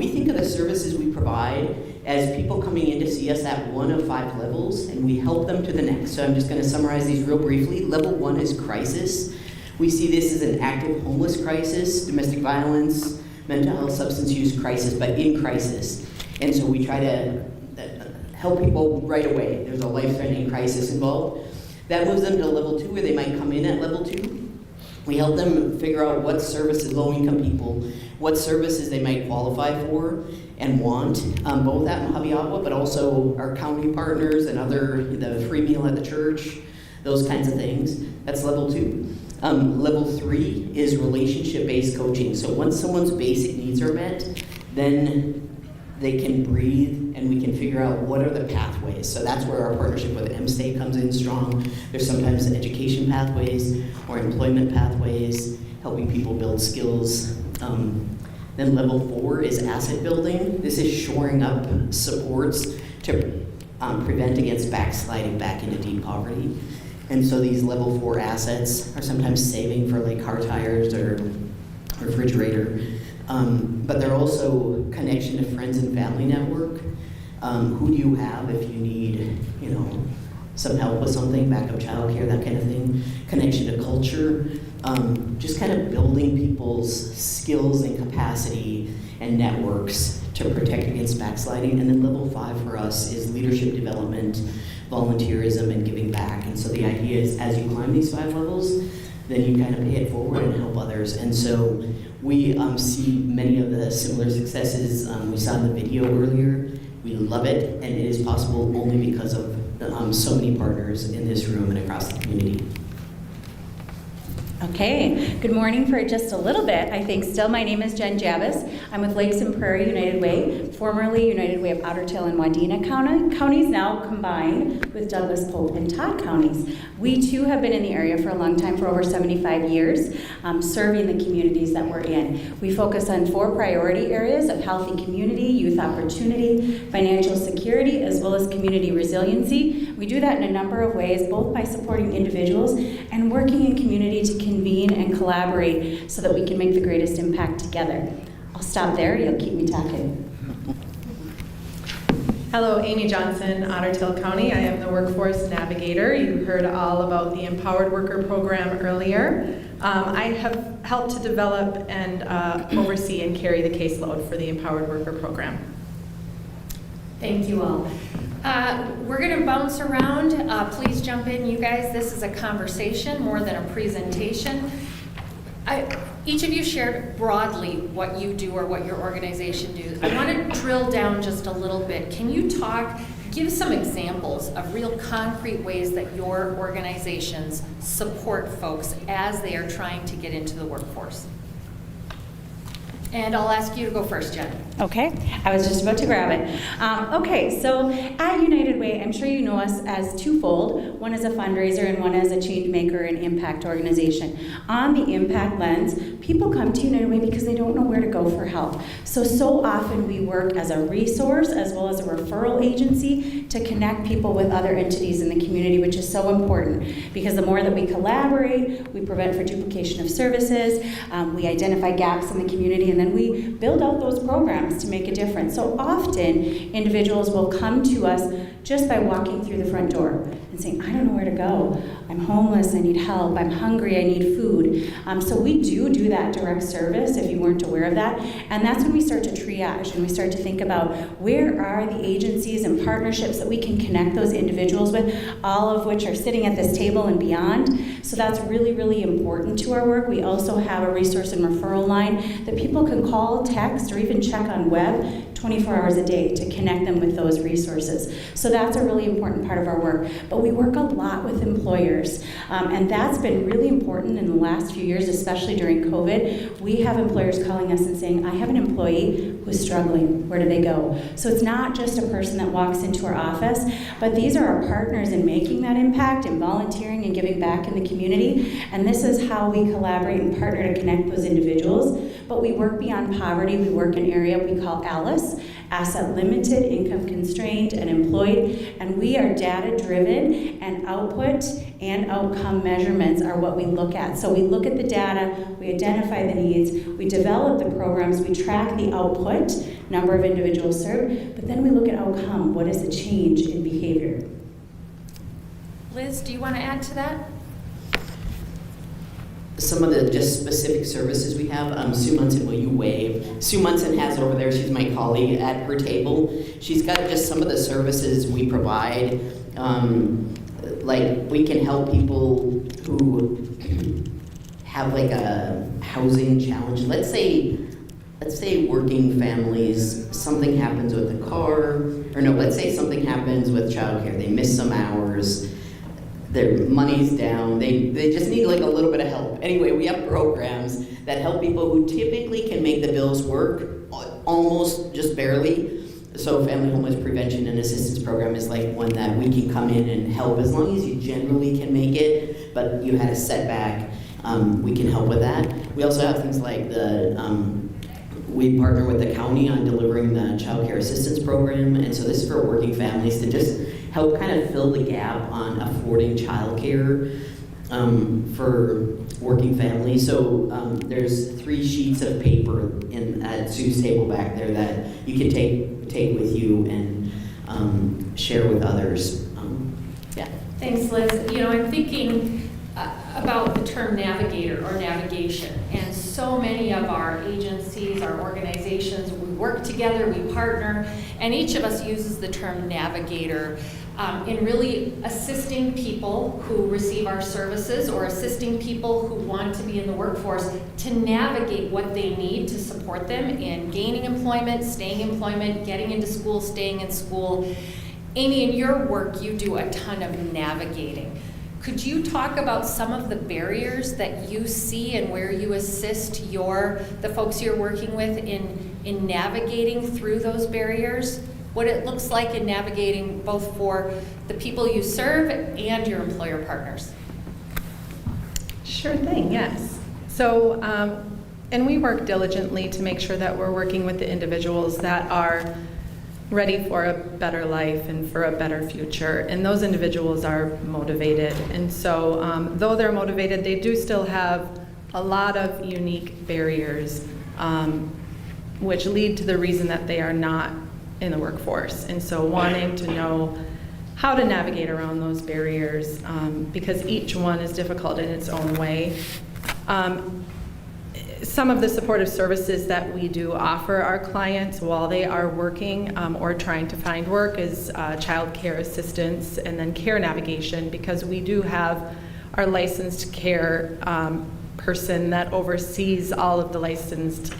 think of the services we provide as people coming in to see us at one of 5 levels, and we help them to the next. So I'm just going to summarize these real briefly. Level 1 is crisis. We see this as an active homeless crisis, domestic violence, mental health, substance use crisis, but in crisis. And so we try to help people right away. There's a life-threatening crisis involved. That moves them to level 2, where they might come in at level 2. We help them figure out what services, low-income people, what services they might qualify for and want, both at Mahabiawa, but also our county partners and the free meal at the church, those kinds of things. That's level 2. Level 3 is relationship-based coaching. So once someone's basic needs are met, then they can breathe and we can figure out what are the pathways. So that's where our partnership with M-State comes in strong. There's sometimes education pathways or employment pathways, helping people build skills. Then level 4 is asset building. This is shoring up supports to prevent against backsliding back into deep poverty. And so these level 4 assets are sometimes saving for like car tires or refrigerator. But they're also connection to friends and family network. Who do you have if you need, some help with something, backup childcare, that kind of thing. Connection to culture. Just kind of building people's skills and capacity and networks to protect against backsliding. And then level 5 for us is leadership development, volunteerism, and giving back. And so the idea is as you climb these 5 levels, then you kind of pay it forward and help others. And so we see many of the similar successes we saw in the video earlier. We love it, and it is possible only because of so many partners in this room and across the community. Okay, good morning for just a little bit, I think still. My name is Jen Javis. I'm with Lakes and Prairie United Way, formerly United Way of Otter Tail and Wadena counties, now combined with Douglas, Polk, and Todd counties. We too have been in the area for a long time, for over 75 years, serving the communities that we're in. We focus on 4 priority areas of healthy community, youth opportunity, financial security, as well as community resiliency. We do that in a number of ways, both by supporting individuals and working in community to convene and collaborate so that we can make the greatest impact together. I'll stop there, you'll keep me talking. Hello, Amy Johnson, Otter Tail County. I am the Workforce Navigator. You heard all about the Empowered Worker Program earlier. I have helped to develop and oversee and carry the caseload for the Empowered Worker Program. Thank you all. We're going to bounce around. Please jump in, you guys. This is a conversation more than a presentation. Each of you shared broadly what you do or what your organization do. I want to drill down just a little bit. Can you give some examples of real concrete ways that your organizations support folks as they are trying to get into the workforce? And I'll ask you to go first, Jen. Okay, I was just about to grab it. Okay, so at United Way, I'm sure you know us as twofold. One is a fundraiser and one as a change maker and impact organization. On the impact lens, people come to United Way because they don't know where to go for help. So often we work as a resource as well as a referral agency to connect people with other entities in the community, which is so important because the more that we collaborate, we prevent for duplication of services, we identify gaps in the community, and then we build out those programs to make a difference. So often, individuals will come to us just by walking through the front door and saying, I don't know where to go. I'm homeless, I need help, I'm hungry, I need food. So we do that direct service, if you weren't aware of that. And that's when we start to triage and we start to think about where are the agencies and partnerships that we can connect those individuals with, all of which are sitting at this table and beyond. So that's really, really important to our work. We also have a resource and referral line that people can call, text, or even check on web 24 hours a day to connect them with those resources. So that's a really important part of our work. But we work a lot with employers, and that's been really important in the last few years, especially during COVID. We have employers calling us and saying, I have an employee who's struggling, where do they go? So it's not just a person that walks into our office, but these are our partners in making that impact and volunteering and giving back in the community, and this is how we collaborate and partner to connect those individuals. But we work beyond poverty. We work in an area we call ALICE, asset limited, income constrained, and employed, and we are data driven, and output and outcome measurements are what we look at. So we look at the data, we identify the needs, we develop the programs, we track the output, number of individuals served, but then we look at outcome. What is the change in behavior? Liz, do you want to add to that? Some of the just specific services we have, Sue Munson, will you wave? Sue Munson has over there, she's my colleague at her table. She's got just some of the services we provide. Like we can help people who have like a housing challenge. Let's say working families, something happens with the car, or no, let's say something happens with childcare. They miss some hours, their money's down, they just need like a little bit of help. Anyway, we have programs that help people who typically can make the bills work almost just barely. So Family Homeless Prevention and Assistance Program is like one that we can come in and help as long as you generally can make it, but you had a setback, we can help with that. We also have things like we partner with the county on delivering the child care assistance program, and so this is for working families to just help kind of fill the gap on affording child care for working families. So there's 3 sheets of paper at Sue's table back there that you can take with you and share with others. Yeah. Thanks, Liz. I'm thinking about the term navigator or navigation, and so many of our agencies, our organizations, we work together, we partner, and each of us uses the term navigator in really assisting people who receive our services or assisting people who want to be in the workforce to navigate what they need to support them in gaining employment, staying in employment, getting into school, staying in school. Amy, in your work, you do a ton of navigating. Could you talk about some of the barriers that you see and where you assist the folks you're working with in navigating through those barriers? What it looks like in navigating both for the people you serve and your employer partners? Sure thing, yes. So, and we work diligently to make sure that we're working with the individuals that are ready for a better life and for a better future. And those individuals are motivated. And so, though they're motivated, they do still have a lot of unique barriers, which lead to the reason that they are not in the workforce. And so wanting to know how to navigate around those barriers, because each one is difficult in its own way. Some of the supportive services that we do offer our clients while they are working or trying to find work is child care assistance and then care navigation, because we do have our licensed care person that oversees all of the licensed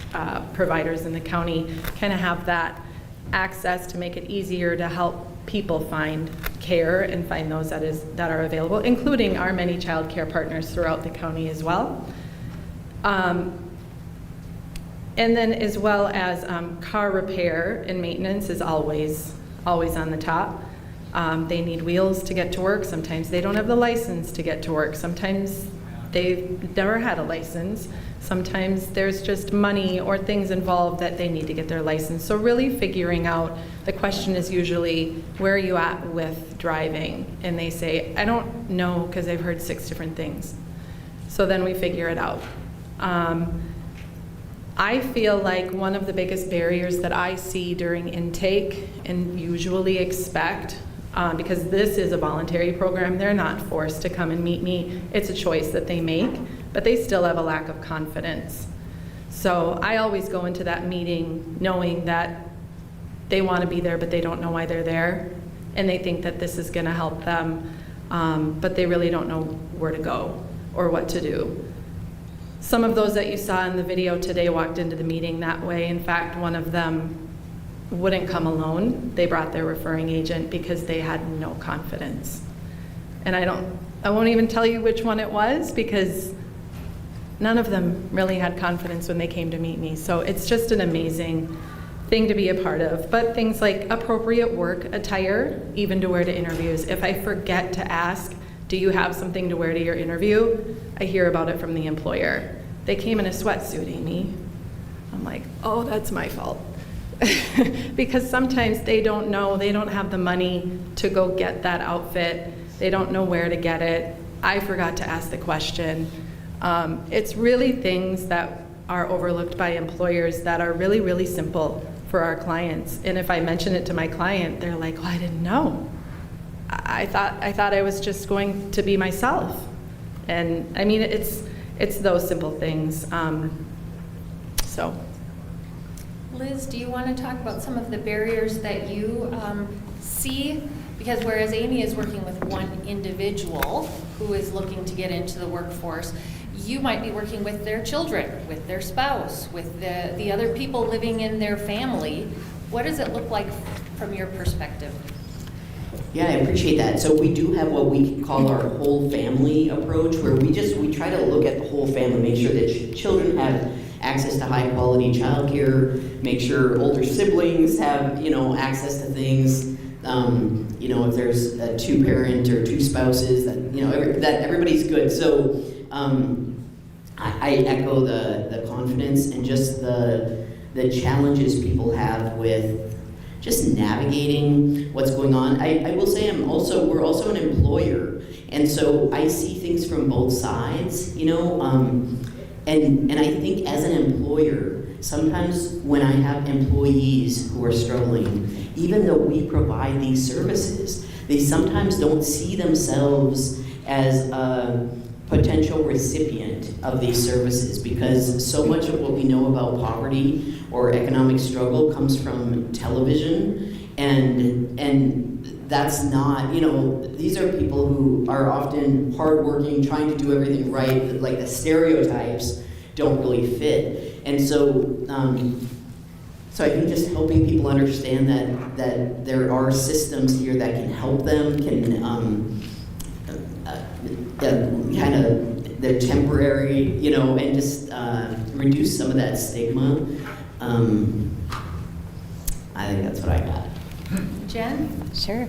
providers in the county, kind of have that access to make it easier to help people find care and find those that are available, including our many child care partners throughout the county as well. And then as well as car repair and maintenance is always on the top. They need wheels to get to work. Sometimes they don't have the license to get to work. Sometimes they've never had a license. Sometimes there's just money or things involved that they need to get their license. So really figuring out, the question is usually, where are you at with driving? And they say, I don't know, because I've heard 6 different things. So then we figure it out. I feel like one of the biggest barriers that I see during intake and usually expect, because this is a voluntary program, they're not forced to come and meet me. It's a choice that they make, but they still have a lack of confidence. So I always go into that meeting knowing that they want to be there, but they don't know why they're there, and they think that this is going to help them, but they really don't know where to go or what to do. Some of those that you saw in the video today walked into the meeting that way. In fact, one of them wouldn't come alone. They brought their referring agent because they had no confidence. And I won't even tell you which one it was, because none of them really had confidence when they came to meet me. So it's just an amazing thing to be a part of. But things like appropriate work attire, even to wear to interviews. If I forget to ask, do you have something to wear to your interview? I hear about it from the employer. They came in a sweatsuit, Amy. I'm like, oh, that's my fault. Because sometimes they don't know, they don't have the money to go get that outfit. They don't know where to get it. I forgot to ask the question. It's really things that are overlooked by employers that are really, really simple for our clients. And if I mention it to my client, they're like, oh, I didn't know. I thought I was just going to be myself. And I mean, it's those simple things. So. Liz, do you want to talk about some of the barriers that you see? Because whereas Amy is working with one individual who is looking to get into the workforce, you might be working with their children, with their spouse, with the other people living in their family. What does it look like from your perspective? Yeah, I appreciate that. So we do have what we call our whole family approach, where we try to look at the whole family, make sure that children have access to high quality childcare, make sure older siblings have, access to things. If there's a two parent or two spouses, that everybody's good. So I echo the confidence and just the challenges people have with just navigating what's going on. I will say we're also an employer, and so I see things from both sides, and I think as an employer, sometimes when I have employees who are struggling, even though we provide these services, they sometimes don't see themselves as a potential recipient of these services, because so much of what we know about poverty or economic struggle comes from television, and that's not, these are people who are often hardworking, trying to do everything right, like the stereotypes don't really fit. And so I think just helping people understand that there are systems here that can help them, they're temporary, and just reduce some of that stigma. I think that's what I got. Jen? Sure.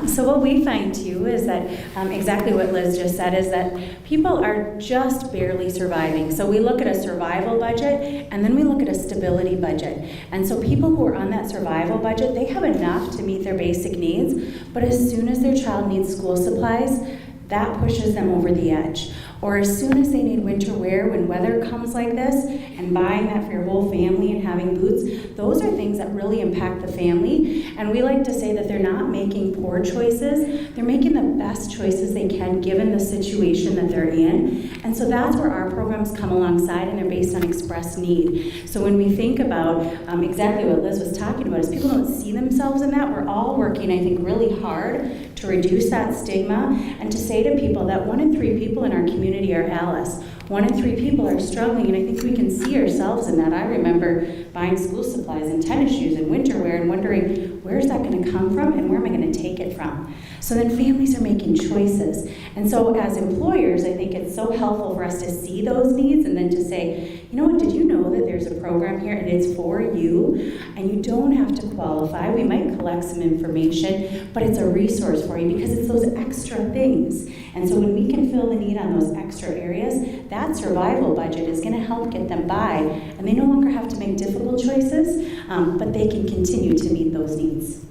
So what we find too is that exactly what Liz just said, is that people are just barely surviving. So we look at a survival budget, and then we look at a stability budget. And so people who are on that survival budget, they have enough to meet their basic needs, but as soon as their child needs school supplies, that pushes them over the edge. Or as soon as they need winter wear when weather comes like this, and buying that for your whole family and having boots, those are things that really impact the family. And we like to say that they're not making poor choices, they're making the best choices they can given the situation that they're in. And so that's where our programs come alongside, and they're based on express need. So when we think about exactly what Liz was talking about, is people don't see themselves in that, we're all working, I think, really hard to reduce that stigma and to say to people that 1 in 3 people in our community are ALICE. 1 in 3 people are struggling, and I think we can see ourselves in that. I remember buying school supplies and tennis shoes and winter wear and wondering, where's that going to come from and where am I going to take it from? So then families are making choices. And so as employers, I think it's so helpful for us to see those needs and then to say, you know what, did you know that there's a program here and it's for you, and you don't have to qualify. We might collect some information, but it's a resource for you because it's those extra things. And so when we can fill the need on those extra areas, that survival budget is going to help get them by, and they no longer have to make difficult choices, but they can continue to meet those needs.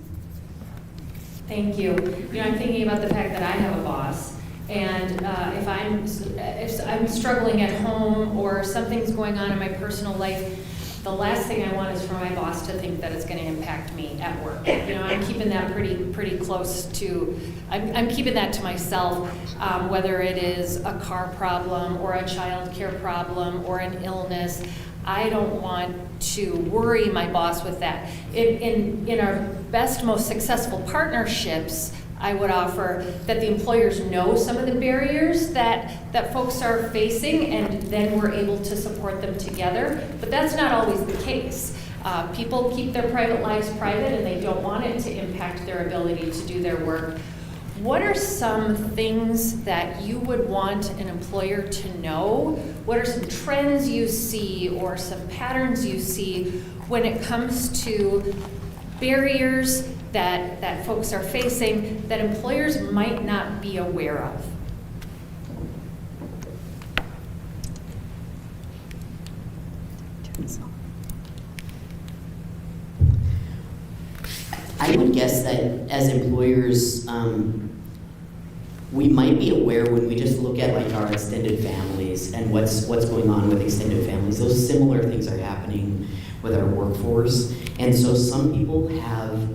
Thank you. I'm thinking about the fact that I have a boss, and if I'm struggling at home or something's going on in my personal life, the last thing I want is for my boss to think that it's going to impact me at work. I'm keeping that pretty close to. I'm keeping that to myself, whether it is a car problem or a child care problem or an illness. I don't want to worry my boss with that. In our best, most successful partnerships, I would offer that the employers know some of the barriers that folks are facing, and then we're able to support them together. But that's not always the case. People keep their private lives private, and they don't want it to impact their ability to do their work. What are some things that you would want an employer to know? What are some trends you see or some patterns you see when it comes to barriers that folks are facing that employers might not be aware of? I would guess that as employers, we might be aware when we just look at like our extended families and what's going on with extended families. Those similar things are happening with our workforce, and so some people have,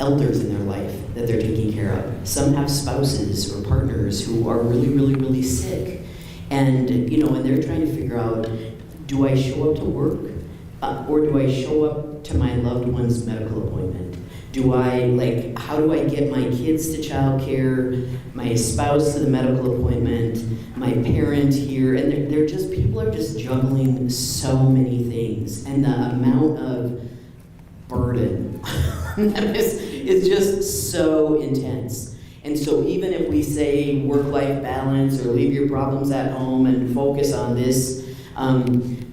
elders in their life that they're taking care of. Some have spouses or partners who are really, really, really sick, and and they're trying to figure out, do I show up to work, or do I show up to my loved one's medical appointment? how do I get my kids to childcare, my spouse to the medical appointment, my parent here, and people are just juggling so many things, and the amount of burden is just so intense. And so even if we say work-life balance or leave your problems at home and focus on this,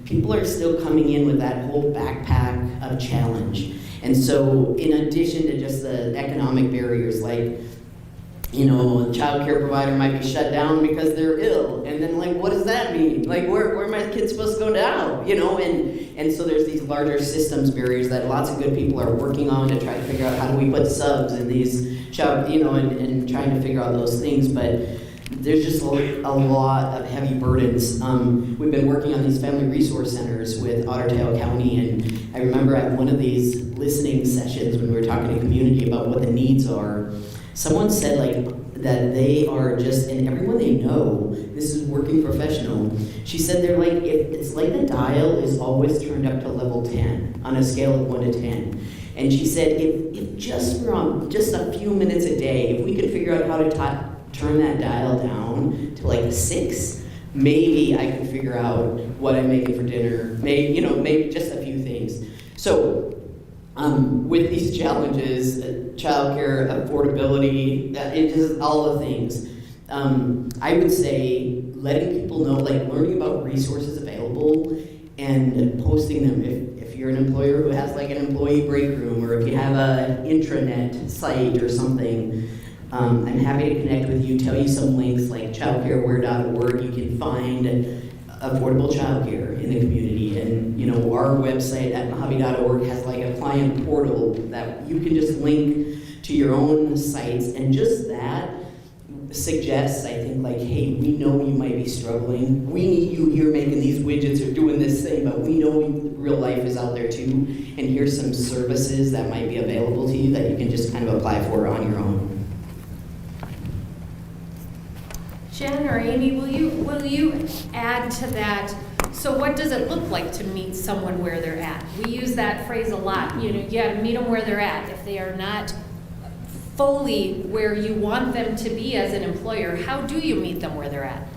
people are still coming in with that whole backpack of challenge. And so in addition to just the economic barriers, like, you know, a child care provider might be shut down because they're ill. And then, like, what does that mean? Like, where are my kids supposed to go now? You know, and so there's these larger systems barriers that lots of good people are working on to try to figure out how do we put subs in these and trying to figure out those things. But there's just a lot of heavy burdens. We've been working on these family resource centers with Otter Tail County, and I remember at one of these listening sessions when we were talking to community about what the needs are, someone said that they are just, and everyone they know, this is working professional, she said they're like, it's like the dial is always turned up to level 10 on a scale of 1 to 10. And she said if just for just a few minutes a day, if we could figure out how to turn that dial down to like 6, maybe I can figure out what I'm making for dinner, maybe just a few things. So with these challenges, childcare, affordability, it is all the things. I would say letting people know, like learning about resources available and posting them. If you're an employer who has like an employee break room, or if you have an intranet site or something, I'm happy to connect with you, tell you some links like childcareware.org. You can find affordable childcare in the community. And you know, our website at mojave.org has like a client portal that you can just link to your own sites, and just that suggests, I think, like, hey, we know you might be struggling. We need you here making these widgets or doing this thing, but we know real life is out there too, and here's some services that might be available to you that you can just kind of apply for on your own. Jen or Amy, will you add to that? So what does it look like to meet someone where they're at? We use that phrase a lot. You gotta meet them where they're at. If they are not fully where you want them to be as an employer, how do you meet them where they're at?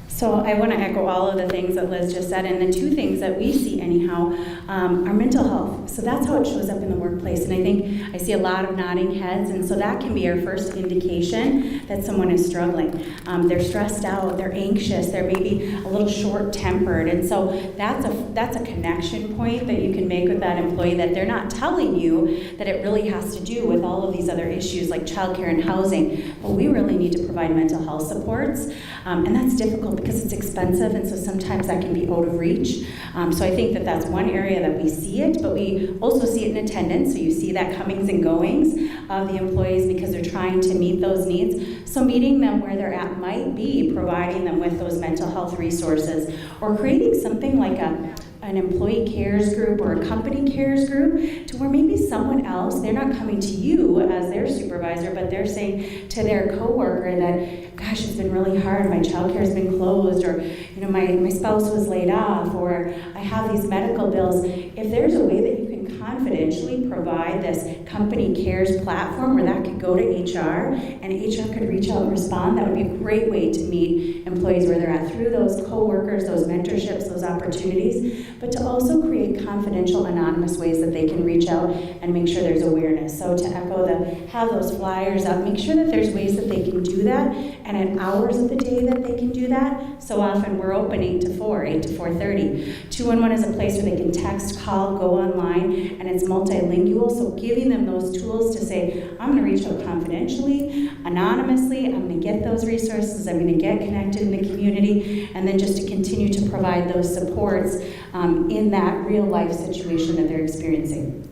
So I want to echo all of the things that Liz just said, and the two things that we see anyhow are mental health. So that's how it shows up in the workplace, and I think I see a lot of nodding heads, and so that can be our first indication that someone is struggling. They're stressed out, they're anxious, they're maybe a little short-tempered, and so that's a connection point that you can make with that employee, that they're not telling you that it really has to do with all of these other issues like childcare and housing, but we really need to provide mental health supports, and that's difficult because it's expensive, and so sometimes that can be out of reach. So I think that that's one area that we see it, but we also see it in attendance. So you see that comings and goings of the employees because they're trying to meet those needs. So meeting them where they're at might be providing them with those mental health resources, or creating something like an employee cares group or a company cares group, to where maybe someone else, they're not coming to you as their supervisor, but they're saying to their coworker that, gosh, it's been really hard, my childcare's been closed, or my spouse was laid off, or I have these medical bills. If there's a way that you can confidentially provide this company cares platform where that could go to HR and HR could reach out and respond, that would be a great way to meet employees where they're at, through those coworkers, those mentorships, those opportunities, but to also create confidential, anonymous ways that they can reach out and make sure there's awareness. So to echo have those flyers up, make sure that there's ways that they can do that, and at hours of the day that they can do that. So often we're open 8 to 4, 8 to 4:30. 211 is a place where they can text, call, go online, and it's multilingual. So giving them those tools to say, I'm going to reach out confidentially, anonymously, I'm going to get those resources, I'm going to get connected in the community, and then just to continue to provide those supports in that real life situation that they're experiencing.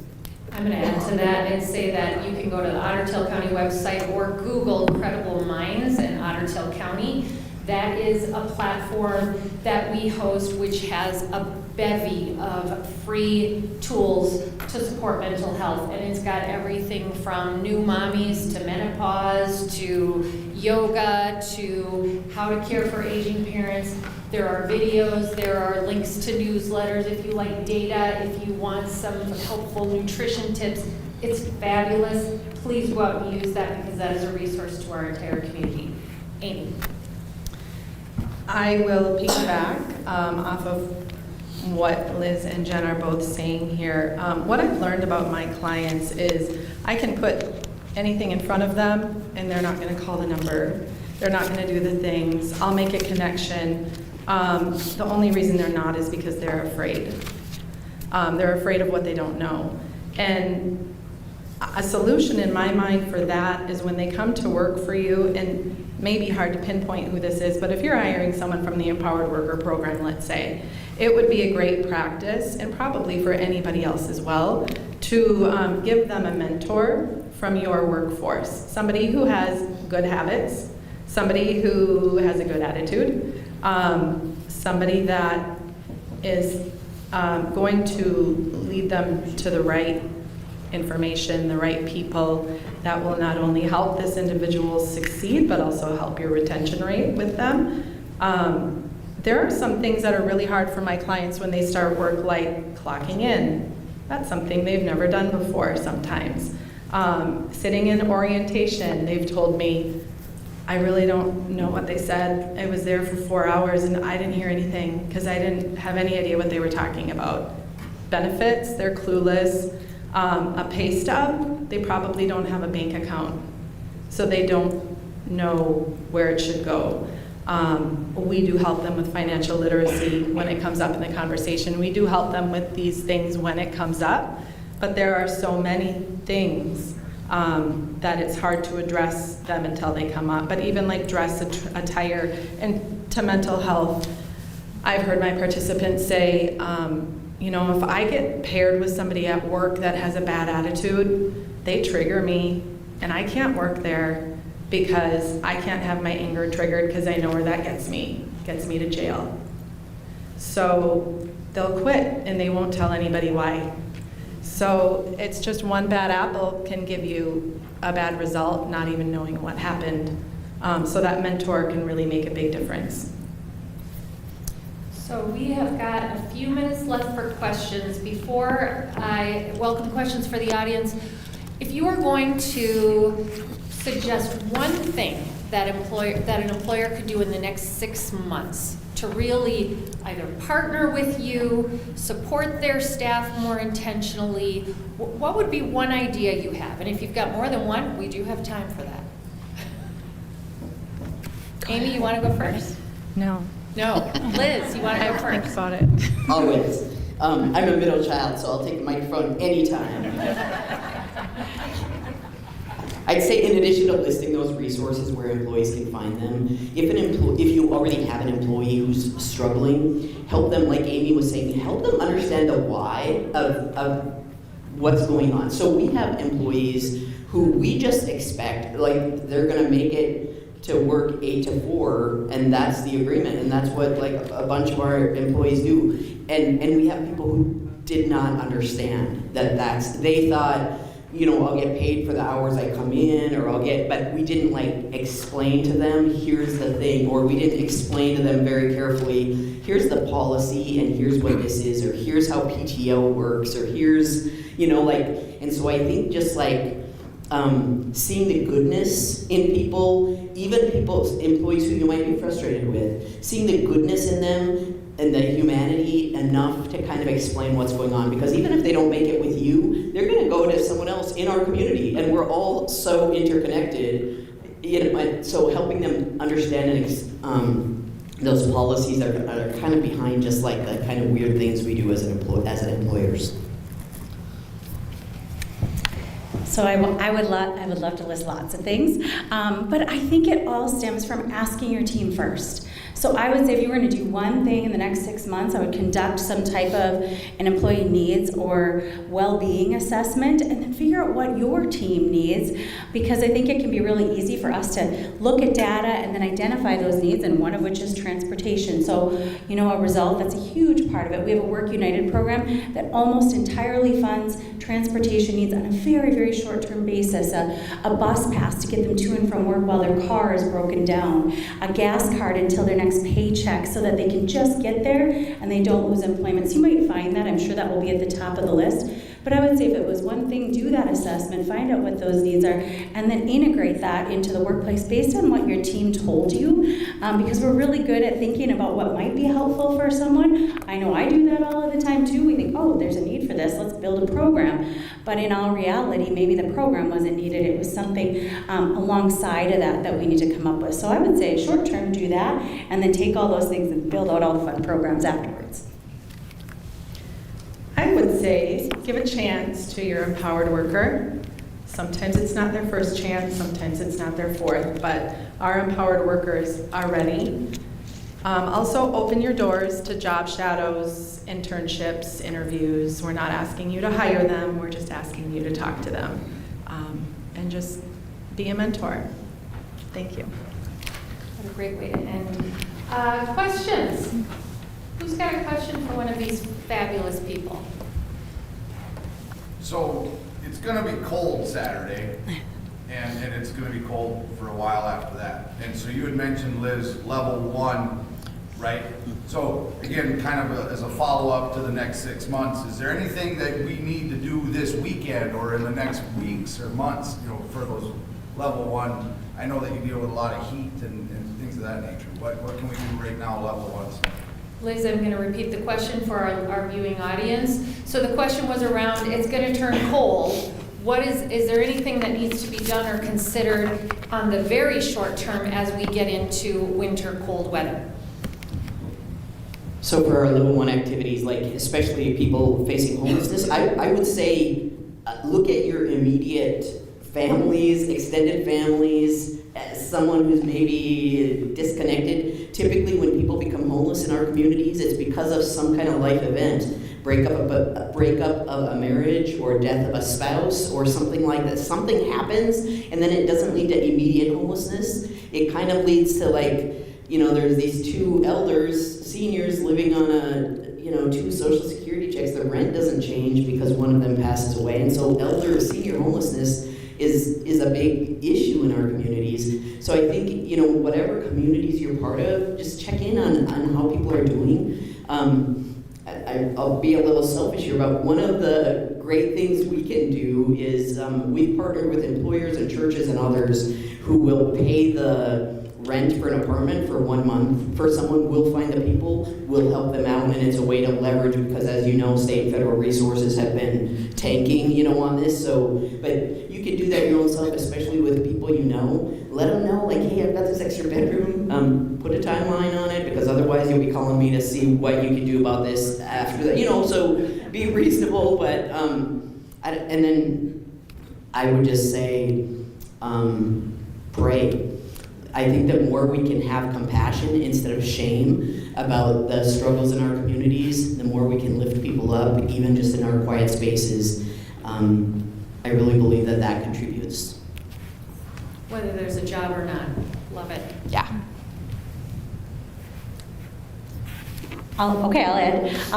I'm going to add to that and say that you can go to the Otter Tail County website or Google Credible Minds in Otter Tail County. That is a platform that we host, which has a bevy of free tools to support mental health. And it's got everything from new mommies to menopause to yoga to how to care for aging parents. There are videos, there are links to newsletters. If you like data, if you want some helpful nutrition tips, it's fabulous. Please go out and use that because that is a resource to our entire community. Amy. I will piggyback off of what Liz and Jen are both saying here. What I've learned about my clients is I can put anything in front of them and they're not going to call the number. They're not going to do the things. I'll make a connection. The only reason they're not is because they're afraid. They're afraid of what they don't know. And a solution in my mind for that is when they come to work for you, and maybe hard to pinpoint who this is, but if you're hiring someone from the Empowered Worker Program, let's say, it would be a great practice, and probably for anybody else as well, to give them a mentor from your workforce. Somebody who has good habits, somebody who has a good attitude, somebody that is going to lead them to the right information, the right people that will not only help this individual succeed, but also help your retention rate with them. There are some things that are really hard for my clients when they start work, like clocking in. That's something they've never done before sometimes. Sitting in orientation, they've told me, I really don't know what they said. I was there for 4 hours and I didn't hear anything because I didn't have any idea what they were talking about. Benefits, they're clueless. A pay stub, they probably don't have a bank account, so they don't know where it should go. We do help them with financial literacy when it comes up in the conversation. We do help them with these things when it comes up, but there are so many things that it's hard to address them until they come up. But even like dress, attire, and to mental health, I've heard my participants say, you know, if I get paired with somebody at work that has a bad attitude, they trigger me, and I can't work there because I can't have my anger triggered because I know where that gets me to jail. So they'll quit and they won't tell anybody why. So it's just one bad apple can give you a bad result, not even knowing what happened. So that mentor can really make a big difference. So we have got a few minutes left for questions. Before I welcome questions for the audience, if you are going to suggest one thing that an employer could do in the next 6 months to really either partner with you, support their staff more intentionally, what would be one idea you have? And if you've got more than one, we do have time for that. Amy, you want to go first? No. No. Liz, you want to go first? Think about it. Always. I'm a middle child, so I'll take the microphone anytime. I'd say in addition to listing those resources where employees can find them, if you already have an employee who's struggling, help them, like Amy was saying, help them understand the why of what's going on. So we have employees who we just expect, like they're gonna make it to work 8 to 4, and that's the agreement, and that's what like a bunch of our employees do. And we have people who did not understand that they thought, you know, I'll get paid for the hours I come in, or but we didn't like explain to them, here's the thing, or we didn't explain to them very carefully, here's the policy, and here's what this is, or here's how PTO works, or here's, you know, like, and so I think just like seeing the goodness in people, even employees who you might be frustrated with, seeing the goodness in them, and the humanity enough to kind of explain what's going on. Because even if they don't make it with you, they're going to go to someone else in our community, and we're all so interconnected. You know, so helping them understand those policies are kind of behind just like the kind of weird things we do as employers. So I would love to list lots of things, but I think it all stems from asking your team first. So I would say if you were going to do one thing in the next 6 months, I would conduct some type of an employee needs or well-being assessment, and then figure out what your team needs, because I think it can be really easy for us to look at data and then identify those needs, and one of which is transportation. So, you know, a result, that's a huge part of it. We have a Work United program that almost entirely funds transportation needs on a very, very short-term basis. A bus pass to get them to and from work while their car is broken down, a gas card until their next next paycheck so that they can just get there and they don't lose employment. So you might find that, I'm sure that will be at the top of the list. But I would say if it was one thing, do that assessment, find out what those needs are, and then integrate that into the workplace based on what your team told you, because we're really good at thinking about what might be helpful for someone. I know I do that all of the time too. We think, oh, there's a need for this, let's build a program. But in all reality, maybe the program wasn't needed, it was something alongside of that we need to come up with. So I would say short term, do that, and then take all those things and build out all the fun programs afterwards. I would say give a chance to your empowered worker. Sometimes it's not their first chance, sometimes it's not their fourth, but our empowered workers are ready. Also, open your doors to job shadows, internships, interviews. We're not asking you to hire them, we're just asking you to talk to them. And just be a mentor. Thank you. What a great way to end. Questions? Who's got a question for one of these fabulous people? So it's going to be cold Saturday, and it's going to be cold for a while after that. And so you had mentioned, Liz, level 1, right? So again, kind of as a follow-up to the next 6 months, is there anything that we need to do this weekend or in the next weeks or months, you know, for those level 1? I know that you deal with a lot of heat and things of that nature. What can we do right now, level 1? Liz, I'm going to repeat the question for our viewing audience. So the question was around, it's going to turn cold. Is there anything that needs to be done or considered on the very short term as we get into winter cold weather? So for our level 1 activities, like especially people facing homelessness, I would say look at your immediate families, extended families, as someone who's maybe disconnected. Typically when people become homeless in our communities, it's because of some kind of life event. Breakup of a marriage or death of a spouse or something like that. Something happens and then it doesn't lead to immediate homelessness. It kind of leads to, like, you know, there's these 2 elders, seniors living on 2 social security checks. The rent doesn't change because one of them passes away. And so senior homelessness is a big issue in our communities. So I think, you know, whatever communities you're part of, just check in on how people are doing. I'll be a little selfish here, but one of the great things we can do is we've partnered with employers and churches and others who will pay the rent for an apartment for 1 month for someone. We'll find the people, we'll help them out, and it's a way to leverage, because as you know, state and federal resources have been tanking, you know, on this. So, but you can do that your own self, especially with people you know. Let them know, like, hey, I've got this extra bedroom, put a timeline on it, because otherwise you'll be calling me to see what you can do about this after that, you know, so be reasonable, but, and then I would just say, pray. I think the more we can have compassion instead of shame about the struggles in our communities, the more we can lift people up, even just in our quiet spaces. I really believe that contributes. Whether there's a job or not. Love it. Yeah. I'll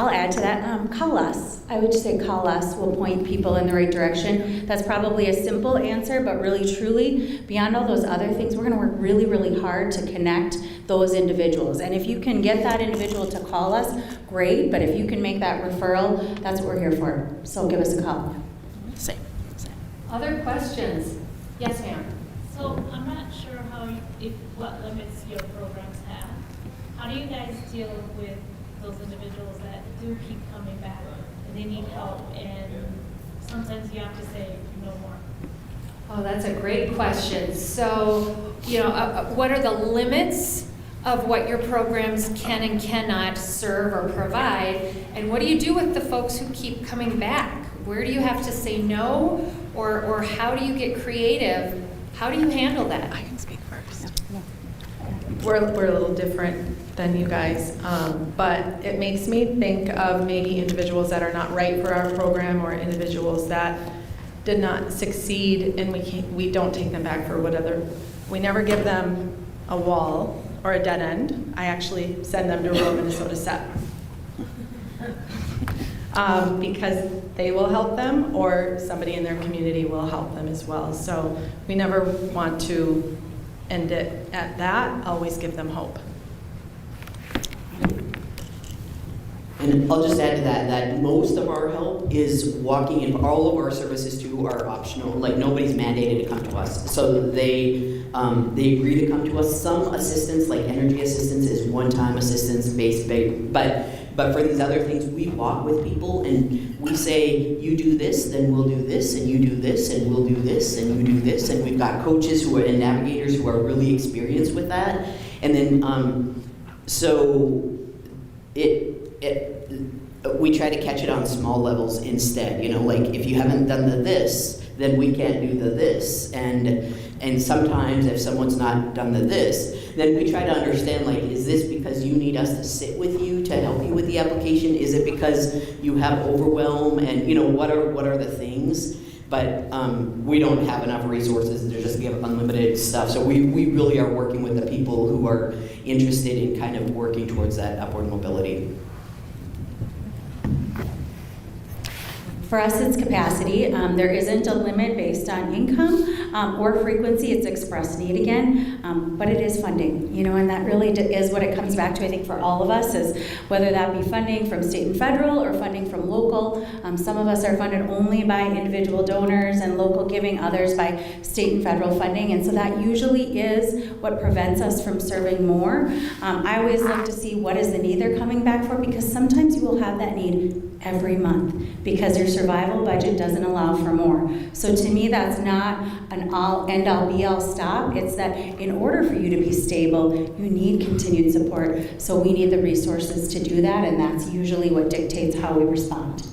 add to that. Call us. I would just say call us. We'll point people in the right direction. That's probably a simple answer, but really, truly, beyond all those other things, we're going to work really, really hard to connect those individuals. And if you can get that individual to call us, great. But if you can make that referral, that's what we're here for. So give us a call. Same. Other questions? Yes, ma'am. So I'm not sure what limits your programs have. How do you guys deal with those individuals that do keep coming back and they need help, and sometimes you have to say no more? Oh, that's a great question. So, you know, what are the limits of what your programs can and cannot serve or provide, and what do you do with the folks who keep coming back? Where do you have to say no, or how do you get creative? How do you handle that? I can speak first. We're a little different than you guys, but it makes me think of maybe individuals that are not right for our program, or individuals that did not succeed, and we don't take them back for whatever. We never give them a wall or a dead end. I actually send them to rural Minnesota SEP. Because they will help them, or somebody in their community will help them as well. So we never want to end it at that, always give them hope. And I'll just add to that, that most of our help is walking in. All of our services too are optional. Like nobody's mandated to come to us. So they agree to come to us. Some assistance, like energy assistance, is one-time assistance based, but for these other things, we walk with people and we say, you do this, then we'll do this, and you do this, and we'll do this, and you do this. And we've got coaches and navigators who are really experienced with that. And then, we try to catch it on small levels instead. You know, like if you haven't done the this, then we can't do the this. And sometimes if someone's not done the this, then we try to understand, like, is this because you need us to sit with you to help you with the application? Is it because you have overwhelm? And you know, what are the things? But we don't have enough resources to just give unlimited stuff. So we really are working with the people who are interested in kind of working towards that upward mobility. For us, it's capacity. There isn't a limit based on income or frequency. It's express need again, but it is funding, you know, and that really is what it comes back to, I think, for all of us, is whether that be funding from state and federal or funding from local. Some of us are funded only by individual donors and local giving, others by state and federal funding, and so that usually is what prevents us from serving more. I always look to see what is the need they're coming back for, because sometimes you will have that need every month because your survival budget doesn't allow for more. So to me, that's not an end-all be-all stop. It's that in order for you to be stable, you need continued support. So we need the resources to do that, and that's usually what dictates how we respond.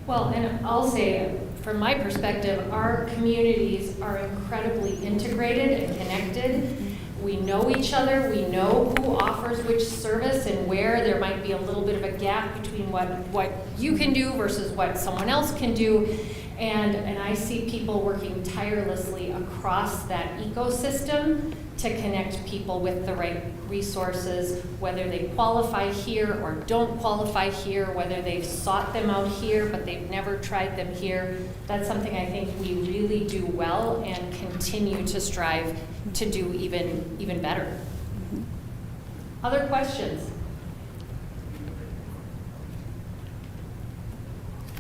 Well, and I'll say, from my perspective, our communities are incredibly integrated and connected. We know each other, we know who offers which service and where. There might be a little bit of a gap between what you can do versus what someone else can do. And I see people working tirelessly across that ecosystem to connect people with the right resources, whether they qualify here or don't qualify here, whether they've sought them out here but they've never tried them here. That's something I think we really do well and continue to strive to do even better. Other questions?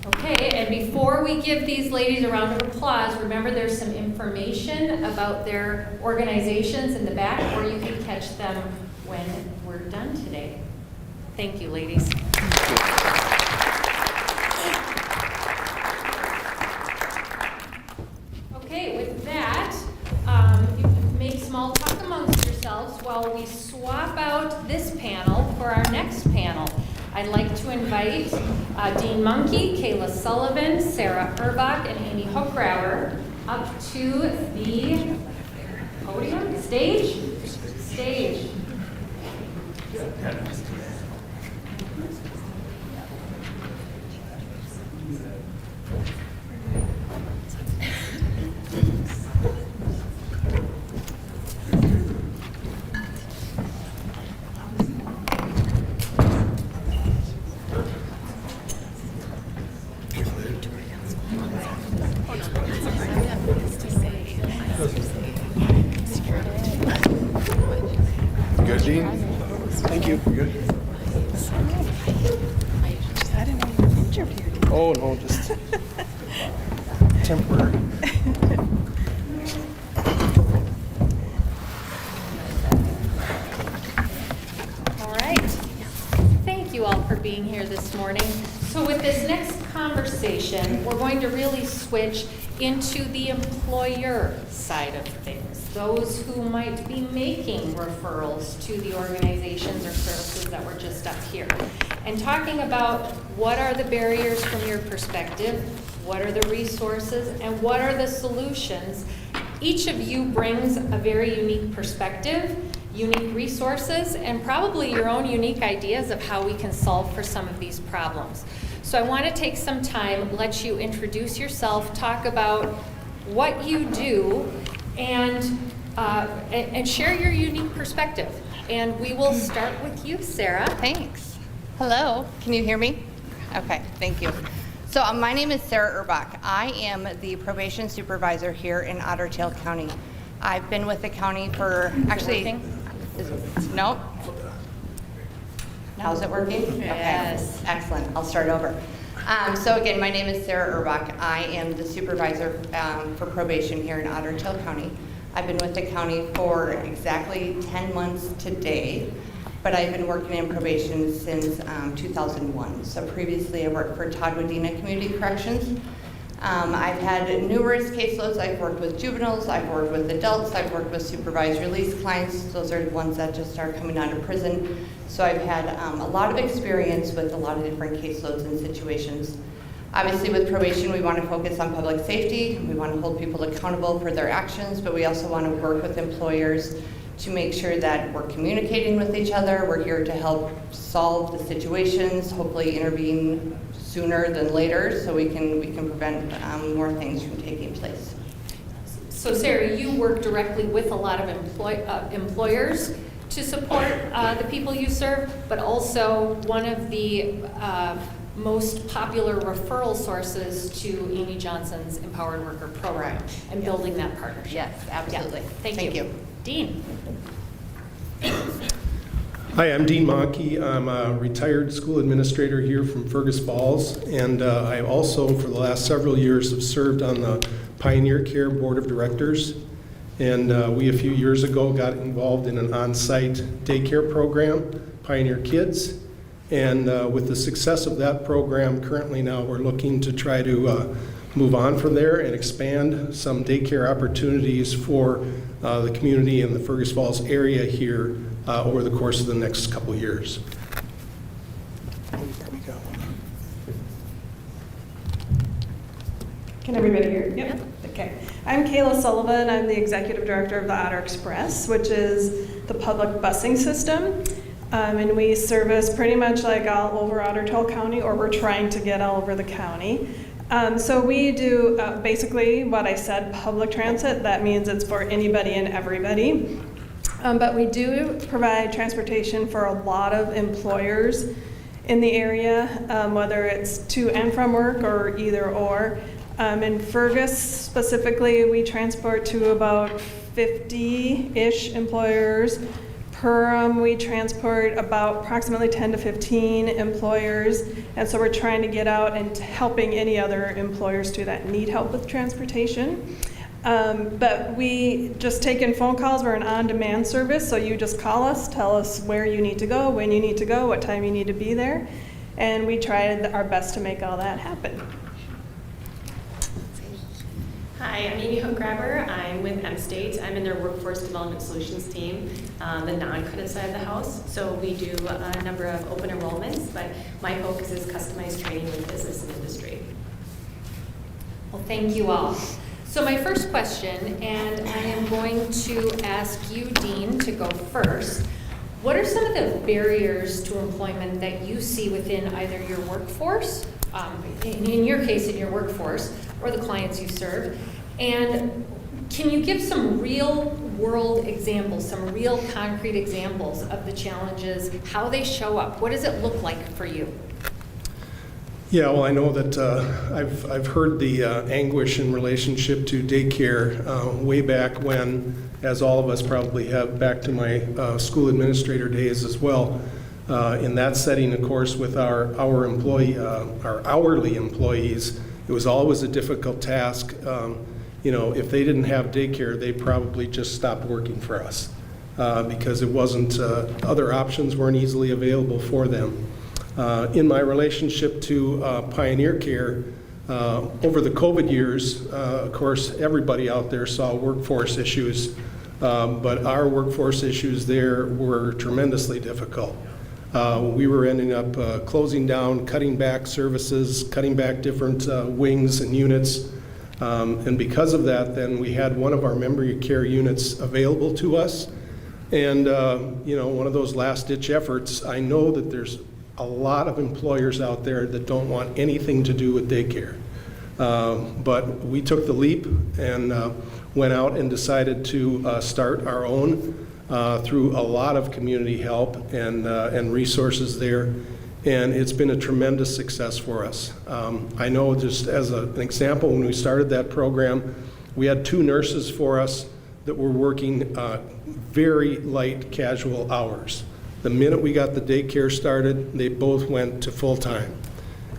Okay, and before we give these ladies a round of applause, remember there's some information about their organizations in the back, or you can catch them when we're done today. Thank you, ladies. Okay, with that, you can make small talk amongst yourselves while we swap out this panel for our next panel. I'd like to invite Dean Monkey, Kayla Sullivan, Sarah Urbach, and Amy Hochgrauer up to the podium, stage. Good, Dean? Thank you. Good. I didn't know you were injured here. Oh, no, just temporary. All right. Thank you all for being here this morning. So with this next conversation, we're going to really switch into the employer side of things, those who might be making referrals to the organizations or services that were just up here, and talking about what are the barriers from your perspective, what are the resources, and what are the solutions. Each of you brings a very unique perspective, unique resources, and probably your own unique ideas of how we can solve for some of these problems. So I want to take some time, let you introduce yourself, talk about what you do, and share your unique perspective. And we will start with you, Sarah. Thanks. Hello, can you hear me? Okay, thank you. So my name is Sarah Urbach. I am the probation supervisor here in Otter Tail County. I've been with the county for, actually, nope. How's it working? Yes. Okay. Excellent. I'll start over. So again, my name is Sarah Urbach. I am the supervisor for probation here in Otter Tail County. I've been with the county for exactly 10 months today, but I've been working in probation since 2001. So previously I worked for Todd Wadena Community Corrections. I've had numerous caseloads. I've worked with juveniles, I've worked with adults, I've worked with supervised release clients. Those are the ones that just are coming out of prison. So I've had a lot of experience with a lot of different caseloads and situations. Obviously with probation, we want to focus on public safety. We want to hold people accountable for their actions, but we also want to work with employers to make sure that we're communicating with each other. We're here to help solve the situations, hopefully intervene sooner than later so we can prevent more things from taking place. So Sarah, you work directly with a lot of employers to support the people you serve, but also one of the most popular referral sources to Amy Johnson's Empowered Worker Program and building that partnership. Yes, absolutely. Yeah. Thank you. Dean. Hi, I'm Dean Macht. I'm a retired school administrator here from Fergus Falls, and I also, for the last several years, have served on the Pioneer Care Board of Directors. And we, a few years ago, got involved in an on-site daycare program, Pioneer Kids. And with the success of that program, currently now we're looking to try to move on from there and expand some daycare opportunities for the community in the Fergus Falls area here over the course of the next couple of years. Can everybody hear? Yep. Okay. I'm Kayla Sullivan. I'm the executive director of the Otter Express, which is the public busing system. And we service pretty much like all over Otter Tail County, or we're trying to get all over the county. So we do basically what I said, public transit. That means it's for anybody and everybody. But we do provide transportation for a lot of employers in the area, whether it's to and from work or either or. In Fergus specifically, we transport to about 50-ish employers. Perham, we transport about approximately 10 to 15 employers, and so we're trying to get out and helping any other employers too that need help with transportation. But we just take in phone calls. We're an on-demand service, so you just call us, tell us where you need to go, when you need to go, what time you need to be there, and we try our best to make all that happen. Hi, I'm Amy Hook-Grabber. I'm with M-State. I'm in their Workforce Development Solutions team, the non-credit side of the house. So we do a number of open enrollments, but my focus is customized training with business and industry. Well, thank you all. So my first question, and I am going to ask you, Dean, to go first. What are some of the barriers to employment that you see within either your workforce, in your case, in your workforce, or the clients you serve? And can you give some real world examples, some real concrete examples of the challenges, how they show up? What does it look like for you? Yeah, well, I know that I've heard the anguish in relationship to daycare way back when, as all of us probably have, back to my school administrator days as well. In that setting, of course, with our hourly employees, it was always a difficult task. If they didn't have daycare, they probably just stopped working for us because it wasn't, other options weren't easily available for them. In my relationship to Pioneer Care, over the COVID years, of course, everybody out there saw workforce issues, but our workforce issues there were tremendously difficult. We were ending up closing down, cutting back services, cutting back different wings and units. And because of that, then we had one of our memory care units available to us. And, one of those last-ditch efforts, I know that there's a lot of employers out there that don't want anything to do with daycare. But we took the leap and went out and decided to start our own through a lot of community help and resources there. And it's been a tremendous success for us. I know, just as an example, when we started that program, we had 2 nurses for us that were working very light casual hours. The minute we got the daycare started, they both went to full-time.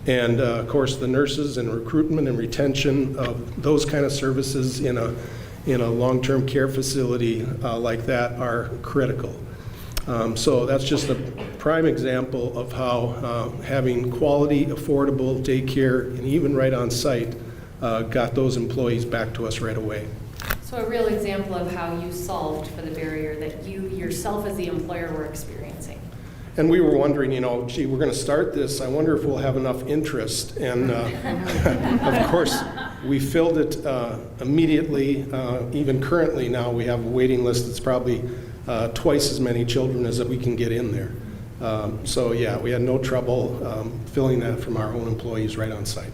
And of course, the nurses and recruitment and retention of those kind of services in a long-term care facility like that are critical. So that's just a prime example of how having quality, affordable daycare, and even right on site, got those employees back to us right away. So a real example of how you solved for the barrier that you yourself as the employer were experiencing. And we were wondering, gee, we're going to start this. I wonder if we'll have enough interest. And of course, we filled it immediately. Even currently now, we have a waiting list that's probably twice as many children as that we can get in there. So yeah, we had no trouble filling that from our own employees right on site.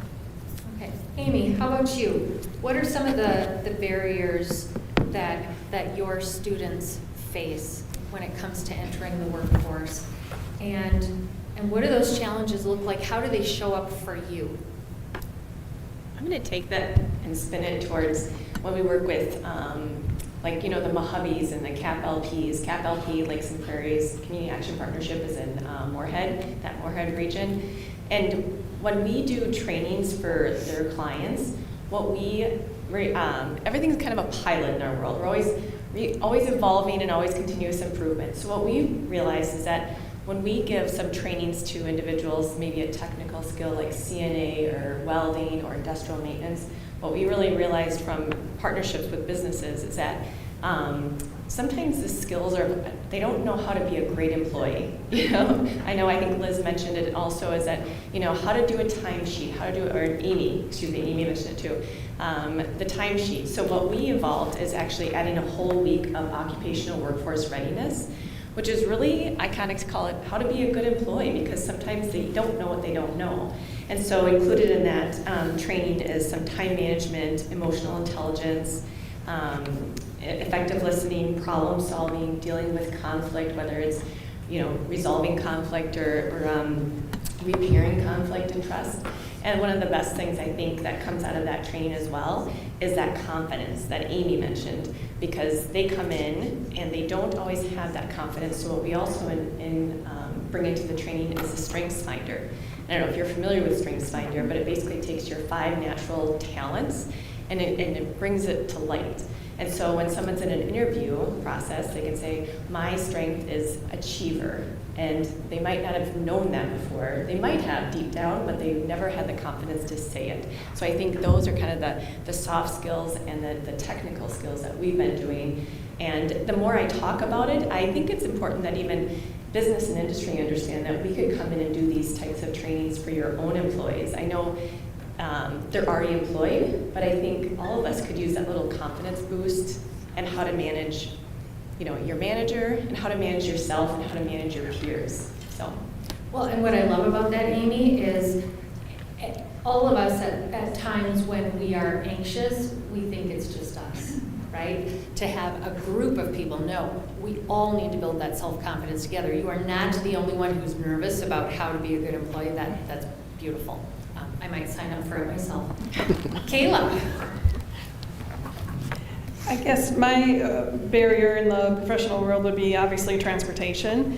Okay, Amy, how about you? What are some of the barriers that your students face when it comes to entering the workforce? And what do those challenges look like? How do they show up for you? I'm going to take that and spin it towards when we work with, the Mojabes and the CAP LPs. CAP LP, Lakes and Prairies Community Action Partnership is in Moorhead, that Moorhead region. And when we do trainings for their clients, everything's kind of a pilot in our world. We're always evolving and always continuous improvement. So what we realized is that when we give some trainings to individuals, maybe a technical skill like CNA or welding or industrial maintenance, what we really realized from partnerships with businesses is that sometimes the skills they don't know how to be a great employee. I think Liz mentioned it also, is that, how to do a timesheet, Amy mentioned it too, the timesheet. So what we evolved is actually adding a whole week of occupational workforce readiness, which is really, I kind of call it how to be a good employee, because sometimes they don't know what they don't know. And so included in that training is some time management, emotional intelligence, effective listening, problem solving, dealing with conflict, whether it's resolving conflict or repairing conflict and trust. And one of the best things I think that comes out of that training as well is that confidence that Amy mentioned, because they come in and they don't always have that confidence. So what we also bring into the training is a strengths finder. I don't know if you're familiar with strengths finder, but it basically takes your 5 natural talents and it brings it to light. And so when someone's in an interview process, they can say, my strength is achiever. And they might not have known that before. They might have deep down, but they've never had the confidence to say it. So I think those are kind of the soft skills and the technical skills that we've been doing. And the more I talk about it, I think it's important that even business and industry understand that we could come in and do these types of trainings for your own employees. I know they're already employed, but I think all of us could use that little confidence boost and how to manage your manager and how to manage yourself and how to manage your peers. Well, and what I love about that, Amy, is all of us at times when we are anxious, we think it's just us, right? To have a group of people, no, we all need to build that self-confidence together. You are not the only one who's nervous about how to be a good employee. That's beautiful. I might sign up for it myself. Kayla. I guess my barrier in the professional world would be obviously transportation.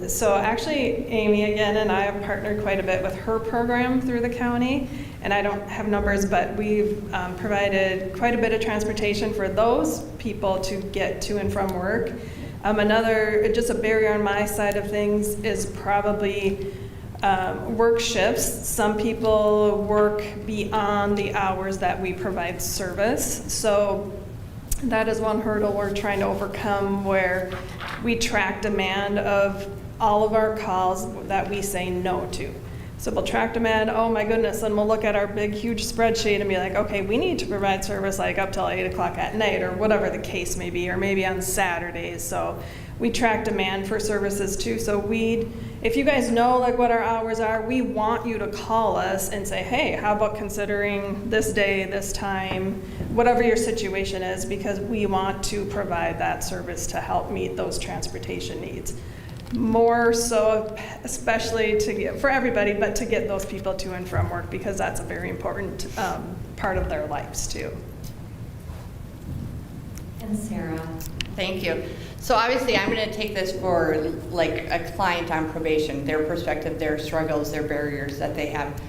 So actually, Amy, again, and I have partnered quite a bit with her program through the county, and I don't have numbers, but we've provided quite a bit of transportation for those people to get to and from work. Just a barrier on my side of things is probably work shifts. Some people work beyond the hours that we provide service. So that is one hurdle we're trying to overcome, where we track demand of all of our calls that we say no to. So we'll track demand, oh my goodness, and we'll look at our big, huge spreadsheet and be like, okay, we need to provide service like up till 8 o'clock at night, or whatever the case may be, or maybe on Saturdays. So we track demand for services too. So if you guys know like what our hours are, we want you to call us and say, hey, how about considering this day, this time, whatever your situation is, because we want to provide that service to help meet those transportation needs. More so, especially for everybody, but to get those people to and from work, because that's a very important part of their lives too. And Sarah. Thank you. So obviously, I'm going to take this for like a client on probation, their perspective, their struggles, their barriers that they have.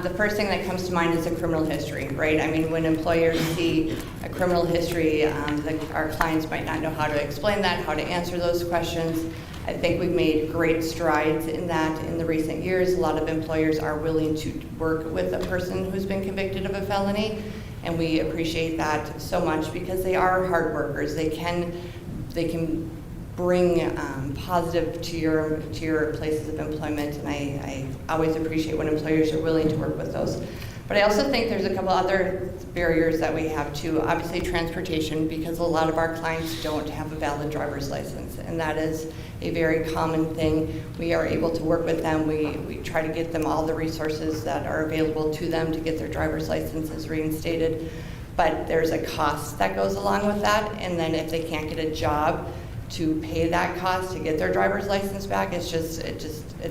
The first thing that comes to mind is a criminal history, right? I mean, when employers see a criminal history, our clients might not know how to explain that, how to answer those questions. I think we've made great strides in that in the recent years. A lot of employers are willing to work with a person who's been convicted of a felony, and we appreciate that so much because they are hard workers. They can bring positive to your places of employment, and I always appreciate when employers are willing to work with those. But I also think there's a couple other barriers that we have too. Obviously transportation, because a lot of our clients don't have a valid driver's license, and that is a very common thing. We are able to work with them. We try to get them all the resources that are available to them to get their driver's licenses reinstated. But there's a cost that goes along with that, and then if they can't get a job to pay that cost to get their driver's license back, it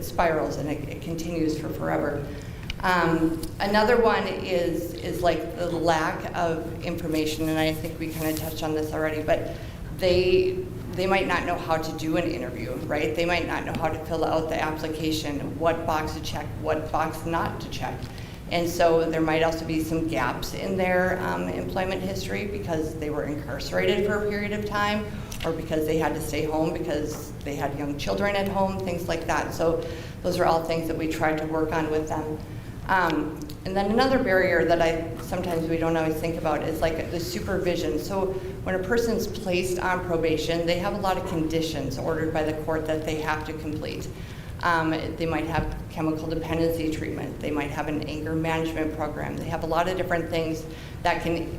spirals and it continues for forever. Another one is like the lack of information, and I think we kind of touched on this already, but they might not know how to do an interview, right? They might not know how to fill out the application, what box to check, what box not to check. And so there might also be some gaps in their employment history because they were incarcerated for a period of time, or because they had to stay home because they had young children at home, things like that. So those are all things that we try to work on with them. And then another barrier that sometimes we don't always think about is like the supervision. So when a person's placed on probation, they have a lot of conditions ordered by the court that they have to complete. They might have chemical dependency treatment. They might have an anger management program. They have a lot of different things that can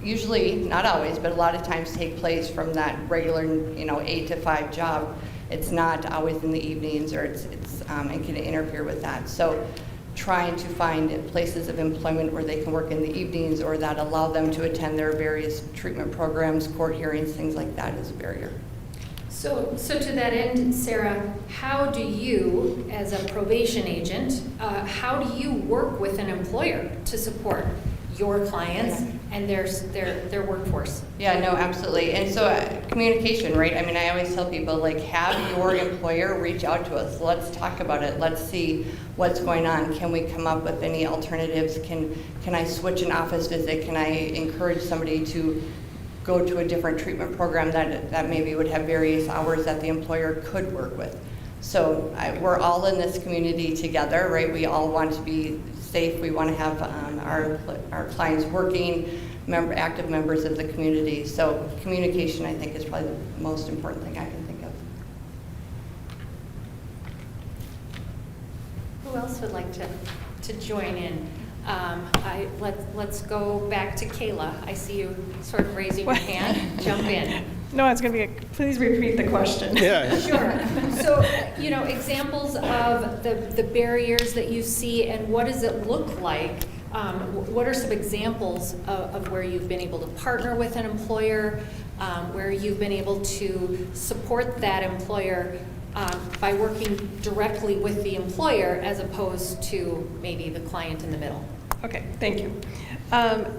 usually, not always, but a lot of times take place from that regular, 8 to 5 job. It's not always in the evenings, or it can interfere with that. So trying to find places of employment where they can work in the evenings or that allow them to attend their various treatment programs, court hearings, things like that is a barrier. So to that end, Sarah, how do you, as a probation agent, how do you work with an employer to support your clients and their workforce? Yeah, no, absolutely. And so communication, right? I mean, I always tell people, like, have your employer reach out to us. Let's talk about it. Let's see what's going on. Can we come up with any alternatives? Can I switch an office visit? Can I encourage somebody to go to a different treatment program that maybe would have various hours that the employer could work with? So we're all in this community together, right? We all want to be safe. We want to have our clients working, active members of the community. So communication, I think, is probably the most important thing I can think of. Who else would like to join in? Let's go back to Kayla. I see you sort of raising your hand. Jump in. No, it's going to be please repeat the question. Yeah. Sure. So, examples of the barriers that you see, and what does it look like? What are some examples of where you've been able to partner with an employer, where you've been able to support that employer by working directly with the employer as opposed to maybe the client in the middle? Okay, thank you.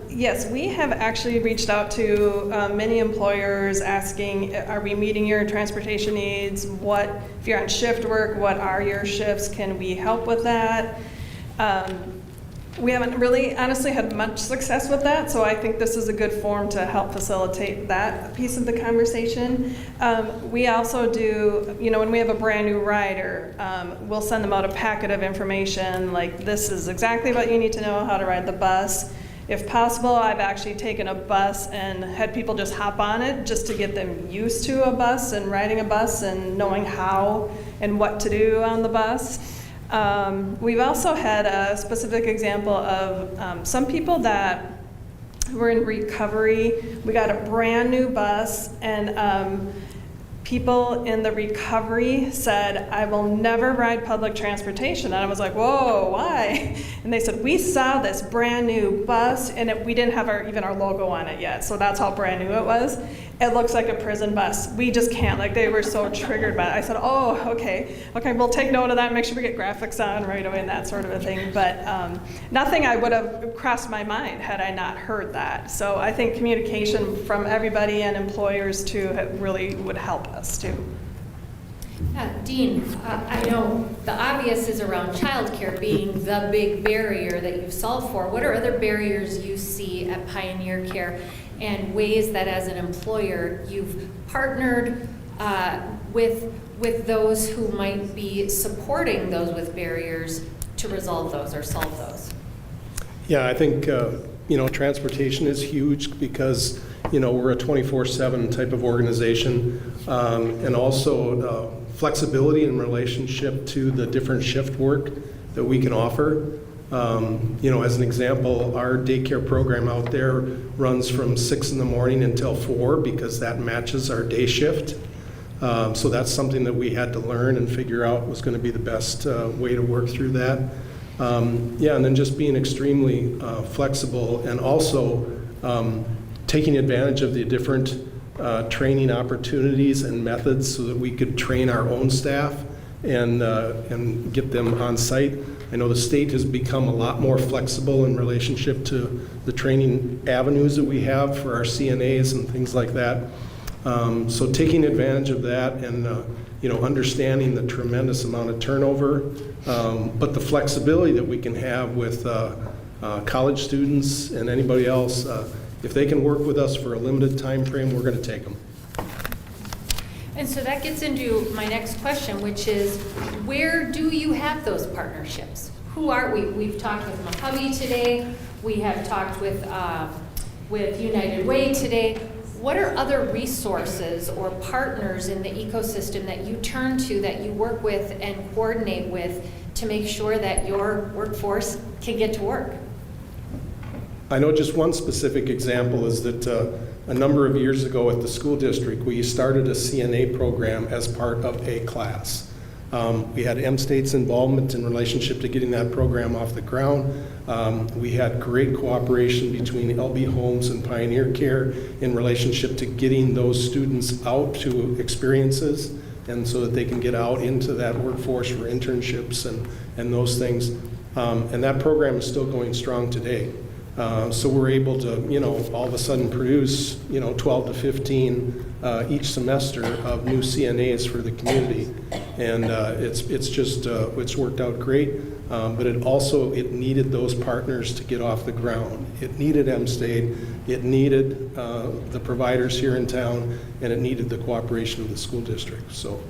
Yes, we have actually reached out to many employers asking, are we meeting your transportation needs? If you're on shift work, what are your shifts? Can we help with that? We haven't really honestly had much success with that, so I think this is a good forum to help facilitate that piece of the conversation. We also do, when we have a brand new rider, we'll send them out a packet of information, like this is exactly what you need to know how to ride the bus. If possible, I've actually taken a bus and had people just hop on it just to get them used to a bus and riding a bus and knowing how and what to do on the bus. We've also had a specific example of some people that were in recovery. We got a brand new bus, and people in the recovery said, I will never ride public transportation. And I was like, whoa, why? And they said, we saw this brand new bus, and we didn't have even our logo on it yet, so that's how brand new it was. It looks like a prison bus. We just can't. Like, they were so triggered by it. I said, oh, okay, we'll take note of that, make sure we get graphics on right away and that sort of a thing. But nothing I would have crossed my mind had I not heard that. So I think communication from everybody and employers too really would help us too. Dean, I know the obvious is around childcare being the big barrier that you've solved for. What are other barriers you see at Pioneer Care and ways that as an employer you've partnered with those who might be supporting those with barriers to resolve those or solve those? Yeah, I think, transportation is huge because, we're a 24/7 type of organization, and also flexibility in relationship to the different shift work that we can offer. As an example, our daycare program out there runs from 6 in the morning until 4 because that matches our day shift. So that's something that we had to learn and figure out was going to be the best way to work through that. And then just being extremely flexible and also taking advantage of the different training opportunities and methods so that we could train our own staff and get them on site. I know the state has become a lot more flexible in relationship to the training avenues that we have for our CNAs and things like that. So taking advantage of that and understanding the tremendous amount of turnover, but the flexibility that we can have with college students and anybody else. If they can work with us for a limited time frame, we're going to take them. And so that gets into my next question, which is, where do you have those partnerships? Who are we? We've talked with Mojave today. We have talked with United Way today. What are other resources or partners in the ecosystem that you turn to, that you work with and coordinate with to make sure that your workforce can get to work? I know just one specific example is that a number of years ago at the school district, we started a CNA program as part of a class. We had M-State's involvement in relationship to getting that program off the ground. We had great cooperation between LB Homes and Pioneer Care in relationship to getting those students out to experiences and so that they can get out into that workforce for internships and those things. And that program is still going strong today. So we're able to, all of a sudden produce, 12 to 15 each semester of new CNAs for the community. And it's worked out great, but it needed those partners to get off the ground. It needed M-State, it needed the providers here in town, and it needed the cooperation of the school district. So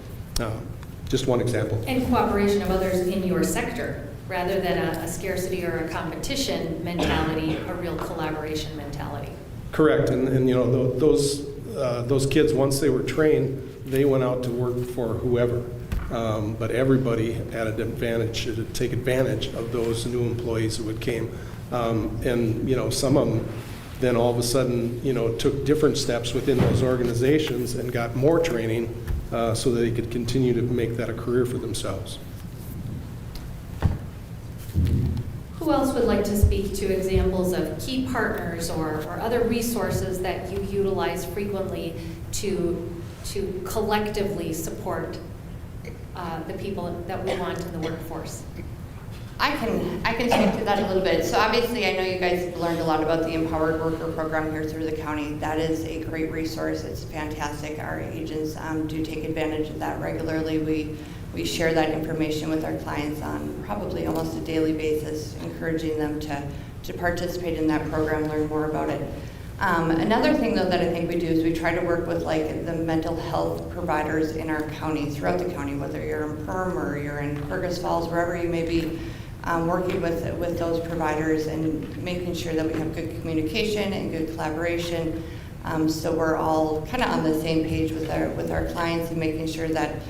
just one example. And cooperation of others in your sector, rather than a scarcity or a competition mentality, a real collaboration mentality. Correct, and those kids, once they were trained, they went out to work for whoever. But everybody had an advantage to take advantage of those new employees who came. And some of them then all of a sudden, took different steps within those organizations and got more training so that they could continue to make that a career for themselves. Who else would like to speak to examples of key partners or other resources that you utilize frequently to collectively support the people that we want in the workforce? I can speak to that a little bit. So obviously, I know you guys have learned a lot about the Empowered Worker Program here through the county. That is a great resource. It's fantastic. Our agents do take advantage of that regularly. We share that information with our clients on probably almost a daily basis, encouraging them to participate in that program, learn more about it. Another thing, though, that I think we do is we try to work with the mental health providers in our county, throughout the county, whether you're in Perm or you're in Fergus Falls, wherever you may be, working with those providers and making sure that we have good communication and good collaboration. So we're all kind of on the same page with our clients and making sure that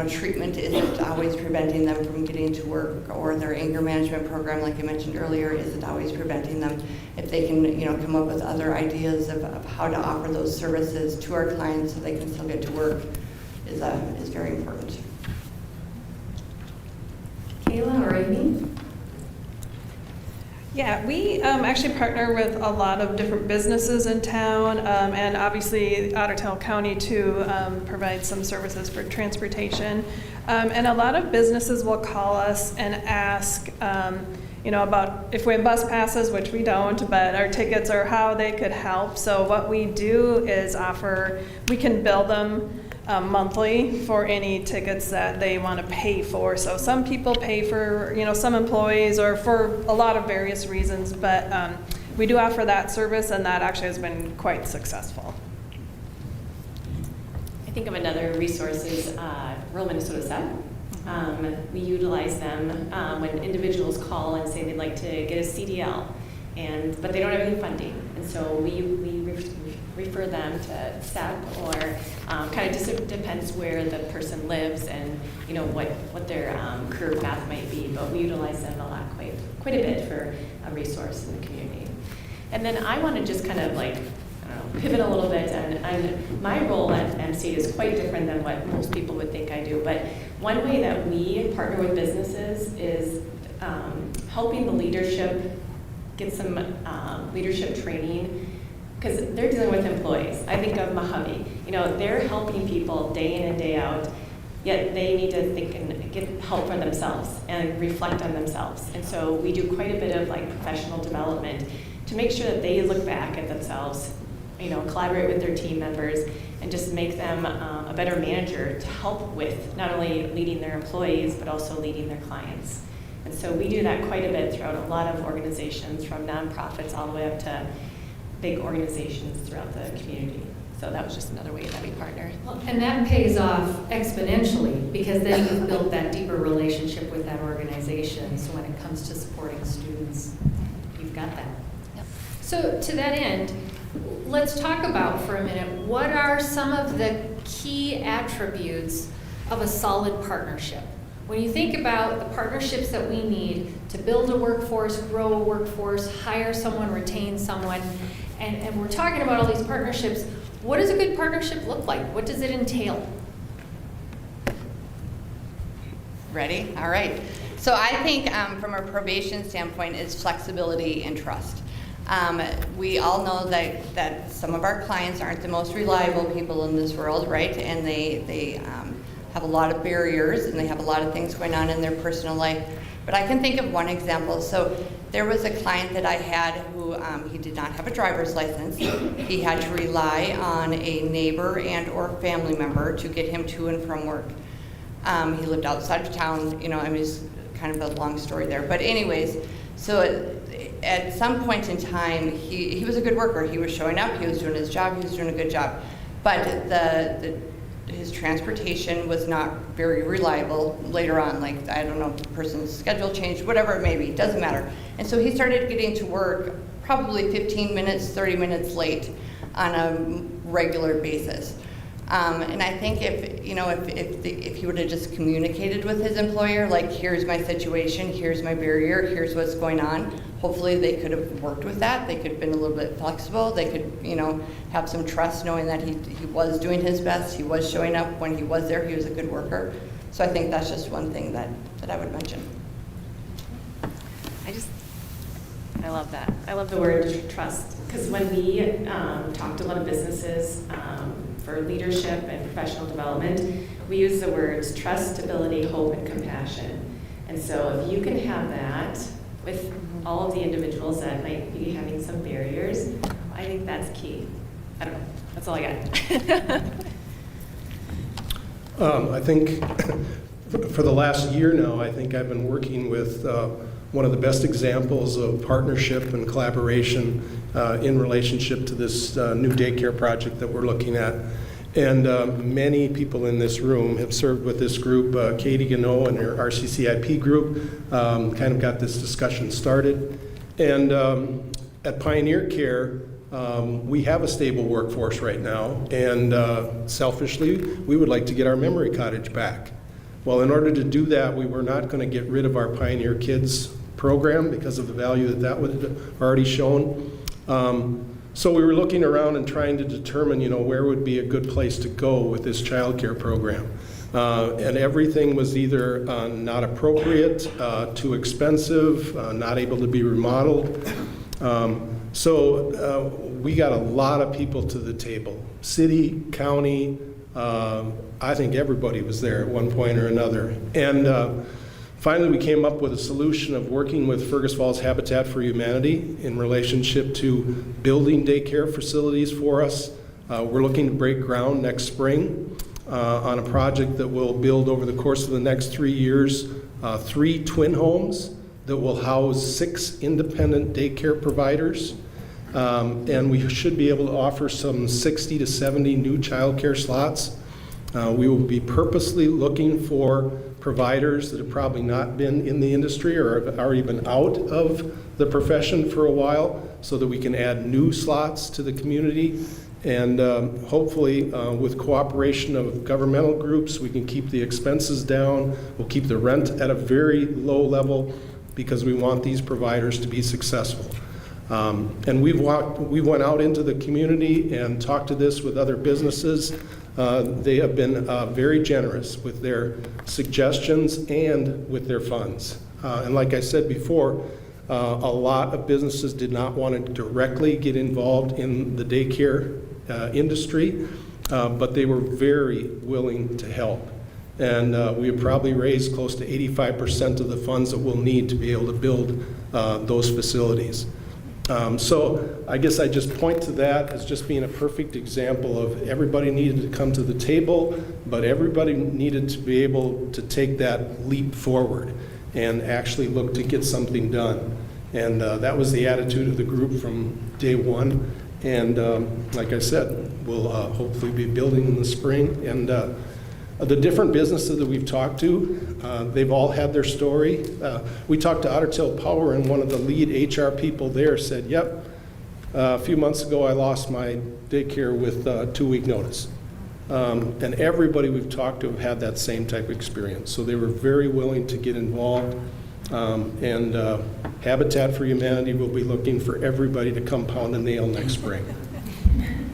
treatment isn't always preventing them from getting to work, or their anger management program, like I mentioned earlier, isn't always preventing them. If they can, come up with other ideas of how to offer those services to our clients so they can still get to work. is very important. Kayla or Amy? Yeah, we actually partner with a lot of different businesses in town, and obviously Otter Tail County too provides some services for transportation. And a lot of businesses will call us and ask, about if we have bus passes, which we don't, but our tickets, or how they could help. So what we do is we can bill them monthly for any tickets that they want to pay for. So some people pay for, some employees, or for a lot of various reasons, but we do offer that service, and that actually has been quite successful. I think of another resource is Rural Minnesota SEP. We utilize them when individuals call and say they'd like to get a CDL, but they don't have any funding. And so we refer them to SEP, or kind of just depends where the person lives and what their career path might be. But we utilize them a lot, quite a bit, for a resource in the community. And then I want to just kind of pivot a little bit, and my role at MC is quite different than what most people would think I do. But one way that we partner with businesses is helping the leadership get some leadership training, because they're dealing with employees. I think of Mojave. They're helping people day in and day out, yet they need to think and get help for themselves and reflect on themselves. And so we do quite a bit of professional development to make sure that they look back at themselves, collaborate with their team members, and just make them a better manager to help with not only leading their employees, but also leading their clients. And so we do that quite a bit throughout a lot of organizations, from nonprofits all the way up to big organizations throughout the community. So that was just another way that we partner. And that pays off exponentially, because then you've built that deeper relationship with that organization. So when it comes to supporting students, you've got that. Yep. So to that end, let's talk about for a minute, what are some of the key attributes of a solid partnership? When you think about the partnerships that we need to build a workforce, grow a workforce, hire someone, retain someone, and we're talking about all these partnerships, what does a good partnership look like? What does it entail? Ready? All right. So I think from a probation standpoint, it's flexibility and trust. We all know that some of our clients aren't the most reliable people in this world, right? And they have a lot of barriers, and they have a lot of things going on in their personal life. But I can think of one example. So there was a client that I had who he did not have a driver's license. He had to rely on a neighbor and or family member to get him to and from work. He lived outside of town, it's kind of a long story there. But anyways, so at some point in time, he was a good worker. He was showing up, he was doing his job, he was doing a good job. But his transportation was not very reliable later on. I don't know, the person's schedule changed, whatever it may be, doesn't matter. And so he started getting to work probably 15 minutes, 30 minutes late on a regular basis. And I think if he would have just communicated with his employer, here's my situation, here's my barrier, here's what's going on, hopefully they could have worked with that. They could have been a little bit flexible. They could, have some trust knowing that he was doing his best, he was showing up when he was there, he was a good worker. So I think that's just one thing that I would mention. I love that. I love the word trust, because when we talk to a lot of businesses for leadership and professional development, we use the words trust, stability, hope, and compassion. And so if you can have that with all of the individuals that might be having some barriers, I think that's key. I don't know. That's all I got. I think for the last year now, I think I've been working with one of the best examples of partnership and collaboration in relationship to this new daycare project that we're looking at. And many people in this room have served with this group. Katie Gano and her RCCIP group kind of got this discussion started. And at Pioneer Care, we have a stable workforce right now, and selfishly, we would like to get our memory cottage back. Well, in order to do that, we were not going to get rid of our Pioneer Kids program because of the value that would have already shown. So we were looking around and trying to determine, where would be a good place to go with this childcare program. And everything was either not appropriate, too expensive, not able to be remodeled. So we got a lot of people to the table. City, county, I think everybody was there at one point or another. And finally, we came up with a solution of working with Fergus Falls Habitat for Humanity in relationship to building daycare facilities for us. We're looking to break ground next spring on a project that will build over the course of the next 3 years 3 twin homes that will house 6 independent daycare providers. And we should be able to offer some 60 to 70 new childcare slots. We will be purposely looking for providers that have probably not been in the industry or have already been out of the profession for a while so that we can add new slots to the community. And hopefully, with cooperation of governmental groups, we can keep the expenses down. We'll keep the rent at a very low level because we want these providers to be successful. And we went out into the community and talked to this with other businesses. They have been very generous with their suggestions and with their funds. And like I said before, a lot of businesses did not want to directly get involved in the daycare industry, but they were very willing to help. And we have probably raised close to 85% of the funds that we'll need to be able to build those facilities. So I guess I just point to that as just being a perfect example of everybody needed to come to the table, but everybody needed to be able to take that leap forward and actually look to get something done. And that was the attitude of the group from day one. And like I said, we'll hopefully be building in the spring. And the different businesses that we've talked to, they've all had their story. We talked to Otter Tail Power, and one of the lead HR people there said, yep, a few months ago I lost my daycare with 2-week notice. And everybody we've talked to have had that same type of experience. So they were very willing to get involved. And Habitat for Humanity will be looking for everybody to come pound a nail next spring.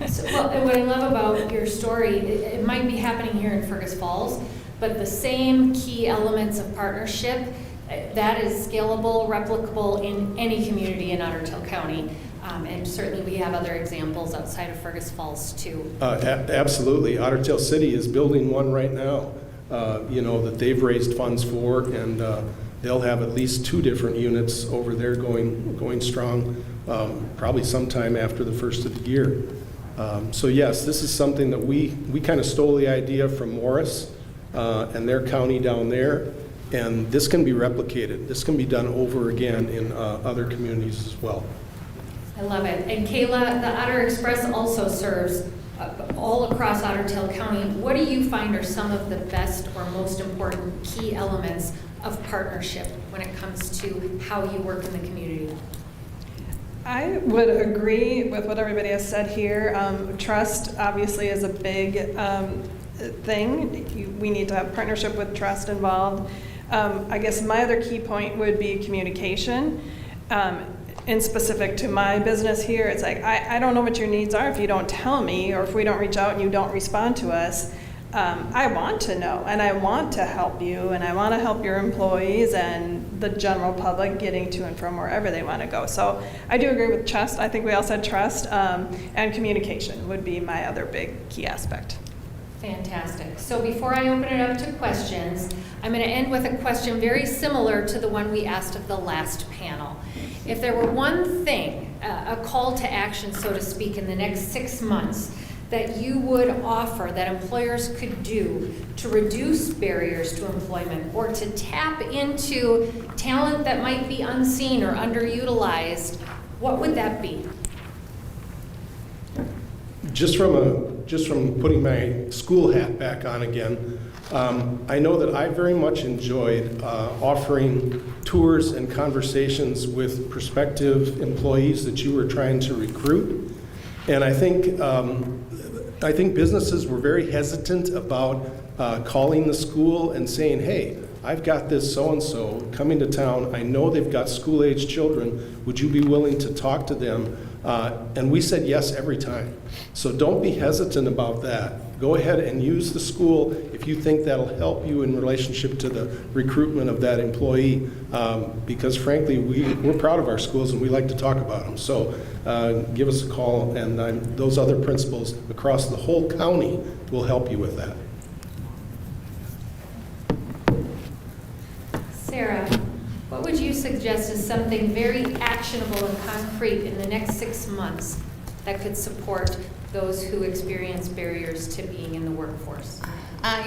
So, well, what I love about your story, it might be happening here in Fergus Falls, but the same key elements of partnership, that is scalable, replicable in any community in Otter Tail County. And certainly we have other examples outside of Fergus Falls too. Absolutely. Otter Tail City is building one right now, that they've raised funds for, and they'll have at least 2 different units over there going strong, probably sometime after the first of the year. So yes, this is something that we kind of stole the idea from Morris and their county down there, and this can be replicated. This can be done over again in other communities as well. I love it. And Kayla, the Otter Express also serves all across Otter Tail County. What do you find are some of the best or most important key elements of partnership when it comes to how you work in the community? I would agree with what everybody has said here. Trust obviously is a big thing. We need to have partnership with trust involved. I guess my other key point would be communication. In specific to my business here, it's like, I don't know what your needs are if you don't tell me, or if we don't reach out and you don't respond to us. I want to know, and I want to help you, and I want to help your employees and the general public getting to and from wherever they want to go. So I do agree with trust. I think we all said trust, and communication would be my other big key aspect. Fantastic. So before I open it up to questions, I'm going to end with a question very similar to the one we asked of the last panel. If there were one thing, a call to action, so to speak, in the next 6 months that you would offer that employers could do to reduce barriers to employment or to tap into talent that might be unseen or underutilized, what would that be? Just from putting my school hat back on again, I know that I very much enjoyed offering tours and conversations with prospective employees that you were trying to recruit. And I think businesses were very hesitant about calling the school and saying, hey, I've got this so-and-so coming to town, I know they've got school-age children, would you be willing to talk to them? And we said yes every time. So don't be hesitant about that. Go ahead and use the school if you think that'll help you in relationship to the recruitment of that employee, because frankly, we're proud of our schools and we like to talk about them. So give us a call, and those other principals across the whole county will help you with that. Sarah, what would you suggest is something very actionable and concrete in the next 6 months that could support those who experience barriers to being in the workforce? I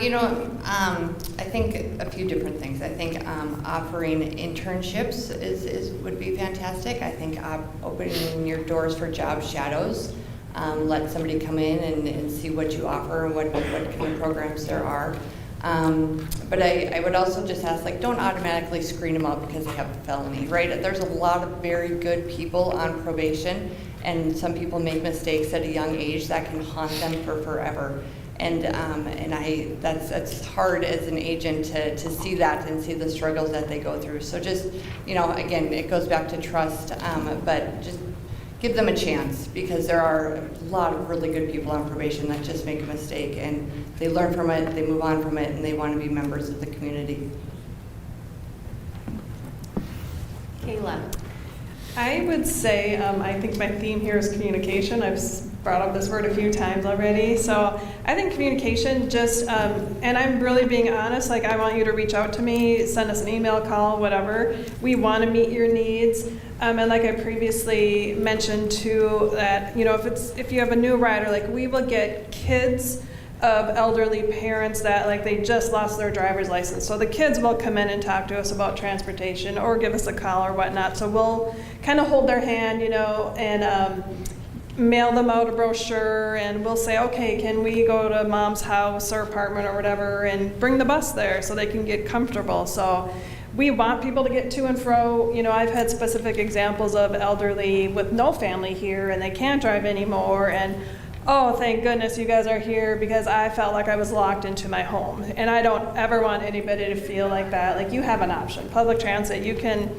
think a few different things. I think offering internships would be fantastic. I think opening your doors for job shadows, let somebody come in and see what you offer and what kind of programs there are. But I would also just ask, don't automatically screen them out because they have a felony, right? There's a lot of very good people on probation, and some people make mistakes at a young age that can haunt them for forever. And that's hard as an agent to see that and see the struggles that they go through. So just, again, it goes back to trust, but just give them a chance, because there are a lot of really good people on probation that just make a mistake and they learn from it, they move on from it, and they want to be members of the community. Kayla. I would say, I think my theme here is communication. I've brought up this word a few times already. So I think communication just, and I'm really being honest, I want you to reach out to me, send us an email, call, whatever. We want to meet your needs. And like I previously mentioned too, that, if you have a new rider, we will get kids of elderly parents that they just lost their driver's license. So the kids will come in and talk to us about transportation or give us a call or whatnot. So we'll kind of hold their hand, and mail them out a brochure, and we'll say, okay, can we go to mom's house or apartment or whatever and bring the bus there so they can get comfortable. So we want people to get to and fro. I've had specific examples of elderly with no family here and they can't drive anymore, and oh, thank goodness you guys are here, because I felt like I was locked into my home. And I don't ever want anybody to feel like that. You have an option. Public transit, you can,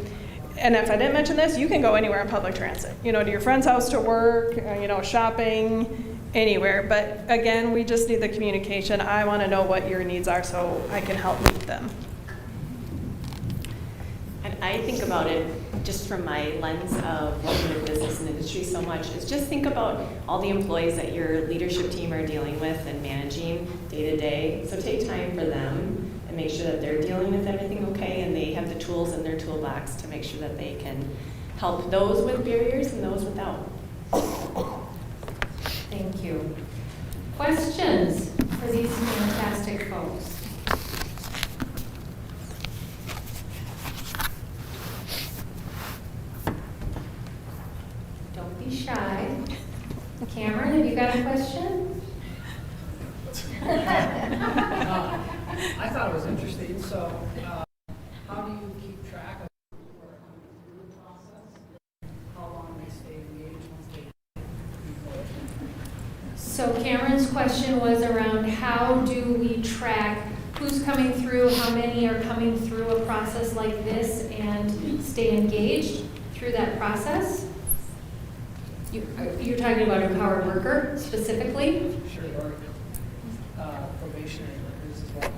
and if I didn't mention this, you can go anywhere in public transit. To your friend's house to work, shopping, anywhere. But again, we just need the communication. I want to know what your needs are so I can help meet them. And I think about it just from my lens of working in business and industry so much, is just think about all the employees that your leadership team are dealing with and managing day to day. So take time for them and make sure that they're dealing with everything okay, and they have the tools in their toolbox to make sure that they can help those with barriers and those without. Thank you. Questions for these fantastic folks? Don't be shy. Cameron, have you got a question? I thought it was interesting. So, how do you keep track of the process? How long they stay engaged once they? So Cameron's question was around how do we track who's coming through, how many are coming through a process like this and stay engaged through that process? You're talking about empowered worker specifically? Sure, or probationary workers as well.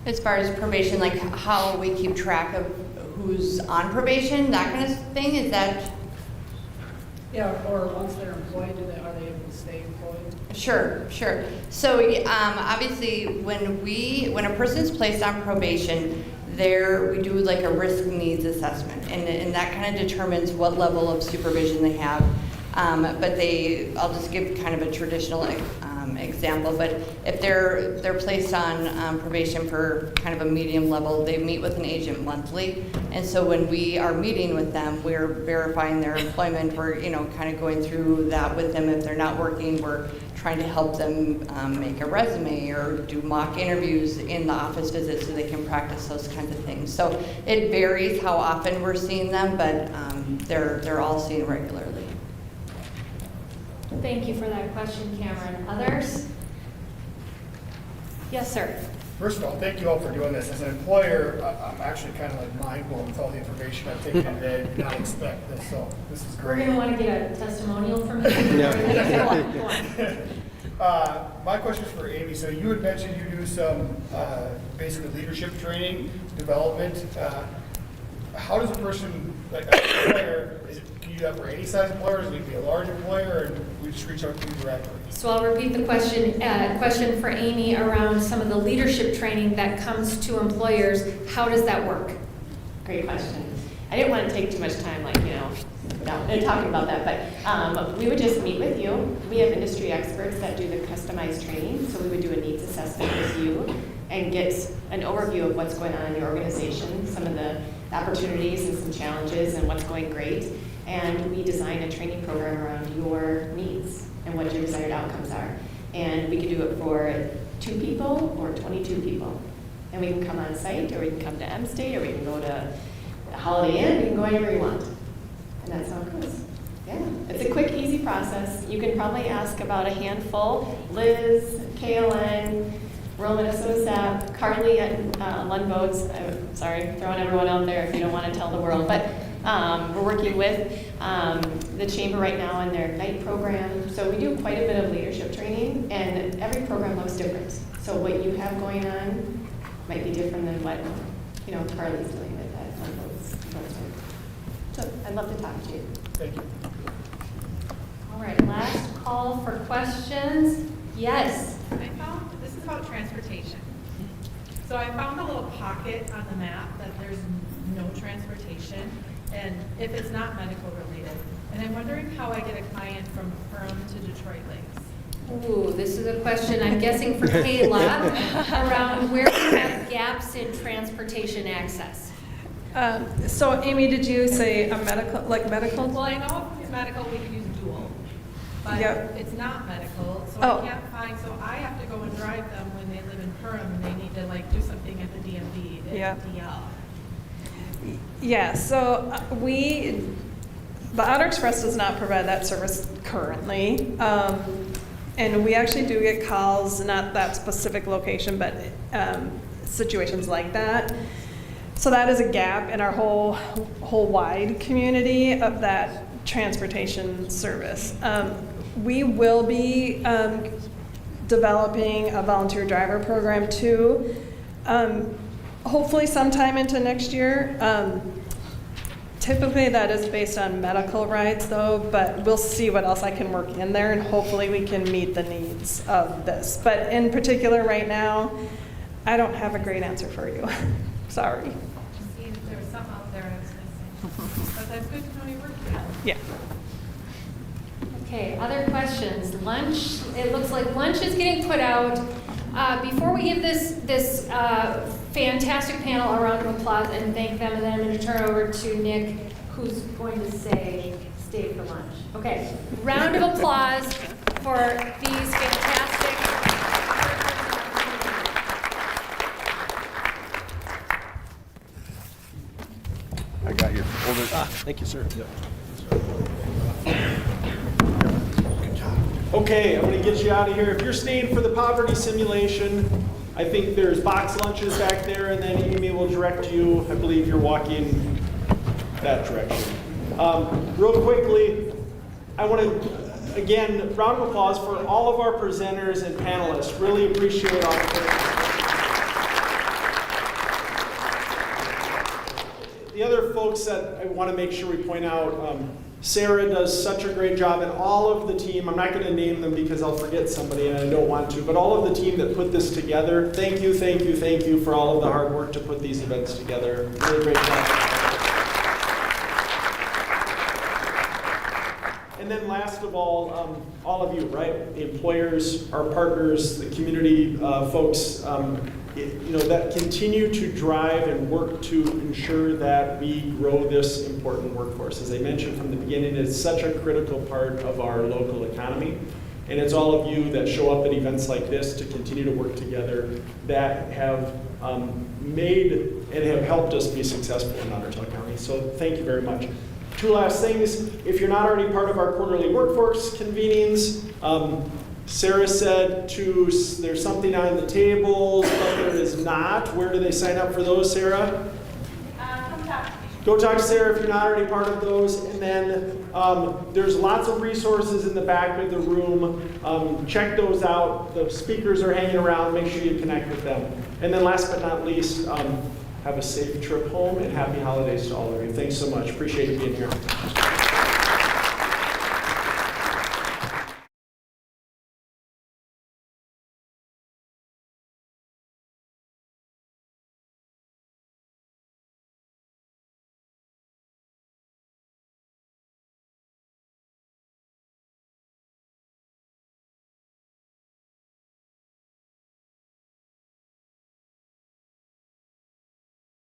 As far as probation, how we keep track of who's on probation, that kind of thing, is that? Yeah, or once they're employed, are they able to stay employed? Sure. So obviously, when a person's placed on probation, we do a risk needs assessment, and that kind of determines what level of supervision they have. But I'll just give kind of a traditional example, but if they're placed on probation for kind of a medium level, they meet with an agent monthly. And so when we are meeting with them, we're verifying their employment. We're kind of going through that with them. If they're not working, we're trying to help them make a resume or do mock interviews in the office visits so they can practice those kinds of things. So it varies how often we're seeing them, but they're all seen regularly. Thank you for that question, Cameron. Others? Yes, sir. First of all, thank you all for doing this. As an employer, I'm actually kind of like mind blown with all the information I've taken in today. I did not expect this, so this is We're great. going to want to get a testimonial from you. Go on. My question is for Amy. So you had mentioned you do some basically leadership training, development. How does a person, like an employer, can you do that for any size employer? Does it need to be a large employer, and we just reach out to you directly? So I'll repeat the question for Amy around some of the leadership training that comes to employers. How does that work? Great question. I didn't want to take too much time, talking about that, but we would just meet with you. We have industry experts that do the customized training, so we would do a needs assessment with you and get an overview of what's going on in your organization, some of the opportunities and some challenges and what's going great. And we design a training program around your needs and what your desired outcomes are. And we could do it for 2 people or 22 people. And we can come on site, or we can come to M-State, or we can go to Holiday Inn, we can go anywhere you want. And that's how it goes. Yeah, it's a quick, easy process. You can probably ask about a handful. Liz, KLN, Rural Minnesota SAP, Carrie at Lundboats. I'm sorry, throwing everyone out there if you don't want to tell the world. But we're working with the Chamber right now in their Ignite program. So we do quite a bit of leadership training, and every program looks different. So what you have going on might be different than what Carly's doing with that Lundboats. So I'd love to talk to you. Thank you. All right, last call for questions. Yes. This is about transportation. So I found a little pocket on the map that there's no transportation, and if it's not medical related. And I'm wondering how I get a client from Perham to Detroit Lakes. Ooh, this is a question I'm guessing for Kayla around where we have gaps in transportation access. So Amy, did you say a medical? Well, I know if it's medical, we can use dual. But it's not medical, so I can't find, so I have to go and drive them when they live in Perham and they need to do something at the DMV and DL. Yeah, so the Otter Express does not provide that service currently. And we actually do get calls, not that specific location, but situations like that. So that is a gap in our whole wide community of that transportation service. We will be developing a volunteer driver program too, hopefully sometime into next year. Typically that is based on medical rides though, but we'll see what else I can work in there, and hopefully we can meet the needs of this. But in particular right now, I don't have a great answer for you. Sorry. See if there was something out there I was missing. But that's good county work. Yeah. Okay, other questions? Lunch, it looks like lunch is getting put out. Before we give this fantastic panel a round of applause and thank them, and then I'm going to turn over to Nick, who's going to say stay for lunch. Okay, round of applause for these fantastic. I got your folder. Thank you, sir. Okay, I'm going to get you out of here. If you're staying for the poverty simulation, I think there's box lunches back there, and then Amy will direct you. I believe you're walking that direction. Real quickly, I want to, again, round of applause for all of our presenters and panelists. Really appreciate all of it. The other folks that I want to make sure we point out, Sarah does such a great job, and all of the team, I'm not going to name them because I'll forget somebody and I don't want to, but all of the team that put this together, thank you, thank you, thank you for all of the hard work to put these events together. Really great job. And then last of all of you, right? The employers, our partners, the community folks, that continue to drive and work to ensure that we grow this important workforce. As I mentioned from the beginning, it's such a critical part of our local economy. And it's all of you that show up at events like this to continue to work together that have made and have helped us be successful in Otter Tail County. So thank you very much. Two last things. If you're not already part of our quarterly workforce convenings, Sarah said there's something on the tables, but there is not. Where do they sign up for those, Sarah? Go talk to Sarah if you're not already part of those. And then there's lots of resources in the back of the room. Check those out. The speakers are hanging around. Make sure you connect with them. And then last but not least, have a safe trip home and happy holidays to all of you. Thanks so much. Appreciate you being here.